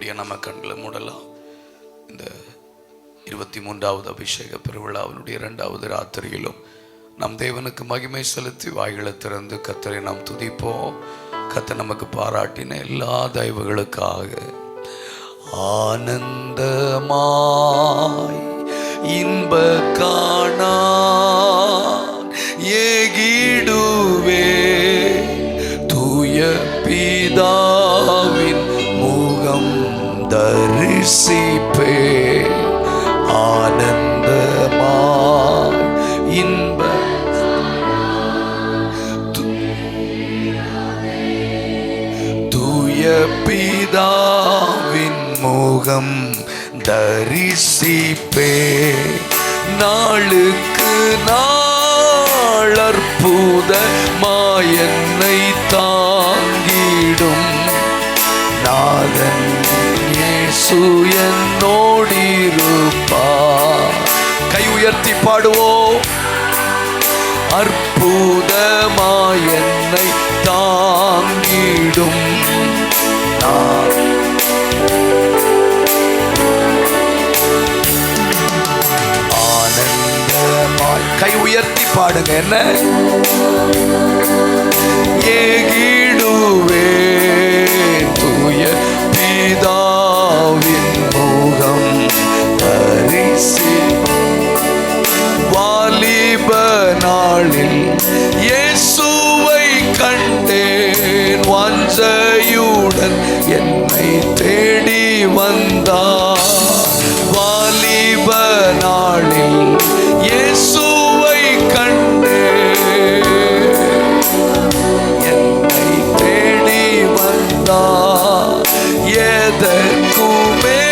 முடிய நம்ம கண்களை மூடலாம். இந்த 23வது அபிஷேக பெருவிழாவினுடைய 2வது ராத்திரியிலும் நம் தேவனுக்கு மகிமை செலுத்தி வாய்களை திறந்து கர்த்தரை நாம் துதிப்போம். கர்த்தர் நமக்கு பாராட்டின எல்லா தயவுகளுக்காக. ஆனந்தமாய் இன்ப காணான் ஏகிடுவே தூய பிதாவின் முகம் தரிசிப்பே. ஆனந்தமாய் இன்ப தூய பிதாவின் முகம் தரிசிப்பே. நாளுக்கு நாள் அற்புதமாய் என்னை தாங்கிடும் நாதன் இயேசு என்னோடிருப்பார். கை உயர்த்தி பாடுவோம். அற்புதமாய் என்னை தாங்கிடும் ஆனந்தமாய். கை உயர்த்தி பாடுங்க. என்ன ஏகிடுவே தூய பிதாவின் முகம் தரிசி. வாலிப நாளில் இயேசுவை கண்டேன். வாஞ்சையுடன் என்னை தேடி வந்தார். வாலிப நாளில் இயேசுவை கண்டேன். என்னை தேடி வந்தார். எதற்குமே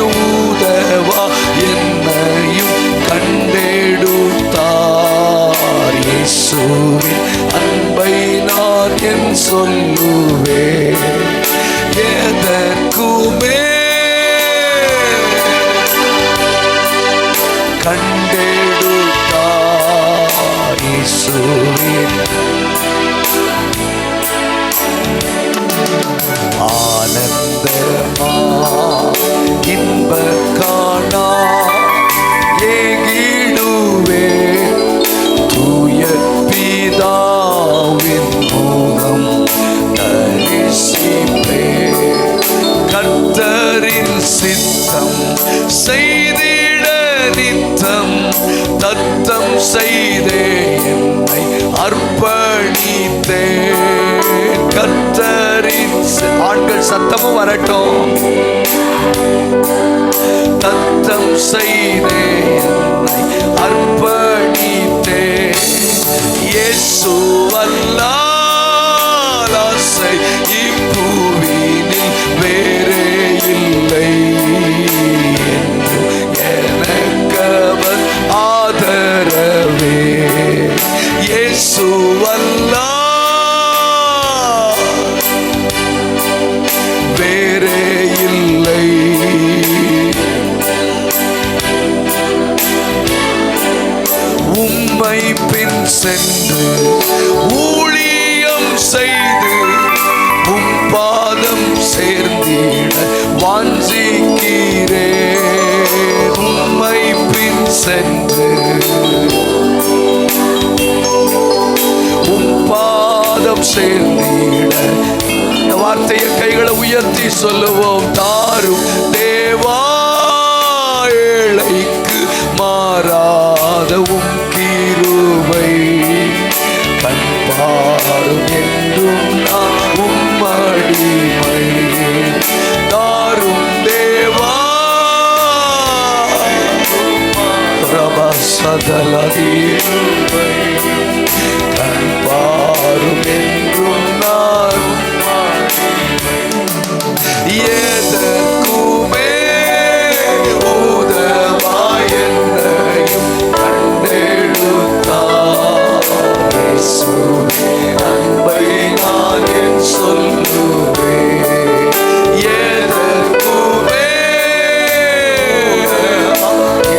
உதவா என்னையும் கண்டெடுத்தார். இயேசுவின் அன்பை நான் என் சொல்லுவேன். எதற்குமே கண்டெடுத்தார். இயேசுவின் ஆனந்தமா இன்ப காணா ஏகிடுவே தூய பிதாவின் முகம் தரிசிப்பே. கர்த்தரின் சித்தம் செய்திட நித்தம் தத்தம் செய்தே என்னை அர்ப்பணித்தே. கர்த்தரின் ஆண்கள் சத்தமும் வரட்டும். தத்தம் செய்தே என்னை அர்ப்பணித்தே. இயேசு அல்லால் ஆசை இப்பூவினில் வேறே இல்லை. எனக்கவர் ஆதரவே. இயேசு அல்லால் வேறே இல்லை. உம்மை பின் சென்று ஊழியம் செய்து உம் பாதம் சேர்ந்திட வாஞ்சிக்கிறேன். உம்மை பின் சென்று உம் பாதம் சேர்ந்திட. இந்த வார்த்தையை கைகளை உயர்த்தி சொல்லுவோம். தாரும் தேவா ஏழைக்கு மாறாத உம் கிருபை கண்பாரும் என்றும் நான் உம் அடிமை. தாரும் தேவா ரபா சதலதீருபை கண்பாரும் என்றும் நான் உம் அடிமை. எதற்குமே உதவாய் என்னையும் கண்டெடுத்தார். இயேசுவின் அன்பை நான் என் சொல்லுவேன். எதற்குமே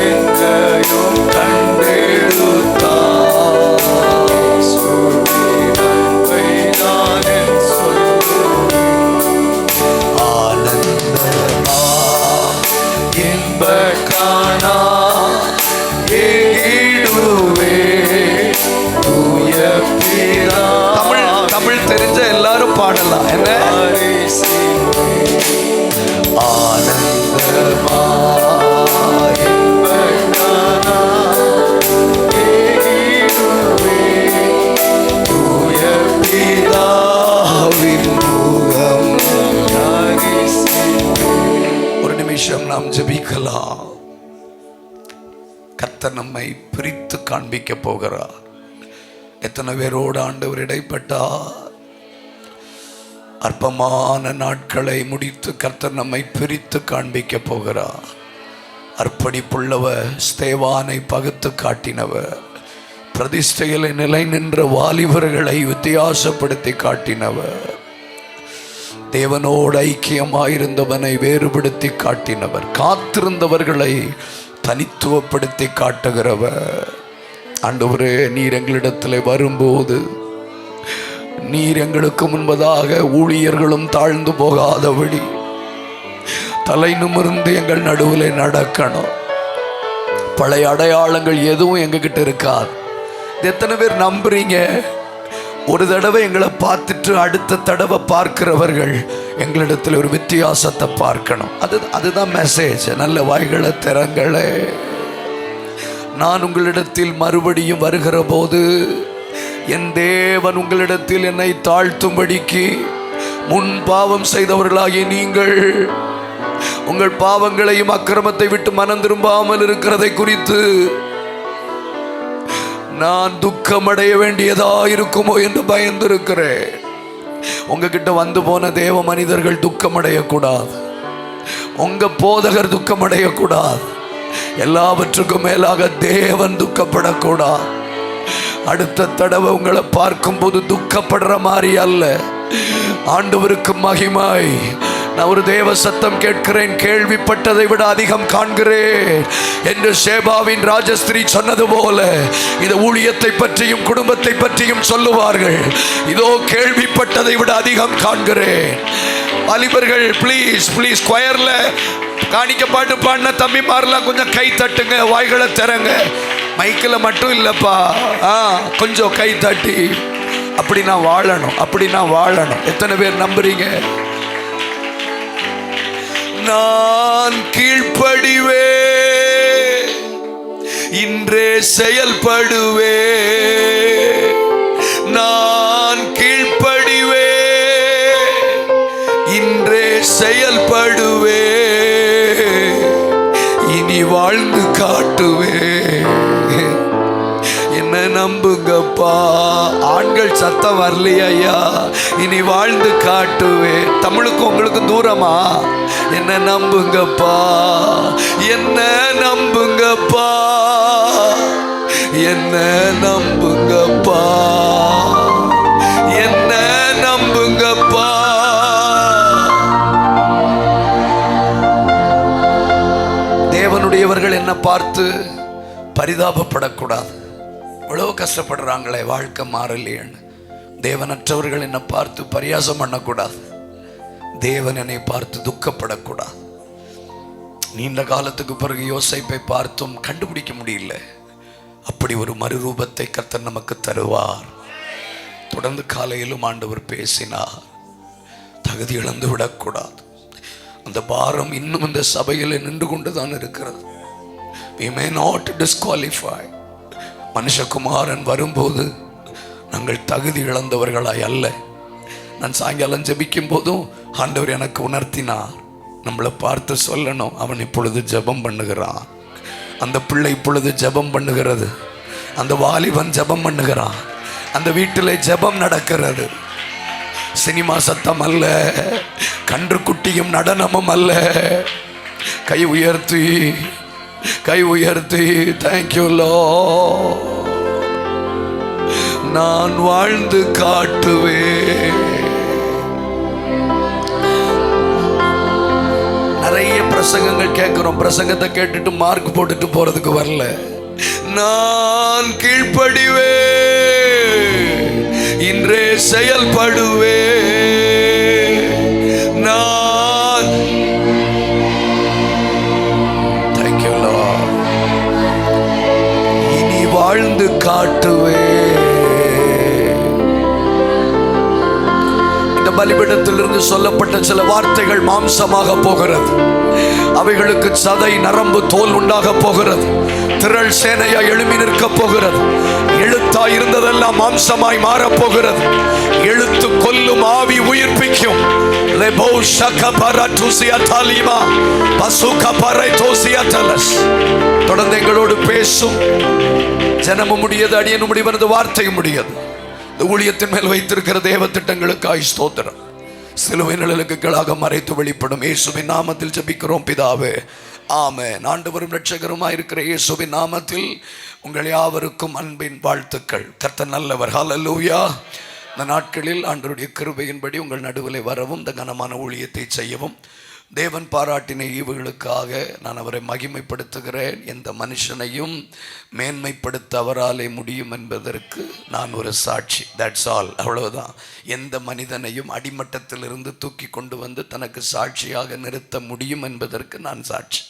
என்னையும் கண்டெடுத்தார். சொல்லலாம். என்ன ஒரு நிமிஷம் நாம் ஜெபிக்கலாம். கர்த்தர் நம்மை பிரித்து காண்பிக்க போகிறார். எத்தனை பேரோடு ஆண்டவர் இடைப்பட்டார். அற்பமான நாட்களை முடித்து கர்த்தர் நம்மை பிரித்து காண்பிக்க போகிறார். அர்ப்பணிப்புள்ளவர், ஸ்தேவானை பகுத்து காட்டினவர், பிரதிஷ்டையில் நிலை நின்ற வாலிபர்களை வித்தியாசப்படுத்தி காட்டினவர், தேவனோடு ஐக்கியமாயிருந்தவனை வேறுபடுத்தி காட்டினவர், காத்திருந்தவர்களை தனித்துவப்படுத்தி காட்டுகிறவர். ஆண்டவரே, நீர் எங்களிடத்தில் வரும்போது நீர் எங்களுக்கு முன்பதாக ஊழியர்களும் தாழ்ந்து போகாதபடி தலை நிமிர்ந்து எங்கள் நடுவில் நடக்கணும். பழைய அடையாளங்கள் எதுவும் எங்ககிட்ட இருக்காது. எத்தனை பேர் நம்புறீங்க? ஒரு தடவை எங்களை பார்த்துட்டு அடுத்த தடவை பார்க்கிறவர்கள் எங்களிடத்தில் ஒரு வித்தியாசத்தை பார்க்கணும். அதுதான் மெசேஜ். நல்ல வாய்களை திறங்களே. நான் உங்களிடத்தில் மறுபடியும் வருகிற போது என் தேவன் உங்களிடத்தில் என்னை தாழ்த்தும்படிக்கு முன் பாவம் செய்தவர்களாகிய நீங்கள் உங்கள் பாவங்களையும் அக்கிரமத்தை விட்டு மனம் திரும்பாமல் இருக்கிறதை குறித்து நான் துக்கமடைய வேண்டியதா இருக்குமோ என்று பயந்திருக்கிறேன். உங்ககிட்ட வந்து போன தேவ மனிதர்கள் துக்கமடையக்கூடாது. உங்க போதகர் துக்கமடையக்கூடாது. எல்லாவற்றுக்கும் மேலாக தேவன் துக்கப்படக்கூடாது. அடுத்த தடவை உங்களை பார்க்கும்போது துக்கப்படுற மாதிரி அல்ல, ஆண்டவருக்கு மகிமை. நான் ஒரு தேவ சத்தம் கேட்கிறேன், கேள்விப்பட்டதை விட அதிகம் காண்கிறேன் என்று சேபாவின் ராஜஸ்திரீ சொன்னது போல இந்த ஊழியத்தை பற்றியும் குடும்பத்தை பற்றியும் சொல்லுவார்கள். இதோ கேள்விப்பட்டதை விட அதிகம் காண்கிறேன். வாலிபர்கள் ப்ளீஸ் ப்ளீஸ் ஸ்கொயர்ல காணிக்க பாட்டு பாடின தம்பிமாரெல்லாம் கொஞ்சம் கை தட்டுங்க, வாய்களை திறங்க. மைக்கில் மட்டும் இல்லைப்பா, கொஞ்சம் கை தட்டி. அப்படி நான் வாழணும், அப்படி நான் வாழணும். எத்தனை பேர் நம்புறீங்க? நான் கீழ்ப்படிவே, இன்றே செயல்படுவே. நான் கீழ்ப்படிவே, இன்றே செயல்படுவே. இனி வாழ்ந்து காட்டுவே. என்ன நம்புங்கப்பா. ஆண்கள் சத்தம் வரலையா ஐயா? இனி வாழ்ந்து காட்டுவே. தமிழுக்கும் உங்களுக்கும் தூரமா? என்ன நம்புங்கப்பா, என்ன நம்புங்கப்பா, என்ன நம்புங்கப்பா, என்ன நம்புங்கப்பா. தேவனுடையவர்கள் என்ன பார்த்து பரிதாபப்படக்கூடாது. இவ்வளவு கஷ்டப்படுறாங்களே, வாழ்க்கை மாறலையேன்னு. தேவனற்றவர்கள் என்னை பார்த்து பரியாசம் பண்ணக்கூடாது. தேவன் என்னை பார்த்து துக்கப்படக்கூடாது. நீண்ட காலத்துக்கு பிறகு யோசேப்பை பார்த்தும் கண்டுபிடிக்க முடியல. அப்படி ஒரு மறுரூபத்தை கர்த்தர் நமக்கு தருவார். தொடர்ந்து காலையிலும் ஆண்டவர் பேசினார். தகுதி இழந்து விடக்கூடாது. அந்த பாரம் இன்னும் இந்த சபையில் நின்று கொண்டுதான் இருக்கிறது. We may not disqualify. மனுஷகுமாரன் வரும்போது நாங்கள் தகுதி இழந்தவர்களாய் அல்ல. நான் சாயங்காலம் ஜெபிக்கும் போதும் ஆண்டவர் எனக்கு உணர்த்தினார், நம்மளை பார்த்து சொல்லணும், அவன் இப்பொழுது ஜெபம் பண்ணுகிறான், அந்த பிள்ளை இப்பொழுது ஜெபம் பண்ணுகிறது, அந்த வாலிபன் ஜெபம் பண்ணுகிறான், அந்த வீட்டில் ஜெபம் நடக்கிறது. சினிமா சத்தம் அல்ல, கன்று குட்டியும் நடனமும் அல்ல. கை உயர்த்தி, கை உயர்த்தி, தேங்க்யூ லார்ட், நான் வாழ்ந்து காட்டுவேன். நிறைய பிரசங்கங்கள் கேட்கிறோம். பிரசங்கத்தை கேட்டுட்டு மார்க் போட்டுட்டு போறதுக்கு வரல. நான் கீழ்ப்படிவே, இன்றே செயல்படுவே. நான் தேங்க்யூ லார்ட், இனி வாழ்ந்து காட்டுவே. இந்த பலிபீட தேவனிடத்திலிருந்து சொல்லப்பட்ட சில வார்த்தைகள் மாம்சமாக போகிறது. அவைகளுக்கு சதை, நரம்பு, தோல் உண்டாக போகிறது. திரள் சேனையா எழும்பி நிற்க போகிறது. எழுத்தாய் இருந்ததெல்லாம் மாம்சமாய் மாறப்போகிறது. எழுத்து கொல்லும், ஆவி உயிர்ப்பிக்கும். தொடர்ந்து எங்களோடு பேசும். ஜனமும் முடியாது, அடியனும் முடிவது, வார்த்தையும் முடியாது. இந்த ஊழியத்தின் மேல் வைத்திருக்கிற தேவ திட்டங்களுக்காய் ஸ்தோத்திரம். சிலுவை நிழலுக்கு கீழாக மறைத்து வெளிப்படும் இயேசுவின் நாமத்தில் ஜெபிக்கிறோம் பிதாவே, ஆமென். ஆண்டவரும் இரட்சகருமாய் இருக்கிற இயேசுவின் நாமத்தில் உங்கள் யாவருக்கும் அன்பின் வாழ்த்துக்கள். கர்த்தர் நல்லவர். ஹல்லேலூயா. இந்த நாட்களில் ஆண்டவருடைய கிருபையின்படி உங்கள் நடுவிலே வரவும், இந்த கனமான ஊழியத்தை செய்யவும் தேவன் பாராட்டின ஈவுகளுக்காக நான் அவரை மகிமைப்படுத்துகிறேன். எந்த மனுஷனையும் மேன்மைப்படுத்த அவராலே முடியும் என்பதற்கு நான் ஒரு சாட்சி. That's all. அவ்வளவுதான். எந்த மனிதனையும் அடிமட்டத்திலிருந்து தூக்கி கொண்டு வந்து தனக்கு சாட்சியாக நிறுத்த முடியும் என்பதற்கு நான் சாட்சி.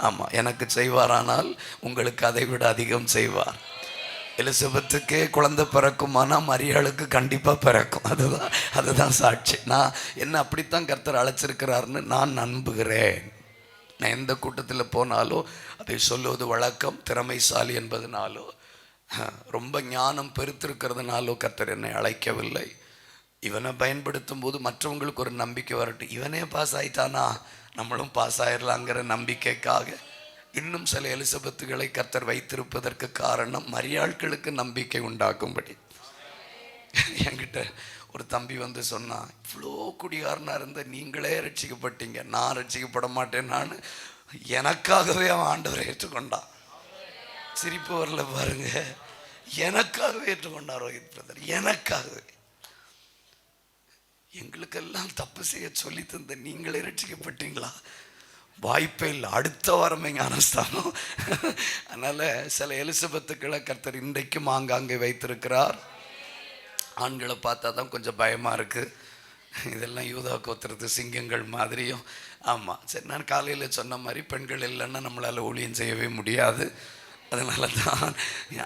ஆமாம், எனக்கு செய்வாரானால் உங்களுக்கு அதை விட அதிகம் செய்வார். எலிசபெத்துக்கே குழந்தை பிறக்குமானா மரியாளுக்கு கண்டிப்பாக பிறக்கும். அதுதான் சாட்சி. நான் என்ன அப்படித்தான் கர்த்தர் அழைச்சிருக்கிறாருன்னு நான் நம்புகிறேன். நான் எந்த கூட்டத்தில் போனாலோ அதை சொல்லுவது வழக்கம். திறமைசாலி என்பதனாலோ, ரொம்ப ஞானம் பெருத்திருக்கிறதுனாலோ கர்த்தர் என்னை அழைக்கவில்லை. இவனை பயன்படுத்தும் போது மற்றவங்களுக்கு ஒரு நம்பிக்கை வரட்டும். இவனே பாஸ் ஆயிட்டானா நம்மளும் பாஸ் ஆயிடலாங்கிற நம்பிக்கைக்காக இன்னும் சில எலிசபெத்துகளை கர்த்தர் வைத்திருப்பதற்கு காரணம் மரியாள்களுக்கு நம்பிக்கை உண்டாக்கும்படி. என்கிட்ட ஒரு தம்பி வந்து சொன்னான், இவ்வளோ குடிகாரனாக இருந்த நீங்களே ரட்சிக்கப்பட்டீங்க, நான் ரட்சிக்கப்பட மாட்டேன். நான் எனக்காகவே அவன் ஆண்டவரை ஏற்றுக்கொண்டான். சிரிப்பு வரல பாருங்க. எனக்காகவே ஏற்றுக்கொண்டார் ரோஹித் பிரதர், எனக்காகவே. எங்களுக்கெல்லாம் தப்பு செய்ய சொல்லி தந்த நீங்களே ரட்சிக்கப்பட்டீங்களா? வாய்ப்பே இல்லை. அடுத்த வாரமே ஞானஸ்தானம். அதனால் சில எலிசபெத்துக்களை கர்த்தர் இன்றைக்கும் ஆங்காங்கே வைத்திருக்கிறார். ஆண்களை பார்த்தா தான் கொஞ்சம் பயமாக இருக்குது. இதெல்லாம் யூதா கோத்திரத்து சிங்கங்கள் மாதிரியும். ஆமாம், சரி, நான் காலையில் சொன்ன மாதிரி பெண்கள் இல்லைன்னா நம்மளால் ஊழியம் செய்யவே முடியாது. அதனால தான்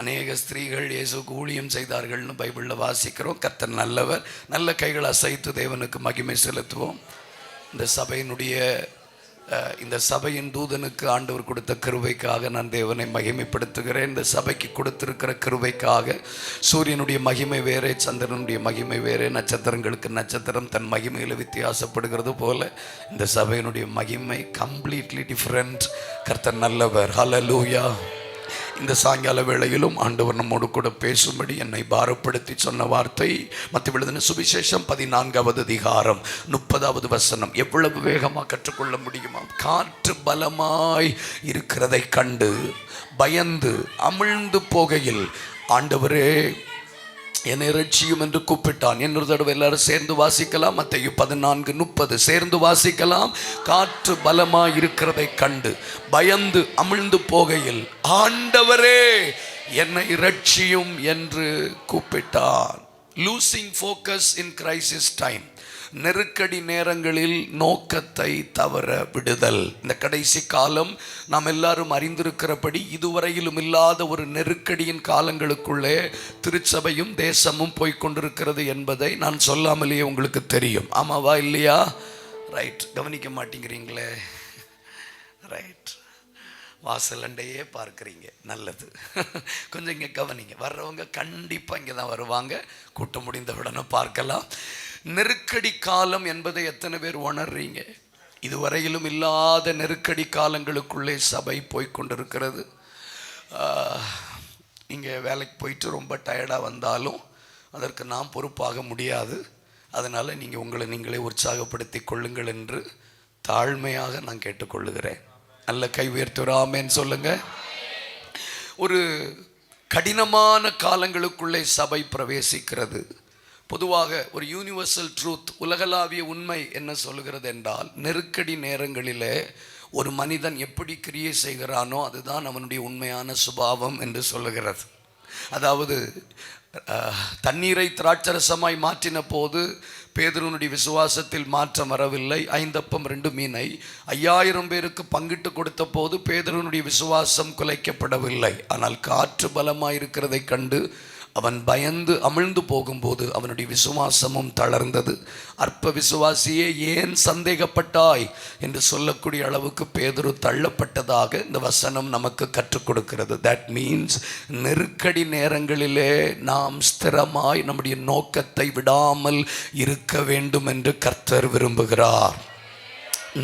அநேக ஸ்திரீகள் இயேசுக்கு ஊழியம் செய்தார்கள்னு பைபிளில் வாசிக்கிறோம். கர்த்தர் நல்லவர். நல்ல கைகளை அசைத்து தேவனுக்கு மகிமை செலுத்துவோம். இந்த சபையின் தூதனுக்கு ஆண்டவர் கொடுத்த கிருபைக்காக நான் தேவனை மகிமைப்படுத்துகிறேன். இந்த சபைக்கு கொடுத்திருக்கிற கிருபைக்காக. சூரியனுடைய மகிமை வேறே, சந்திரனுடைய மகிமை வேறே. நட்சத்திரங்களுக்கு நட்சத்திரம் தன் மகிமையில் வித்தியாசப்படுகிறது போல இந்த சபையினுடைய மகிமை கம்ப்ளீட்லி டிஃப்ரெண்ட். கர்த்தர் நல்லவர். ஹல்லேலூயா. இந்த சாயங்கால வேளையிலும் ஆண்டவர் நம்மோடு கூட பேசும்படி என்னை பாரப்படுத்தி சொன்ன வார்த்தை மத்தேயு எழுதின சுவிசேஷம் 14வது அதிகாரம் 30வது வசனம். எவ்வளவு வேகமாக கற்றுக்கொள்ள முடியுமா? காற்று பலமாய் இருக்கிறதை கண்டு பயந்து அமிழ்ந்து போகையில் ஆண்டவரே என்னை ரட்சியும் என்று கூப்பிட்டான். இன்னொரு தடவை எல்லாரும் சேர்ந்து வாசிக்கலாம். மத்தேயு 14:30 சேர்ந்து வாசிக்கலாம். காற்று பலமாய் இருக்கிறதை கண்டு பயந்து அமிழ்ந்து போகையில் ஆண்டவரே என்னை ரட்சியும் என்று கூப்பிட்டான். Losing focus in crisis time. நெருக்கடி நேரங்களில் நோக்கத்தை தவற விடுதல். இந்த கடைசி காலம் நாம் எல்லாரும் அறிந்திருக்கிறபடி இதுவரையிலும் இல்லாத ஒரு நெருக்கடியின் காலங்களுக்குள்ளே திருச்சபையும் தேசமும் போய்கொண்டிருக்கிறது என்பதை நான் சொல்லாமலேயே உங்களுக்கு தெரியும். ஆமாவா இல்லையா? ரைட். கவனிக்க மாட்டேங்கிறீங்களே. ரைட். வாசலண்டையே பார்க்குறீங்க. நல்லது. கொஞ்சம் இங்கே கவனிங்க. வர்றவங்க கண்டிப்பாக இங்கே தான் வருவாங்க. கூட்டம் முடிந்தவுடனே பார்க்கலாம். நெருக்கடி காலம் என்பதை எத்தனை பேர் உணர்றீங்க? இதுவரையிலும் இல்லாத நெருக்கடி காலங்களுக்குள்ளே சபை போய்கொண்டிருக்கிறது. நீங்கள் வேலைக்கு போயிட்டு ரொம்ப டயர்டாக வந்தாலும் அதற்கு நாம் பொறுப்பாக முடியாது. அதனால் நீங்கள் உங்களை நீங்களே உற்சாகப்படுத்தி கொள்ளுங்கள் என்று தாழ்மையாக நான் கேட்டுக்கொள்ளுகிறேன். நல்ல கை உயர்த்துற ஆமென் சொல்லுங்க. ஒரு கடினமான காலங்களுக்குள்ளே சபை பிரவேசிக்கிறது. பொதுவாக ஒரு யூனிவர்சல் ட்ரூத், உலகளாவிய உண்மை என்ன சொல்கிறது என்றால், நெருக்கடி நேரங்களிலே ஒரு மனிதன் எப்படி கிரியை செய்கிறானோ அதுதான் அவனுடைய உண்மையான சுபாவம் என்று சொல்லுகிறது. அதாவது தண்ணீரை திராட்சரசமாய் மாற்றின போது பேதுருனுடைய விசுவாசத்தில் மாற்றம் வரவில்லை. 5 அப்பம் 2 மீனை 5000 பேருக்கு பங்கிட்டு கொடுத்த போது பேதுருனுடைய விசுவாசம் குலைக்கப்படவில்லை. ஆனால் காற்று பலமாயிருக்கிறதை கண்டு அவன் பயந்து அமிழ்ந்து போகும்போது அவனுடைய விசுவாசமும் தளர்ந்தது. அற்ப விசுவாசியே ஏன் சந்தேகப்பட்டாய் என்று சொல்லக்கூடிய அளவுக்கு பேதுரு தள்ளப்பட்டதாக இந்த வசனம் நமக்கு கற்றுக் கொடுக்கிறது. தட் மீன்ஸ் நெருக்கடி நேரங்களிலே நாம் ஸ்திரமாய் நம்முடைய நோக்கத்தை விடாமல் இருக்க வேண்டும் என்று கர்த்தர் விரும்புகிறார்.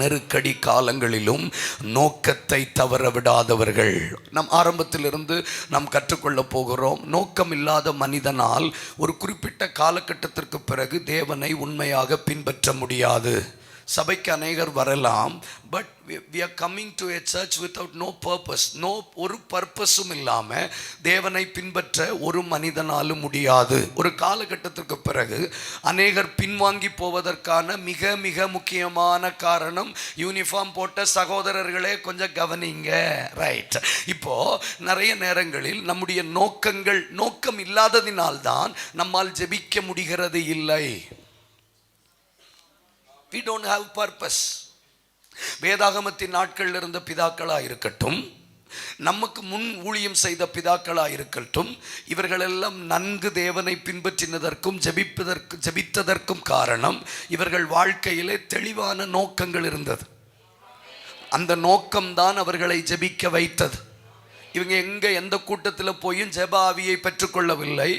நெருக்கடி காலங்களிலும் நோக்கத்தை தவற விடாதவர்கள். நம் ஆரம்பத்திலிருந்து நாம் கற்றுக்கொள்ள போகிறோம். நோக்கம் இல்லாத மனிதனால் ஒரு குறிப்பிட்ட காலகட்டத்திற்கு பிறகு தேவனை உண்மையாக பின்பற்ற முடியாது. சபைக்கு அநேகர் வரலாம், but we are coming to a church without no purpose. ஒரு பர்பஸும் இல்லாமல் தேவனை பின்பற்ற ஒரு மனிதனாலும் முடியாது. ஒரு காலகட்டத்திற்கு பிறகு அநேகர் பின்வாங்கி போவதற்கான மிக மிக முக்கியமான காரணம், யூனிஃபார்ம் போட்ட சகோதரர்களே கொஞ்சம் கவனிங்க, ரைட்? இப்போ நிறைய நேரங்களில் நம்முடைய நோக்கம் இல்லாததினால்தான் நம்மால் ஜெபிக்க முடிகிறது இல்லை. We don't have purpose. வேதாகமத்தின் நாட்களில் இருந்த பிதாக்களாக இருக்கட்டும், நமக்கு முன் ஊழியம் செய்த பிதாக்களாக இருக்கட்டும், இவர்களெல்லாம் நன்கு தேவனை பின்பற்றினதற்கும் ஜெபித்ததற்கும் காரணம் இவர்கள் வாழ்க்கையிலே தெளிவான நோக்கங்கள் இருந்தது. அந்த நோக்கம்தான் அவர்களை ஜெபிக்க வைத்தது. இவங்க எந்த கூட்டத்தில் போயும் ஜெப ஆவியை பெற்றுக்கொள்ளவில்லை.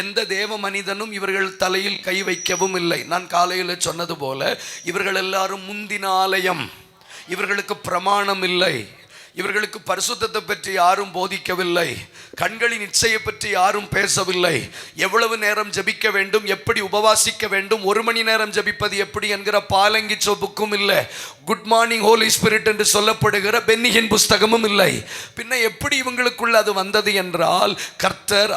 எந்த தேவ மனிதனும் இவர்கள் தலையில் கை வைக்கவும் இல்லை. நான் காலையில் சொன்னது போல இவர்கள் எல்லாரும் முந்தின ஆலயம். இவர்களுக்கு பிரமாணம் இல்லை. இவர்களுக்கு பரிசுத்தத்தை பற்றி யாரும் போதிக்கவில்லை. கண்களின் இச்சையை பற்றி யாரும் பேசவில்லை. எவ்வளவு நேரம் ஜெபிக்க வேண்டும், எப்படி உபவாசிக்க வேண்டும், 1 மணி நேரம் ஜெபிப்பது எப்படி என்கிற பாலங்கி சொப்புக்கும் இல்லை. குட் மார்னிங் ஹோலி ஸ்பிரிட் என்று சொல்லப்படுகிற பென்னியின் புஸ்தகமும் இல்லை. பின்ன எப்படி இவங்களுக்குள்ள அது வந்தது என்றால், கர்த்தர்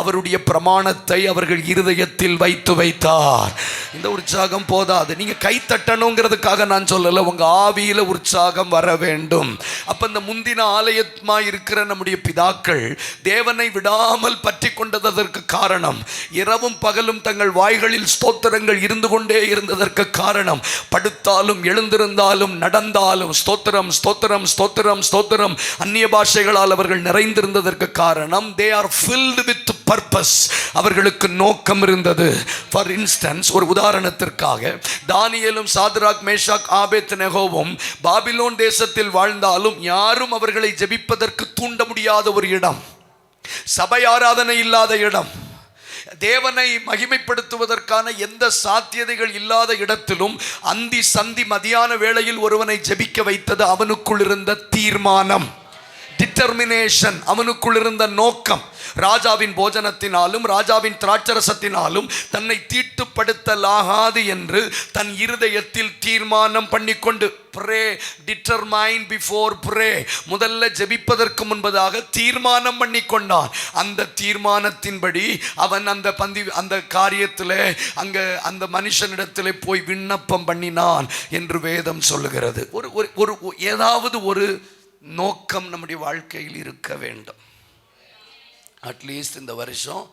அவருடைய பிரமாணத்தை அவர்கள் இருதயத்தில் வைத்தார். இந்த உற்சாகம் போதாது. நீங்க கை தட்டணுங்கிறதுக்காக நான் சொல்லல, உங்க ஆவியில உற்சாகம் வர வேண்டும். அப்ப இந்த முந்தின ஆலயமா இருக்கிற நம்முடைய பிதாக்கள் தேவனை விடாமல் பற்றி கொண்டதற்கு காரணம், இரவும் பகலும் தங்கள் வாய்களில் ஸ்தோத்திரங்கள் இருந்து கொண்டே இருந்ததற்கு காரணம், படுத்தாலும் எழுந்திருந்தாலும் நடந்தாலும் ஸ்தோத்திரம் ஸ்தோத்திரம் ஸ்தோத்திரம் ஸ்தோத்திரம் அந்நிய பாஷைகளால் அவர்கள் நிறைந்திருந்ததற்கு காரணம், they are filled with purpose. அவர்களுக்கு நோக்கம் இருந்தது. ஃபார் இன்ஸ்டன்ஸ், ஒரு உதாரணத்திற்காக, தானியேலும் சாத்ராக் மேஷாக் ஆபேத்நேகோவும் பாபிலோன் தேசத்தில் வாழ்ந்தாலும் யாரும் அவர்களை ஜெபிப்பதற்கு தூண்ட முடியாத ஒரு இடம், சபை ஆராதனை இல்லாத இடம், தேவனை மகிமைப்படுத்துவதற்கான எந்த சாத்தியதைகள் இல்லாத இடத்திலும் அந்தி சந்தி மதியான வேளையில் ஒருவனை ஜெபிக்க வைத்தது அவனுக்குள் இருந்த தீர்மானம், டிட்டர்மினேஷன், அவனுக்குள் இருந்த நோக்கம். ராஜாவின் போஜனத்தினாலும் ராஜாவின் திராட்சரசத்தினாலும் தன்னை தீட்டுப்படுத்தலாகாது என்று தன் இருதயத்தில் தீர்மானம் பண்ணிக்கொண்டு, ப்ரே, டிட்டர்மைன் பிஃபோர் ப்ரே, முதல்ல ஜெபிப்பதற்கு முன்பதாக தீர்மானம் பண்ணிக்கொண்டான். அந்த தீர்மானத்தின்படி அவன் அந்த காரியத்தில் அந்த மனுஷனிடத்தில் போய் விண்ணப்பம் பண்ணினான் என்று வேதம் சொல்லுகிறது. ஒரு ஏதாவது ஒரு நோக்கம் நம்முடைய வாழ்க்கையில் இருக்க வேண்டும். அட்லீஸ்ட் இந்த வருஷம்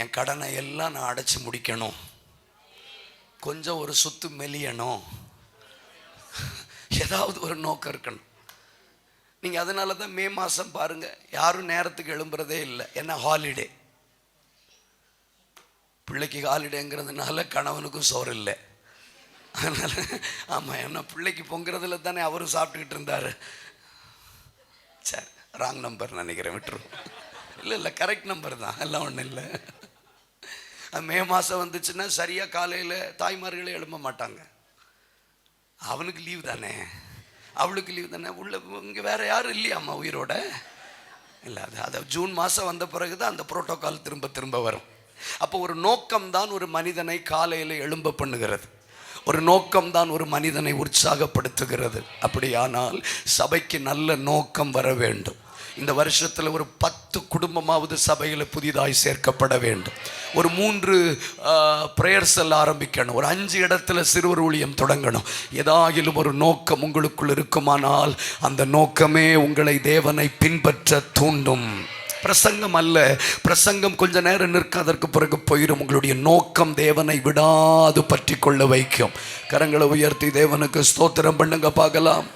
என் கடனை எல்லாம் நான் அடைச்சி முடிக்கணும், கொஞ்சம் ஒரு சொத்து மெலியணும், ஏதாவது ஒரு நோக்கம் இருக்கணும். நீங்கள் அதனால தான் மே மாதம் பாருங்கள், யாரும் நேரத்துக்கு எழும்புறதே இல்லை. ஏன்னா ஹாலிடே, பிள்ளைக்கு ஹாலிடேங்கிறதுனால கணவனுக்கும் சோறு இல்லை. அதனால் ஆமாம், ஏன்னா பிள்ளைக்கு பொங்குறதுல தானே அவரும் சாப்பிட்டுக்கிட்டு இருந்தார். சரி, ராங் நம்பர் நினைக்கிறேன், விட்டுரும். இல்லை கரெக்ட் நம்பர் தான், எல்லாம் ஒன்றும் இல்லை. மே மாதம் வந்துச்சுன்னா சரியாக காலையில் தாய்மார்களே எழும்ப மாட்டாங்க. அவனுக்கு லீவ் தானே, அவளுக்கு லீவ் தானே, உள்ள இங்கே வேறு யாரும் இல்லையாம்மா உயிரோட இல்லை. அது ஜூன் மாதம் வந்த பிறகு தான் அந்த புரோட்டோகால் திரும்ப வரும். அப்போ ஒரு நோக்கம்தான் ஒரு மனிதனை காலையில் எழும்ப பண்ணுகிறது. ஒரு நோக்கம்தான் ஒரு மனிதனை உற்சாகப்படுத்துகிறது. அப்படியானால் சபைக்கு நல்ல நோக்கம் வர வேண்டும். இந்த வருஷத்தில் ஒரு 10 குடும்பமாவது சபையில் புதிதாய் சேர்க்கப்பட வேண்டும். ஒரு 3 ப்ரேயர்ஸ் எல்லாம் ஆரம்பிக்கணும். ஒரு 5 இடத்துல சிறுவர் ஊழியம் தொடங்கணும். ஏதாகிலும் ஒரு நோக்கம் உங்களுக்குள் இருக்குமானால் அந்த நோக்கமே உங்களை தேவனை பின்பற்ற தூண்டும். பிரசங்கம் அல்ல, பிரசங்கம் கொஞ்ச நேரம் நிற்க, அதற்கு பிறகு போயிடும். உங்களுடைய நோக்கம் தேவனை விடாது பற்றி கொள்ள வைக்கும். கரங்களை உயர்த்தி தேவனுக்கு ஸ்தோத்திரம் பண்ணுங்க பார்க்கலாம்.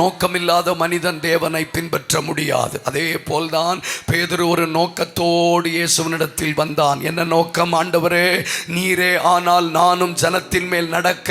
நோக்கமில்லாத மனிதன் தேவனை பின்பற்ற முடியாது. அதே போல்தான் பேதுரு ஒரு நோக்கத்தோடு இயேசுவினிடத்தில் வந்தான். என்ன நோக்கம்? ஆண்டவரே நீரே ஆனால் நானும் ஜனத்தின் மேல் நடக்க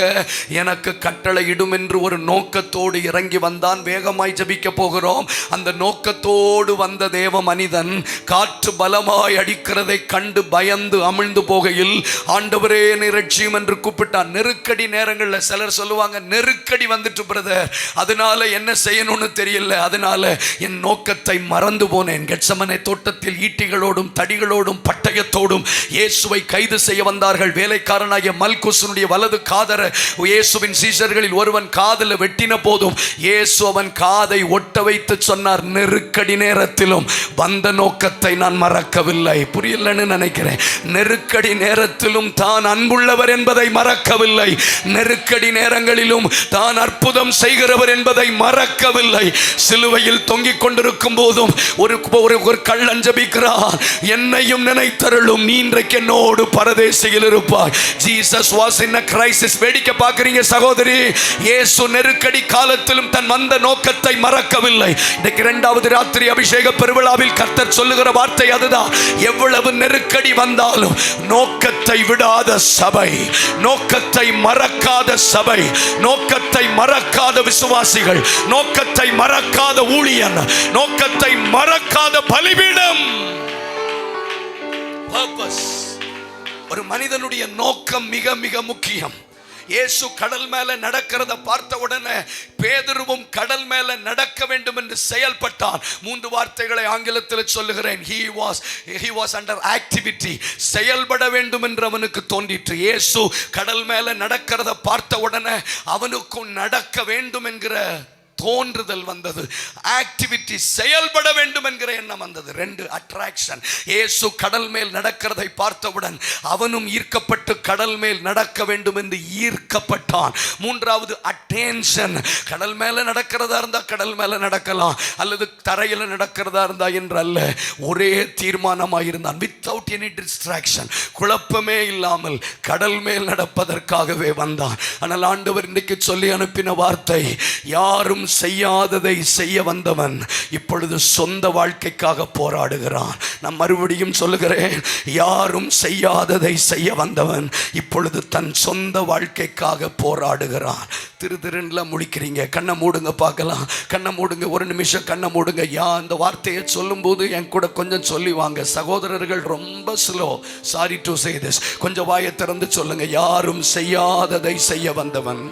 எனக்கு கட்டளை இடும் என்று ஒரு நோக்கத்தோடு இறங்கி வந்தான். வேகமாய் ஜெபிக்க போகிறோம். அந்த நோக்கத்தோடு வந்த தேவ மனிதன் காற்று பலமாய் அடிக்கிறதை கண்டு பயந்து அமிழ்ந்து போகையில் ஆண்டவரே என்னை ரட்சியும் என்று கூப்பிட்டான். நெருக்கடி நேரங்களில் சிலர் சொல்லுவாங்க, நெருக்கடி வந்துட்டு பிரதர், அதனால என்ன செய்யணும்னு தெரியல, அதனால என் நோக்கத்தை மறந்து போனேன். கெத்சமனே தோட்டத்தில் ஈட்டிகளோடும் தடிகளோடும் பட்டயத்தோடும் இயேசுவை கைது செய்ய வந்தார்கள். வேலைக்காரனாகிய மல்குசனுடைய வலது காதரை இயேசுவின் சீஷர்களில் ஒருவன் காதில் வெட்டின போதும் இயேசு அவன் காதை ஒட்ட வைத்து சொன்னார், நெருக்கடி நேரத்திலும் வந்த நோக்கத்தை நான் மறக்கவில்லை. புரியலன்னு நினைக்கிறேன். நெருக்கடி நேரத்திலும் தான் அன்புள்ளவர் என்பதை மறக்கவில்லை. நெருக்கடி நேரங்களிலும் தான் அற்புதம் செய்கிறவர் என்பதை மறக்கவில்லை. சிலுவையில் தொங்கிக் கொண்டிருக்கும் போதும் ஒரு கள்ளன் ஜெபிக்கிறார், என்னையும் நினைத்தருளும், நீ இன்றைக்கு என்னோடு பரதேசியில் இருப்பாய். Jesus was in a crisis. வேடிக்கை பார்க்கிறீங்க சகோதரி, இயேசு நெருக்கடி காலத்திலும் தன் வந்த நோக்கத்தை மறக்கவில்லை. இன்னைக்கு இரண்டாவது ராத்திரி அபிஷேக பெருவிழாவில் கர்த்தர் சொல்லுகிற வார்த்தை அதுதான். எவ்வளவு நெருக்கடி வந்தாலும் நோக்கத்தை விடாத சபை, நோக்கத்தை மறக்காத சபை, நோக்கத்தை மறக்காத விசுவாசிகள், நோக்கத்தை மறக்காத ஊழியன், நோக்கத்தை மறக்காத பலிபீடம். ஒரு மனிதனுடைய நோக்கம் மிக மிக முக்கியம். இயேசு கடல் மேல நடக்கிறத பார்த்த உடனே பேதுருவும் கடல் மேல நடக்க வேண்டும் என்று செயல்பட்டான். 3 வார்த்தைகளை ஆங்கிலத்தில் சொல்லுகிறேன். he was under activity. செயல்பட வேண்டும் என்று அவனுக்கு தோன்றிற்று. இயேசு கடல் மேல நடக்கிறத பார்த்த உடனே அவனுக்கும் நடக்க வேண்டும் என்கிற தோன்றுதல் வந்தது. ஆக்டிவிட்டி, செயல்பட வேண்டும் என்கிற எண்ணம் வந்தது. 2 அட்ராக்ஷன். இயேசு கடல் மேல் நடக்கிறதை பார்த்தவுடன் அவனும் ஈர்க்கப்பட்டு கடல் மேல் நடக்க வேண்டும் என்று ஈர்க்கப்பட்டான். 3வது அட்டென்ஷன். கடல் மேல நடக்கிறதா இருந்தா கடல் மேல நடக்கலாம், அல்லது தரையில் நடக்கிறதா இருந்தா என்று அல்ல, ஒரே தீர்மானமாக இருந்தான். வித்தவுட் எனி டிஸ்ட்ராக்ஷன், குழப்பமே இல்லாமல் கடல் மேல் நடப்பதற்காகவே வந்தான். ஆனால் ஆண்டவர் இன்றைக்கு சொல்லி அனுப்பின வார்த்தை, யாரும் செய்யாததை செய்ய வந்தவன் இப்பொழுது சொந்த வாழ்க்கைக்காக போராடுகிறான். நான் மறுபடியும் சொல்லுகிறேன், யாரும் செய்யாததை செய்ய வந்தவன் இப்பொழுது தன் சொந்த வாழ்க்கைக்காக போராடுகிறான். திருதிருன்ல முழிக்கிறீங்க, கண்ணை மூடுங்க பார்க்கலாம். கண்ணை மூடுங்க, ஒரு நிமிஷம் கண்ணை மூடுங்க. அந்த வார்த்தையை சொல்லும் போது என் கூட கொஞ்சம் சொல்லி வாங்க. சகோதரர்கள் ரொம்ப slow, sorry to say this. கொஞ்சம் வாயை திறந்து சொல்லுங்க. யாரும் செய்யாததை செய்ய வந்தவன்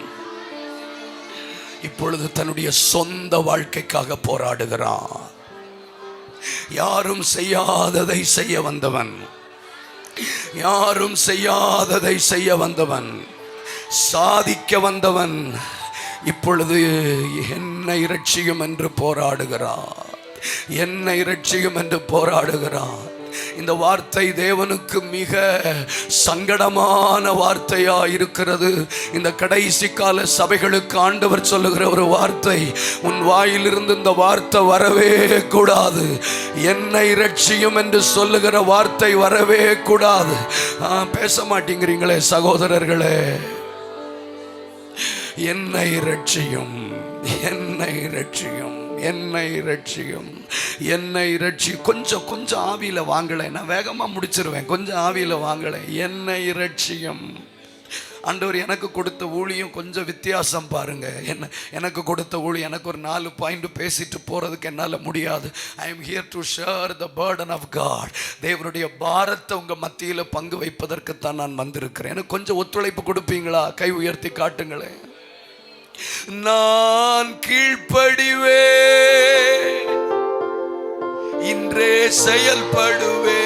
இப்பொழுது தன்னுடைய சொந்த வாழ்க்கைக்காக போராடுகிறான். யாரும் செய்யாததை செய்ய வந்தவன், யாரும் செய்யாததை செய்ய வந்தவன், சாதிக்க வந்தவன் இப்பொழுது என்னை இரட்சியும் என்று போராடுகிறான். என்னை இரட்சியும் என்று போராடுகிறான். இந்த வார்த்தை தேவனுக்கு மிக சங்கடமான வார்த்தையா இருக்கிறது. இந்த கடைசி கால சபைகளுக்கு ஆண்டவர் சொல்லுகிற ஒரு வார்த்தை, உன் வாயிலிருந்து இந்த வார்த்தை வரவே கூடாது. என்னை இரட்சியும் என்று சொல்லுகிற வார்த்தை வரவே கூடாது. பேச மாட்டேங்கிறீங்களே சகோதரர்களே. என்னை இரட்சியும், என்னை இரட்சியும், என்னை இரட்சியும், என்னை இரட்சி. கொஞ்சம் கொஞ்சம் ஆவியில வாங்கலை, நான் வேகமா முடிச்சிருவேன். கொஞ்சம் ஆவியில வாங்கலை. என்னை இரட்சியும். ஆண்டவர் எனக்கு கொடுத்த ஊழியம் கொஞ்சம் வித்தியாசம் பாருங்க. எனக்கு கொடுத்த ஊழியம், எனக்கு ஒரு 4 பாயிண்ட் பேசிட்டு போறதுக்கு என்னால் முடியாது. I am here to share the burden of God. தேவனுடைய பாரத்தை உங்க மத்தியில் பங்கு வைப்பதற்குத்தான் நான் வந்திருக்கிறேன். எனக்கு கொஞ்சம் ஒத்துழைப்பு கொடுப்பீங்களா? கை உயர்த்தி காட்டுங்களேன். நான் கீழ்ப்படிவே, இன்றே செயல்படுவே.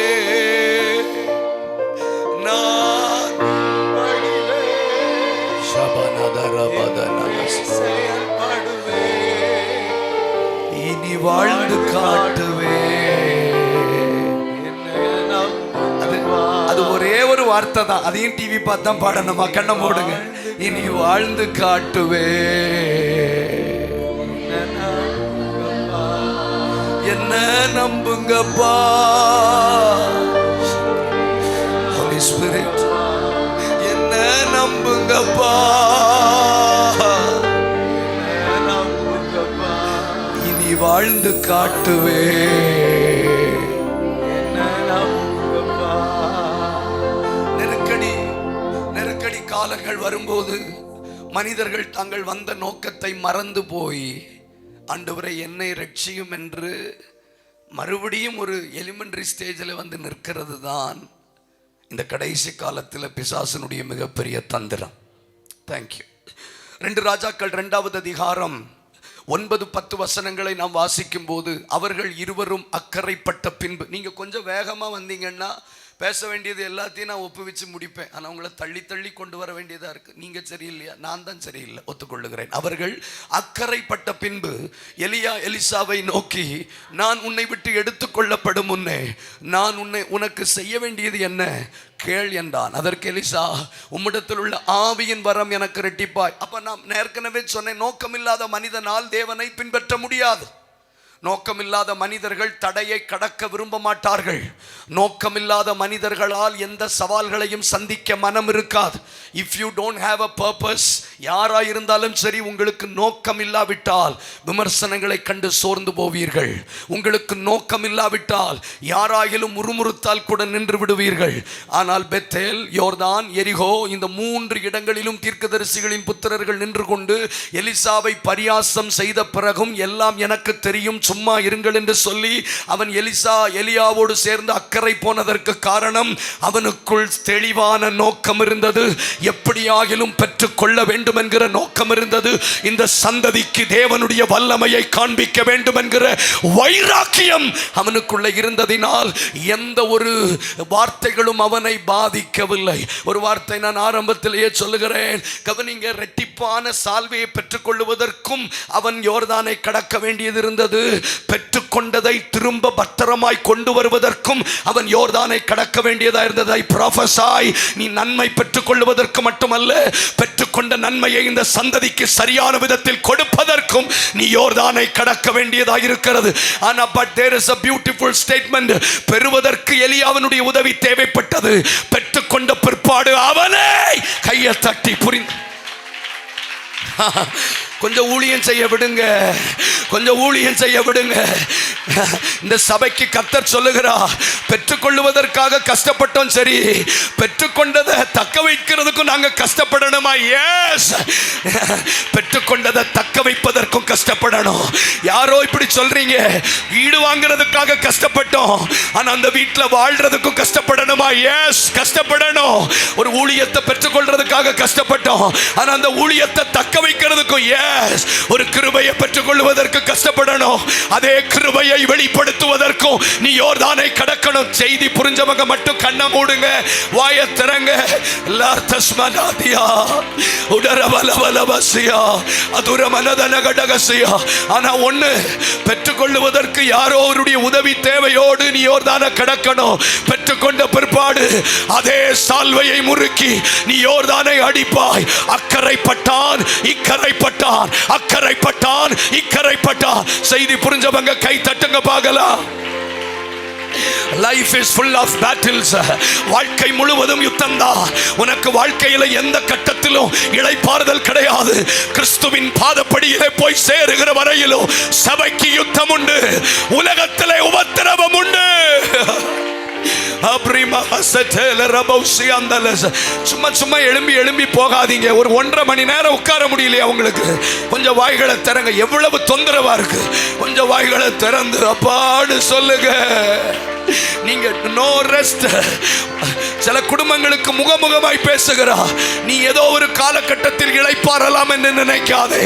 நான் செயல்படுவே, இனி வாழ்ந்து காட்டுவே. அது ஒரே ஒரு வார்த்தை தான், அதையும் டிவி பார்த்து தான் பாடணுமா? கண்ணை மூடுங்க. இனி வாழ்ந்து காட்டுவே, என்ன நம்புங்கப்பா. Holy Spirit, என்ன நம்புங்கப்பா. வாழ்ந்து காட்டுவே. நெருக்கடி காலங்கள் வரும்போது மனிதர்கள் தாங்கள் வந்த நோக்கத்தை மறந்து போய் ஆண்டவரை என்னை ரட்சியும் என்று மறுபடியும் ஒரு எலிமெண்டரி ஸ்டேஜில் வந்து நிற்கிறது தான் இந்த கடைசி காலத்தில் பிசாசனுடைய மிகப்பெரிய தந்திரம். தேங்க்யூ. 2 ராஜாக்கள் 2வது அதிகாரம் 9-10 வசனங்களை நாம் வாசிக்கும் போது, அவர்கள் இருவரும் அக்கறைப்பட்ட பின்பு, நீங்க கொஞ்சம் வேகமா வந்தீங்கன்னா பேச வேண்டியது எல்லாத்தையும் நான் ஒப்புவிச்சு முடிப்பேன். ஆனால் உங்களை தள்ளி தள்ளி கொண்டு வர வேண்டியதா இருக்கு. நீங்க சரியில்லையா, நான் தான் சரியில்லை, ஒத்துக்கொள்ளுகிறேன். அவர்கள் அக்கறைப்பட்ட பின்பு எலியா எலிசாவை நோக்கி, நான் உன்னை விட்டு எடுத்துக்கொள்ளப்படும் முன்னே நான் உனக்கு செய்ய வேண்டியது என்ன கேள் என்றான். அதற்கு எலிசா, உம்மிடத்தில் உள்ள ஆவியின் வரம் எனக்கு இரட்டிப்பாய். அப்ப நான் ஏற்கனவே சொன்னேன், நோக்கமில்லாத மனிதனால் தேவனை பின்பற்ற முடியாது. நோக்கமில்லாத மனிதர்கள் தடையை கடக்க விரும்ப மாட்டார்கள். நோக்கமில்லாத மனிதர்களால் எந்த சவால்களையும் சந்திக்க மனம் இருக்காது. If you don't have a purpose, யாராக இருந்தாலும் சரி, உங்களுக்கு நோக்கம் இல்லாவிட்டால் விமர்சனங்களை கண்டு சோர்ந்து போவீர்கள். உங்களுக்கு நோக்கம் இல்லாவிட்டால் யாராயிலும் முறுமுறுத்தால் கூட நின்று விடுவீர்கள். ஆனால் பெத்தேல், யோர்தான், எரிகோ, இந்த 3 இடங்களிலும் தீர்க்கதரிசிகளின் புத்திரர்கள் நின்று கொண்டு எலிசாவை பரியாசம் செய்த பிறகும், எல்லாம் எனக்கு தெரியும், சும்மா இருங்கள் என்று சொல்லி அவன் எலியாவோடு சேர்ந்து அக்கறை போனதற்கு காரணம், அவனுக்குள் தெளிவான நோக்கம் இருந்தது. எப்படியாகிலும் பெற்றுக் கொள்ள வேண்டும் என்கிற நோக்கம் இருந்தது. இந்த சந்ததிக்கு தேவனுடைய வல்லமையை காண்பிக்க வேண்டும் என்கிற வைராக்கியம் அவனுக்குள்ள இருந்ததினால் எந்த ஒரு வார்த்தைகளும் அவனை பாதிக்கவில்லை. ஒரு வார்த்தை நான் ஆரம்பத்திலேயே சொல்லுகிறேன், கவனிங்க. இரட்டிப்பான சால்வையை பெற்றுக் கொள்வதற்கும் அவன் யோர்தானை கடக்க வேண்டியது இருந்தது. பெற்றுக்கொண்டதை திரும்ப பத்திரமாய் கொண்டு வருவதற்கும் அவன் யோர்தானை கடக்க வேண்டியதா இருந்ததை ப்ராஃபஸாய், நீ நன்மை பெற்றுக் கொள்வதற்கு மட்டுமல்ல, பெற்றுக்கொண்ட நன்மையை இந்த சந்ததிக்கு சரியான விதத்தில் கொடுப்பதற்கும் நீ யோர்தானை கடக்க வேண்டியதா இருக்கிறது. ஆனா but there is a beautiful statement. பெறுவதற்கு எலியாவினுடைய உதவி தேவைப்பட்டது. பெற்றுக்கொண்ட பிற்பாடு அவனை கையை தட்டி புரிந்து கொஞ்சம் ஊழியம் செய்ய விடுங்க, கொஞ்சம் ஊழியம் செய்ய விடுங்க. இந்த சபைக்கு கர்த்தர் சொல்லுகிறார், பெற்றுக்கொள்வதற்காக கஷ்டப்பட்டோம் சரி, பெற்றுக்கொண்டதை தக்க வைக்கிறதுக்கும் நாங்க கஷ்டப்படணுமா? எஸ், பெற்றுக்கொண்டதை தக்க வைப்பதற்கும் கஷ்டப்படணும். யாரோ இப்படி சொல்றீங்க, வீடு வாங்குறதுக்காக கஷ்டப்பட்டோம், ஆனா அந்த வீட்டில் வாழ்றதுக்கும் கஷ்டப்படணுமா? எஸ், கஷ்டப்படணும். ஒரு ஊழியத்தை பெற்றுக்கொள்றதுக்காக கஷ்டப்பட்டோம், ஆனா அந்த ஊழியத்தை தக்க வைக்கிறதுக்கும் ஒரு கிருபையை பெற்றுக் கொள்வதற்கு கஷ்டப்படணும். அதே கிருபையை வெளிப்படுத்துவதற்கும் நீ யோர்தானை கடக்கணும். செய்தி புரிஞ்சவங்க மட்டும் கண்ணை மூடுங்க, வாயை திறங்க. ஆனா ஒண்ணு, பெற்றுக்கொள்வதற்கு யாரோ அவருடைய உதவி தேவையோடு நீ யோர்தானை கடக்கணும். பெற்றுக்கொண்ட பிற்பாடு அதே சால்வையை முறுக்கி நீ யோர்தானை அடிப்பாய். அக்கறைப்பட்டான், இக்கரைப்பட்டான், அக்கறைப்பட்டான், இக்கரைப்பட்டான். செய்தி புரிஞ்சவங்க கை தட்டுங்க பார்க்கலாம். Life is full of battles. வாழ்க்கை முழுவதும் யுத்தம் தான். உனக்கு வாழ்க்கையில எந்த கட்டத்திலும் இளைப்பாறுதல் கிடையாது. கிறிஸ்துவின் பாதப்படியிலே போய் சேருகிற வரையிலும் சபைக்கு யுத்தம் உண்டு, உலகத்திலே உபத்திரவம் உண்டு. சும்மா சும்மா எழும்பி போகாதீங்க. ஒரு 1.5 மணி நேரம் உட்கார முடியலையா உங்களுக்கு? கொஞ்சம் வாய்களை திறங்க. எவ்வளவு தொந்தரவா இருக்கு. கொஞ்சம் வாய்களை திறந்து அப்பாடு சொல்லுங்க. நீங்க நோ ரெஸ்ட். சில குடும்பங்களுக்கு முகமுகமாய் பேசுகிறா, நீ ஏதோ ஒரு காலகட்டத்தில் இளைப்பாறலாம் என்று நினைக்காதே.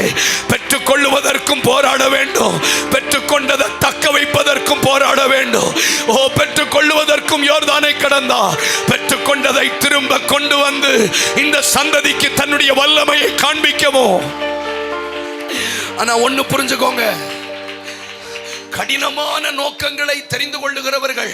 பெற்றுக்கொள்வதற்கும் போராட வேண்டும், பெற்றுக்கொண்டதை தக்க வைப்பதற்கும் போராட வேண்டும். ஓ, பெற்றுக்கொள்வதற்கும் யோர்தானை கடந்தார், பெற்றுக்கொண்டதை திரும்ப கொண்டு வந்து இந்த சந்ததிக்கு தன்னுடைய வல்லமையை காண்பிக்கவும். ஆனா ஒண்ணு புரிஞ்சுக்கோங்க, கடினமான நோக்கங்களை தெரிந்து கொள்ளுகிறவர்கள்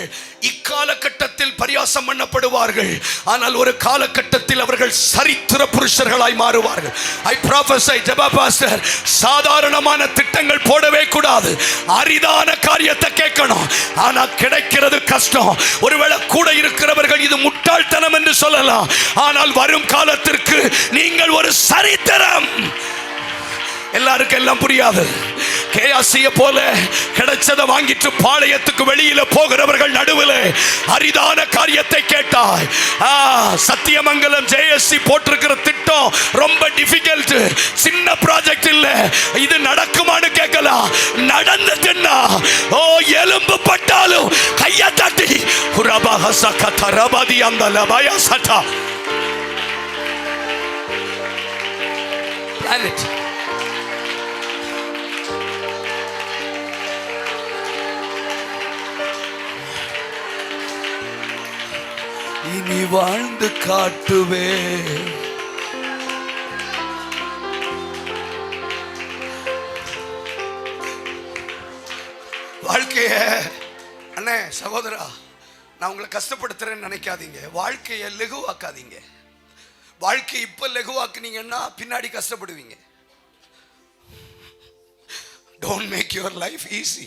இக்காலகட்டத்தில் பரியாசம் பண்ணப்படுவார்கள். ஆனால் ஒரு காலகட்டத்தில் அவர்கள் சரித்திர புருஷர்களாய் மாறுவார்கள். ஐ ப்ராஃபஸை, ஜெபா பாஸ்டர், சாதாரணமான திட்டங்கள் போடவே கூடாது. அரிதான காரியத்தை கேட்கணும், ஆனா கிடைக்கிறது கஷ்டம். ஒருவேளை கூட இருக்கிறவர்கள் இது முட்டாள்தனம் என்று சொல்லலாம், ஆனால் வரும் காலத்திற்கு நீங்கள் ஒரு சரித்திரம். எல்லாருக்கும் எல்லாம் புரியாது. கேயாசிய போல கிடைச்சதை வாங்கிட்டு பாளையத்துக்கு வெளியில போகிறவர்கள் நடுவில் அரிதான காரியத்தை கேட்டாய். சத்தியமங்கலம் ஜேஎஸ்சி போட்டிருக்கிற திட்டம் ரொம்ப டிஃபிகல்ட், சின்ன ப்ராஜெக்ட் இல்ல. இது நடக்குமான்னு கேட்கலாம். நடந்துச்சுன்னா ஓ எலும்பு பட்டாலும் கையை தட்டி ரபாதி அந்த லபாயா சட்டா planet. இனி வாழ்ந்து காட்டுவே வாழ்க்கைய. அண்ணே சகோதரா, நான் உங்களை கஷ்டப்படுத்துறேன்னு நினைக்காதீங்க. வாழ்க்கையை லெகுவாக்காதீங்க. வாழ்க்கை இப்ப லெகுவாக்குனீங்கன்னா பின்னாடி கஷ்டப்படுவீங்க. Don't make your life easy.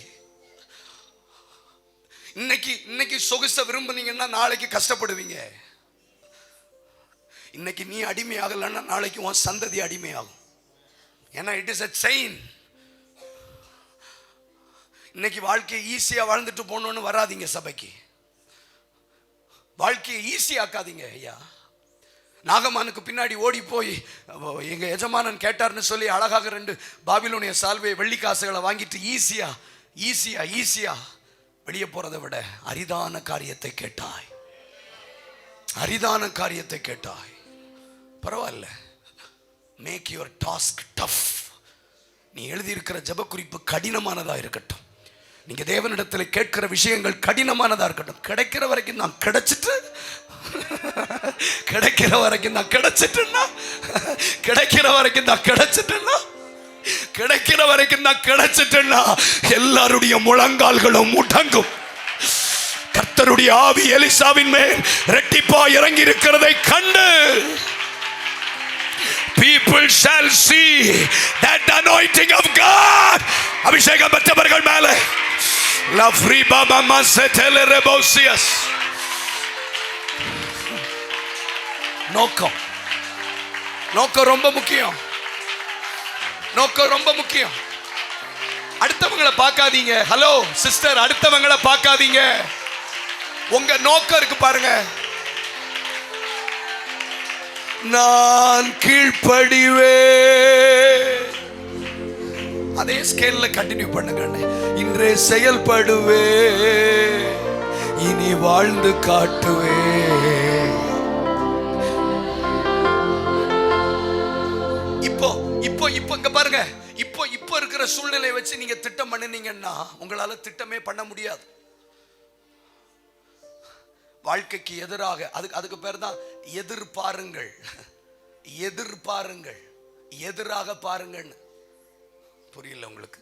இன்னைக்கு சொகுச விரும்புனீங்கன்னா நாளைக்கு கஷ்டப்படுவீங்க. இன்னைக்கு நீ அடிமையாகலன்னா நாளைக்கு உன் சந்ததி அடிமையாகும். ஏன்னா இட் இஸ் a chain. இன்னைக்கு வாழ்க்கையை ஈஸியா வாழ்ந்துட்டு போகணும்னு வராதிங்க சபைக்கு. வாழ்க்கையை ஈஸியாக்காதீங்க ஐயா. நாகமானுக்கு பின்னாடி ஓடி போய் எங்க எஜமானன் கேட்டார்னு சொல்லி அழகாக 2 பாபிலோனிய சால்வை வெள்ளி காசுகளை வாங்கிட்டு ஈஸியா வெளியே போறதை விட அரிதான காரியத்தை கேட்டாய். அரிதான காரியத்தை கேட்டாய். பரவாயில்ல, மேக் யுவர் டாஸ்க் டஃப். நீ எழுதியிருக்கிற ஜெப குறிப்பு கடினமானதா இருக்கட்டும். நீங்க தேவனிடத்தில் கேட்கிற விஷயங்கள் கடினமானதா இருக்கட்டும். கிடைக்கிற வரைக்கும் நான் கிடைச்சிட்டேன்னா எல்லாருடைய முழங்கால்களும் முடங்கும். கர்த்தருடைய ஆவி எலிசாவின் மேல் இரட்டிப்பா இறங்கி இருக்கிறதை கண்டு people shall see that anointing of God. அபிஷேகம் பெற்றவர்கள் மேலே la friba mama setele rebosias. நோக்கம் ரொம்ப முக்கியம். அடுத்தவங்களை பார்க்காதீங்க. ஹலோ சிஸ்டர், அடுத்தவங்களை பார்க்காதீங்க. உங்க நோக்கம் இருக்கு பாருங்க. நான் கீழ்ப்படிவே. அதே ஸ்கேல்ல கண்டினியூ பண்ணுங்க. இன்றே செயல்படுவே, இனி வாழ்ந்து காட்டுவே. இப்போ இங்க பாருங்க. இப்போ இருக்கிற சூழ்நிலையை வச்சு நீங்க திட்டம் பண்ணினீங்கன்னா உங்களால திட்டமே பண்ண முடியாது. வாழ்க்கைக்கு எதிராக அதுக்கு பேர் தான் எதிர்பாருங்கள். எதிராக பாருங்கன்னு. புரியல உங்களுக்கு?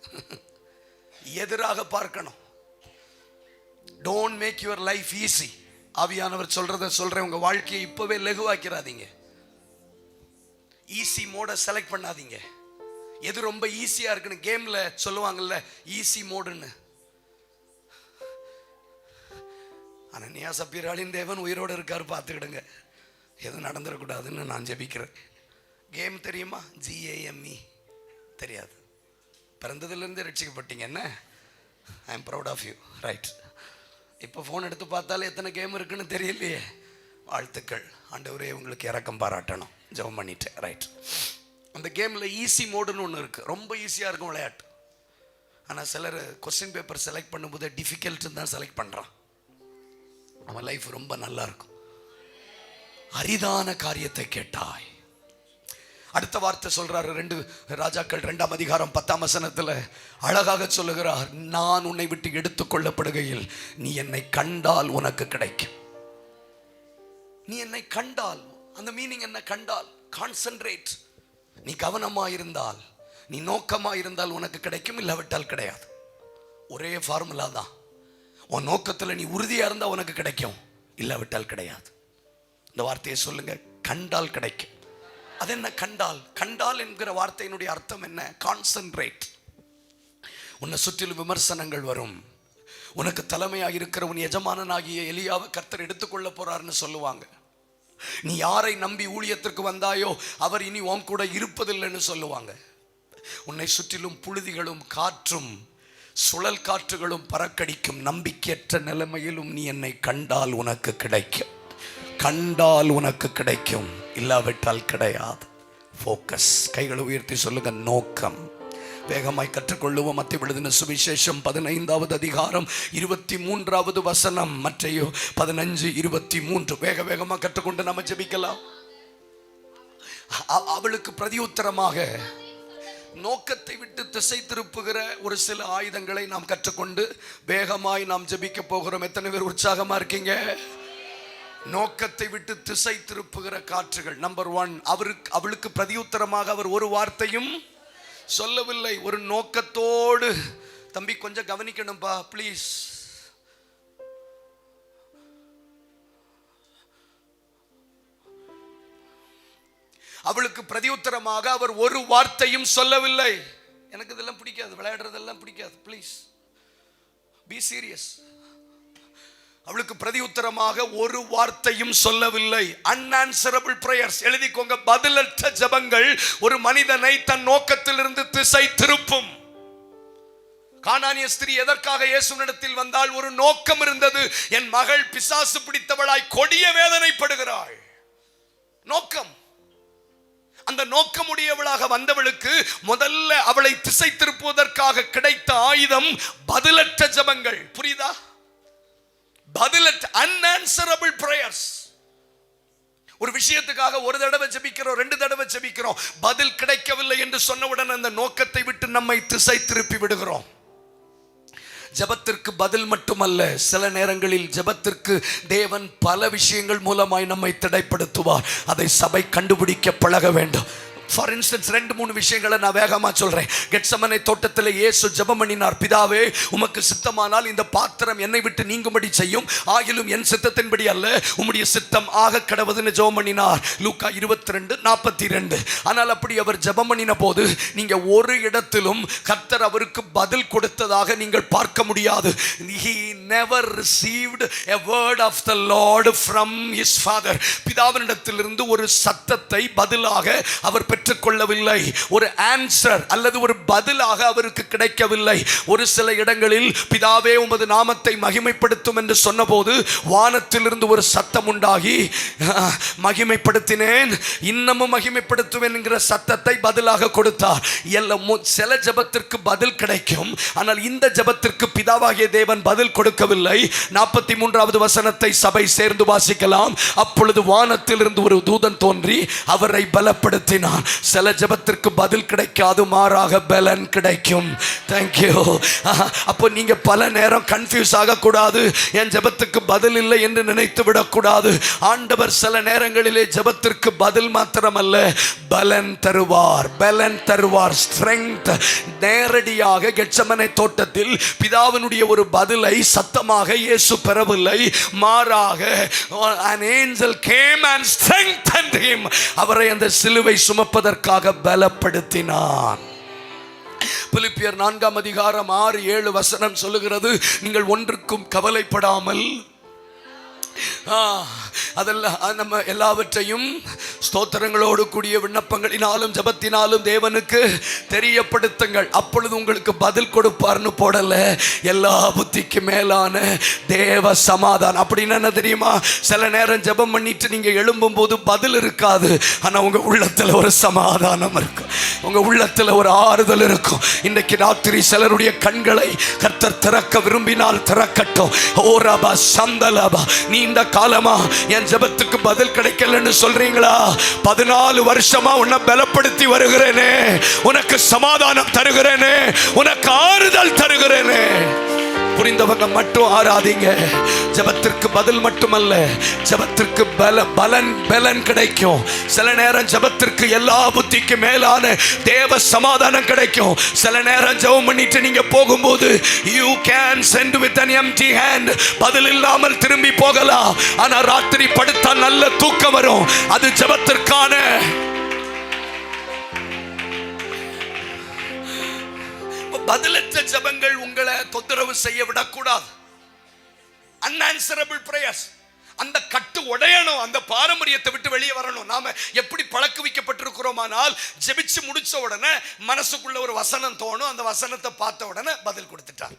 எதிராக பார்க்கணும். Don't make your life easy. ஆவியானவர் சொல்றேன், உங்க வாழ்க்கையை இப்பவே லெகுவாக்கிறாதீங்க. ஈஸி மோட செலக்ட் பண்ணாதீங்க. எது ரொம்ப ஈஸியா இருக்குன்னு கேம்ல சொல்லுவாங்கல்ல, ஈஸி மோடுன்னு. அனனியா சப்பீராளின் தேவன் உயிரோடு இருக்காரு, பார்த்துக்கிடுங்க. எதுவும் நடந்துடக்கூடாதுன்னு நான் ஜெபிக்கிறேன். கேம் தெரியுமா? GAME தெரியாது. பிறந்ததுலேருந்து ரட்சிக்கப்பட்டீங்க. என்ன? I am proud of you. Right. இப்போ ஃபோன் எடுத்து பார்த்தாலே எத்தனை கேம் இருக்குன்னு தெரியலையே. வாழ்த்துக்கள். ஆண்டவரே உங்களுக்கு இரக்கம் பாராட்டணும். ஜெபம் பண்ணிட்டேன். ரைட். அந்த கேமில் ஈஸி மோடுன்னு ஒன்று இருக்குது. ரொம்ப ஈஸியாக இருக்கும் விளையாட்டு. ஆனால் சிலர் கொஸ்டின் பேப்பர் செலக்ட் பண்ணும்போது டிஃபிகல்ட்டுன்னு தான் செலக்ட் பண்ணுறான். அவன் லைஃப் ரொம்ப நல்லா இருக்கும். அரிதான காரியத்தை கேட்டாய். அடுத்த வார்த்தை சொல்றாரு 2 ராஜாக்கள் 2ஆம் அதிகாரம் 10ஆம் வசனத்துல அழகாக சொல்லுகிறார். நான் உன்னை விட்டு எடுத்துக் கொள்ளப்படுகையில் நீ என்னை கண்டால் உனக்கு கிடைக்கும். நீ என்னை கண்டால், அந்த மீனிங் என்ன? கண்டால், கான்சென்ட்ரேட். நீ கவனமா இருந்தால், நீ நோக்கமா இருந்தால் உனக்கு கிடைக்கும், இல்லாவிட்டால் கிடையாது. ஒரே ஃபார்முலா தான். உன் நோக்கத்தில் நீ உறுதியா இருந்தா உனக்கு கிடைக்கும், இல்லாவிட்டால் கிடையாது. இந்த வார்த்தையை சொல்லுங்க, கண்டால் கிடைக்கும். அது என்ன கண்டால்? கண்டால் என்கிற வார்த்தையினுடைய அர்த்தம் என்ன? கான்சென்ட்ரேட். உன்னை சுற்றிலும் விமர்சனங்கள் வரும். உனக்கு தலைமையாக இருக்கிற உன் எஜமானனாகிய எலியாவை கர்த்தர் எடுத்துக்கொள்ள போறாருன்னு சொல்லுவாங்க. நீ யாரை நம்பி ஊழியத்திற்கு வந்தாயோ அவர் இனி உன் கூட இருப்பதில்லைன்னு சொல்லுவாங்க. உன்னை சுற்றிலும் புழுதிகளும் காற்றும் சுழல் காற்றுகளும் பறக்கடிக்கும் நம்பிக்கையற்ற நிலைமையிலும் நீ என்னை கண்டால் உனக்கு கிடைக்கும். கண்டால் உனக்கு கிடைக்கும், இல்லாவிட்டால் கிடையாது. ஃபோக்கஸ். கைகளை உயர்த்தி சொல்லுங்க, நோக்கம். வேகமாய் கற்றுக்கொள்ளுவோம். மத்தேயு எழுதின சுவிசேஷம் 15வது அதிகாரம் 23வது வசனம். மத்தேயு 15:23. வேகமாக கற்றுக்கொண்டு நம்ம ஜெபிக்கலாம். அவளுக்கு பிரதியுத்தரமாக நோக்கத்தை விட்டு திசை திருப்புகிற ஒரு சில ஆயுதங்களை நாம் கற்றுக்கொண்டு வேகமாய் நாம் ஜெபிக்க போகிறோம். எத்தனை பேர் உற்சாகமா இருக்கீங்க? நோக்கத்தை விட்டு திசை திருப்புகிற காற்றுகள். நம்பர் 1, அவளுக்கு பிரதியுத்தரமாக அவர் ஒரு வார்த்தையும் சொல்லவில்லை. ஒரு நோக்கத்தோடு, தம்பி கொஞ்சம் கவனிக்கணும்பா ப்ளீஸ். அவளுக்கு பிரதியுத்தரமாக அவர் ஒரு வார்த்தையும் சொல்லவில்லை. எனக்கு இதெல்லாம் பிடிக்காது, விளையாடுறதெல்லாம் பிடிக்காது. Please be serious. அவளுக்கு பிரதியுத்தரமாக ஒரு வார்த்தையும் சொல்லவில்லை. Unanswerable prayers. எழுதிக்கோங்க, பதிலற்ற ஜெபங்கள் ஒரு மனிதனை தன் நோக்கத்திலிருந்து திசை திருப்பும். கானானிய ஸ்திரீ எதற்காக இயேசுவினிடத்தில் வந்தால் ஒரு நோக்கம் இருந்தது. என் மகள் பிசாசு பிடித்தவளாய் கொடிய வேதனைப்படுகிறாள். நோக்கம். அந்த நோக்கமுடையவளாக வந்தவளுக்கு முதல்ல அவளை திசை திருப்புவதற்காக கிடைத்த ஆயுதம் பதிலற்ற ஜெபங்கள். புரியுதா? பதிலற்ற unanswerable prayers. ஒரு விஷயத்துக்காக ஒரு தடவை ஜெபிக்கிறோம், 2 தடவை ஜெபிக்கிறோம், பதில் கிடைக்கவில்லை என்று சொன்னவுடன் அந்த நோக்கத்தை விட்டு நம்மை திசை திருப்பி விடுகிறோம். ஜெபத்திற்கு பதில் மட்டுமல்ல, சில நேரங்களில் ஜெபத்திற்கு தேவன் பல விஷயங்கள் மூலமாய் நம்மை தடைப்படுத்துவார். அதை சபை கண்டுபிடிக்க பழக வேண்டும். ஃபார் இன்ஸ்டன்ஸ் 2-3 விஷயங்களை நான் வேகமா சொல்றேன். கெத்செமனே தோட்டத்தில் இயேசு ஜெபம் பண்ணினார். பிதாவே, உமக்கு சித்தமானால் இந்த பாத்திரம் என்னை விட்டு நீங்கும்படி செய்யும், ஆகிலும் என் சித்தத்தின்படி அல்ல, உம்முடைய சித்தம் ஆக கடவுதுன்னு ஜெபம் பண்ணினார். லூக்கா 22:42. ஆனால் அப்படி அவர் ஜெபம் பண்ணின போது நீங்க ஒரு இடத்திலும் கர்த்தர் அவருக்கு பதில் கொடுத்ததாக நீங்கள் பார்க்க முடியாது. He never received a word of the Lord from his father. பிதாவினிடத்திலிருந்து ஒரு சத்தத்தை பதிலாக அவர் பெற்றுக்கொள்ளவில்லை. ஒரு ஆன்சர் அல்லது ஒரு பதிலாக அவருக்கு கிடைக்கவில்லை. ஒரு சில இடங்களில் பிதாவே உமது நாமத்தை மகிமைப்படுத்தும் என்று சொன்னபோது வானத்திலிருந்து ஒரு சத்தம் உண்டாகி மகிமைப்படுத்தினேன், இன்னமும் மகிமைப்படுத்துவேன் என்கிற சத்தத்தை பதிலாக கொடுத்தார். சில ஜெபத்திற்கு பதில் கிடைக்கும், ஆனால் இந்த ஜெபத்திற்கு பிதாவாகிய தேவன் பதில் கொடுக்கவில்லை. 43வது வசனத்தை சபை சேர்ந்து வாசிக்கலாம். அப்பொழுது வானத்திலிருந்து ஒரு தூதன் தோன்றி அவரை பலப்படுத்தினார். சில ஜெபத்திற்கு பதில் கிடைக்காது, மாறாக பலன் கிடைக்கும். தேங்க்யூ. அப்போ நீங்க பல நேரம் கன்ஃபியூஸ் ஆகக்கூடாது. என் ஜெபத்துக்கு பதில் இல்லை என்று நினைத்து விடக்கூடாது. ஆண்டவர் சில நேரங்களிலே ஜெபத்திற்கு பதில் மாத்திரமல்ல, பலன் தருவார். பலன் தருவார், ஸ்ட்ரெங்த். நேரடியாக கெத்செமனே தோட்டத்தில் பிதாவினுடைய ஒரு பதிலை சத்தமாக இயேசு பெறவில்லை, மாறாக an angel came and strengthened him. அவரை அந்த சிலுவை சுமப்பதற்காக பலப்படுத்தினார். பிலிப்பியர் 4ஆம் அதிகாரம் 6-7 வசனம் சொல்லுகிறது, நீங்கள் ஒன்றுக்கும் கவலைப்படாமல் அதெல்லாம் நம்ம எல்லாவற்றையும் ஸ்தோத்திரங்களோடு கூடிய விண்ணப்பங்களினாலும் ஜெபத்தினாலும் தேவனுக்கு தெரியப்படுத்துங்கள், அப்பொழுது உங்களுக்கு பதில் கொடுப்பார்னு போடல. எல்லா புத்திக்கு மேலான தேவ சமாதானம். அப்படின்னு என்ன தெரியுமா? சில நேரம் ஜெபம் பண்ணிட்டு நீங்க எழும்பும் போது பதில் இருக்காது, ஆனா உங்க உள்ளத்துல ஒரு சமாதானம் இருக்கும், உங்க உள்ளத்துல ஒரு ஆறுதல் இருக்கும். இன்றைக்கு ராத்திரி சிலருடைய கண்களை கர்த்தர் திறக்க விரும்பினால் திறக்கட்டும். ஓரபா சந்தலபா. நீ இந்த காலமா என் ஜெபத்துக்கு பதில் கிடைக்கலன்னு சொல்றீங்களா? 14 வருஷமா உன்னை பலப்படுத்தி வருகிறேனே, உனக்கு சமாதானம் தருகிறேனே, உனக்கு ஆறுதல் தருகிறேனே. புரிந்தவங்க மட்டும் ஆராதிங்க. ஜெபத்திற்கு பதில் மட்டுமல்ல, ஜெபத்திற்கு பலன் கிடைக்கும். சில நேரம் ஜெபத்திற்கு எல்லா புத்திக்கு மேலான தேவ சமாதானம் கிடைக்கும். சில நேரம் ஜெபம் பண்ணிட்டு நீங்க போகும்போது you can send with an empty hand. பதில் இல்லாமல் திரும்பி போகலாம், ஆனா ராத்திரி படுத்தா நல்ல தூக்கம் வரும். அது ஜெபத்திற்கான பதிலற்ற ஜெபங்கள் உங்களை தொந்தரவு செய்ய விடக்கூடாது. unanswerable prayers. அந்த கட்டு உடையணும், அந்த பாரம்பரியத்தை விட்டு வெளியே வரணும். நாம எப்படி பழக்க வைக்கப்பட்டிருக்கிறோமானால், ஜெபிச்சு முடிச்ச உடனே மனசுக்குள்ள ஒரு வசனம் தோணும், அந்த வசனத்தை பார்த்த உடனே பதில் கொடுத்துட்டார்.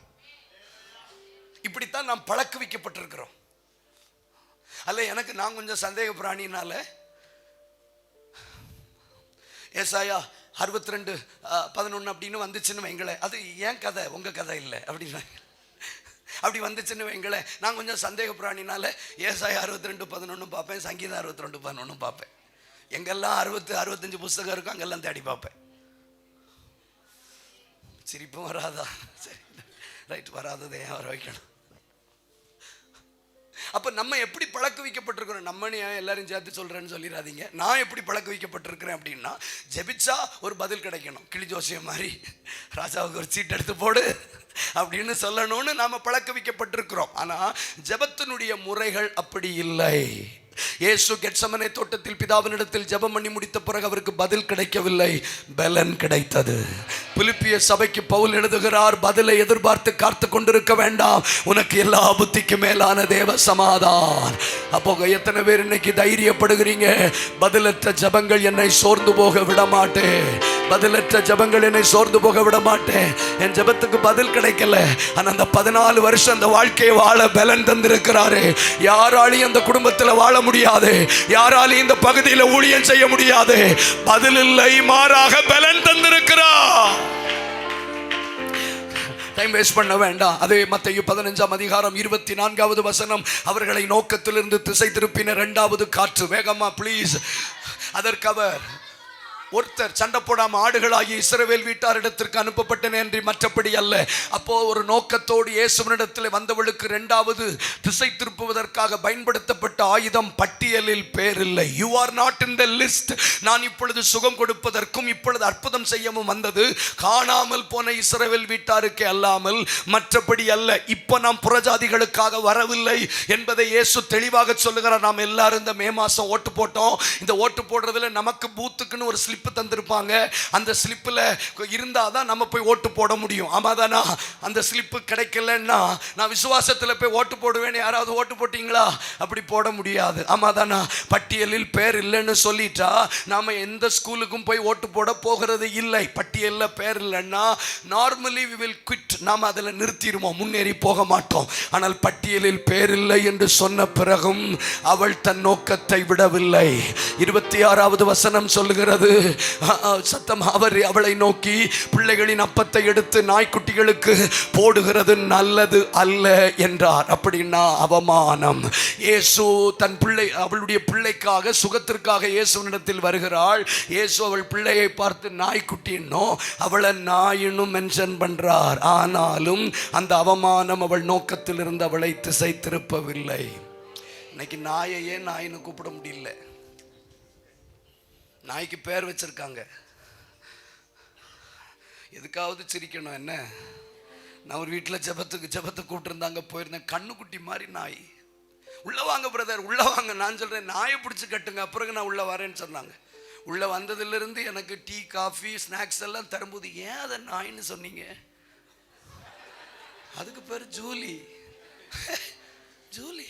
இப்படித்தான் நாம் பழக்க வைக்கப்பட்டிருக்கிறோம். அல்ல, எனக்கு நான் கொஞ்சம் சந்தேக பிராணினால ஏசாயா 62:11 அப்படின்னு வந்துச்சுன்னு வைங்களேன், அது ஏன் கதை, உங்க கதை இல்லை அப்படின்னு அப்படி வந்துச்சுன்னு வைங்களேன், நான் கொஞ்சம் சந்தேக பிராணினால ஏசாயா 62:11 பார்ப்பேன், சங்கீதம் 62:11 பார்ப்பேன். எங்கெல்லாம் 65 புஸ்தகம் இருக்கும் அங்கெல்லாம் தேடி பார்ப்பேன். சிரிப்பும் வராதா? சரி, ரைட், வராததை ஏன் வர வைக்கணும்? அப்ப நம்ம எப்படி பழக்க வைக்கப்பட்டிருக்கிறோம்? நம்ம எல்லாரும் சேர்த்து சொல்றேன்னு சொல்லிடாதீங்க. நான் எப்படி பழக்க வைக்கப்பட்டிருக்கிறேன் அப்படின்னா, ஜெபிச்சா ஒரு பதில் கிடைக்கணும். கிளி ஜோசியம் மாதிரி ராஜாவுக்கு ஒரு சீட் எடுத்து போடு அப்படின்னு சொல்லணும்னு நாம பழக்க வைக்கப்பட்டிருக்கிறோம். ஆனா ஜெபத்தினுடைய முறைகள் அப்படி இல்லை. இயேசு கெத்செமனே தோட்டத்தில் பிதாவினிடத்தில் ஜெபம் பண்ணி முடித்த பிறகு அவருக்கு பதில் கிடைக்கவில்லை, பலன் கிடைத்தது. பிலிப்பிய சபைக்கு பவுல் எழுதுகிறார், பதிலை எதிர்பார்த்து காத்து கொண்டிருக்க வேண்டாம், உனக்கு எல்லா புத்திக்கு மேலான தேவ சமாதானம். அப்போ எத்தனை பேர் இன்னைக்கு தைரியப்படுகிறீங்க? பதிலற்ற ஜெபங்கள் என்னை சோர்ந்து போக விட மாட்டேன், பதிலற்ற ஜெபங்கள் என்னை சோர்ந்து போக விட மாட்டேன். என் ஜெபத்துக்கு பதில் கிடைக்கல, ஆனா அந்த 14 வருஷம் அந்த வாழ்க்கையை வாழ பலன் தந்திருக்கிறாரு. யாராலையும் அந்த குடும்பத்தில் வாழ முடியாது, யாராலையும் இந்த பகுதியில் ஊழியம் செய்ய முடியாது. பதில் இல்லை, மாறாக பலன் தந்திருக்கிறார். டைம் வேஸ்ட் பண்ண வேண்டாம். அதே மத்தேயு 15:24 அவர்களை நோக்கத்திலிருந்து திசை திருப்பின 2வது காற்று. வேகமா ப்ளீஸ். அதற்கு அவர், ஒருத்தர் சண்டை போடாம ஆடுகளாகி இஸ்ரவேல் வீட்டாரிடத்திற்கு அனுப்பப்பட்டன என்று மற்றபடி அல்ல. அப்போ ஒரு நோக்கத்தோடு இயேசுவினிடத்தில் வந்தவளுக்கு 2வது திசை திருப்புவதற்காக பயன்படுத்தப்பட்ட ஆயுதம் பட்டியலில் பேர் இல்லை. You are not in the list. நான் இப்பொழுது சுகம் கொடுப்பதற்கும் இப்பொழுது அற்புதம் செய்யவும் வந்தது காணாமல் போன இஸ்ரவேல் வீட்டாருக்கு அல்லாமல் மற்றபடி அல்ல. இப்போ நாம் புறஜாதிகளுக்காக வரவில்லை என்பதை இயேசு தெளிவாக சொல்லுகிறார். நாம் எல்லாரும் இந்த மே மாசம் ஓட்டு போட்டோம். இந்த ஓட்டு போடுறதுல நமக்கு பூத்துக்குன்னு ஒரு ஸ்லிப் தந்திருப்பாங்க. அந்த ஸ்லிப்ல இருந்தாதான் நம்ம போய் ஓட்டு போட முடியும். ஆமாதானா? அந்த ஸ்லிப் கிடைக்கலன்னா நான் விசுவாசத்துல போய் ஓட்டு போடுவேன். யாராவது ஓட்டு போட்டீங்களா? அப்படி போட முடியாது. ஆமாதானா? பட்டியலில் பேர் இல்லைன்னு சொல்லிட்டா நாம எந்த ஸ்கூலுக்கும் போய் ஓட்டு போட போகிறது இல்லை. பட்டியலில் பேர் இல்லைன்னா நார்மலி we will quit. நாம அதில் நிறுத்திடுவோம், முன்னேறி போக மாட்டோம். ஆனால் பட்டியலில் பேர் இல்லை என்று சொன்ன பிறகும் அவள் தன் நோக்கத்தை விடவில்லை. 26வது வசனம் சொல்லுகிறது, சத்தம் அவர் அவளை நோக்கி, பிள்ளைகளின் அப்பத்தை எடுத்து நாய்க்குட்டிகளுக்கு போடுகிறது நல்லது அல்ல என்றார். அப்படின்னா அவமானம். இயேசு தன் பிள்ளை, அவளுடைய பிள்ளைக்காக சுகத்திற்காக இயேசுவினிடத்தில் வருகிறாள். இயேசு அவள் பிள்ளையை பார்த்து நாய்க்குட்டின்னோ அவளை நாயினும் மென்ஷன் பண்றார். ஆனாலும் அந்த அவமானம் அவள் நோக்கத்தில் இருந்து அவளை திசை திருப்பவில்லை. இன்னைக்கு நாயையே நாயின்னு கூப்பிட முடியல. நாய்க்கு பேர் வச்சிருக்காங்க. எதுக்காவது சிரிக்கணும் என்ன? நான் ஒரு வீட்டில் ஜெபத்தை கூப்பிட்டுருந்தாங்க, போயிருந்தேன். கண்ணுக்குட்டி மாதிரி நாய். உள்ள வாங்க பிரதர், உள்ள வாங்க. நான் சொல்றேன், நாயை பிடிச்சி கட்டுங்க, அப்புறம் நான் உள்ள வரேன்னு சொன்னாங்க. உள்ள வந்ததுலேருந்து எனக்கு டீ காஃபி ஸ்நாக்ஸ் எல்லாம் தரும்போது, ஏன் அதை நாயின்னு சொன்னீங்க? அதுக்கு பேர் ஜூலி. ஜூலி.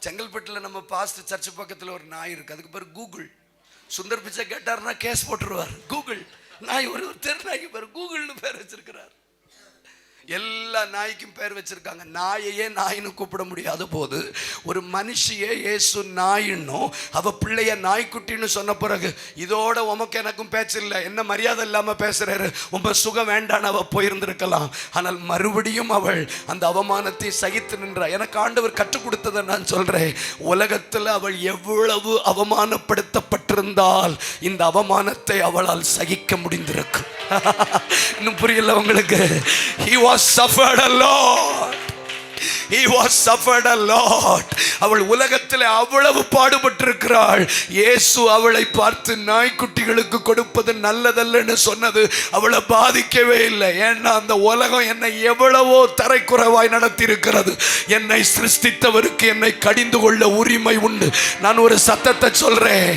செங்கல்பட்டில் நம்ம பாஸ்ட் சர்ச் பக்கத்தில் ஒரு நாய் இருக்கு, அதுக்கு பேர் Google. Sundar Pichai கேட்டார்னா case போட்டுருவார். Google நாய், ஒரு தெரு நாய்க்கு பேர் கூகுள்னு பேர் வச்சிருக்கிறார். எல்லா நாய்க்கும் பேர் வச்சிருக்காங்க. நாயையே நாயின்னு கூப்பிட முடியாத போது ஒரு மனுஷியே இயேசு நாயின்னும் அவ பிள்ளைய நாய்க்குட்டின்னு சொன்ன பிறகு, இதோட உமக்கு எனக்கும் பேச்சு இல்லை, என்ன மரியாதை இல்லாம பேசுறாரு, உங்க சுகம் வேண்டான்னு அவ போயிருந்திருக்கலாம். ஆனால் மறுபடியும் அவள் அந்த அவமானத்தை சகித்து நின்றார். எனக்கு ஆண்டவர் கற்றுக் கொடுத்ததை நான் சொல்றேன். உலகத்தில் அவள் எவ்வளவு அவமானப்படுத்தப்பட்டிருந்தால் இந்த அவமானத்தை அவளால் சகிக்க முடிந்திருக்கும். இன்னும் புரியல உங்களுக்கு? He was suffered a lot. He was suffered a lot. அவள் உலகத்தில் அவ்வளவு பாடுபட்டிருக்கிறாள். இயேசு அவளை பார்த்து நாய்க்குட்டிகளுக்கு கொடுப்பது நல்லதல்லன்னு சொன்னது அவளை பாதிக்கவே இல்லை. ஏன்னா அந்த உலகம் என்னை எவ்வளவோ தரைக்குறைவாய் நடத்தி இருக்கிறது. என்னை சிருஷ்டித்தவருக்கு என்னை கடிந்து கொள்ள உரிமை உண்டு. நான் ஒரு சத்தத்தை சொல்றேன்,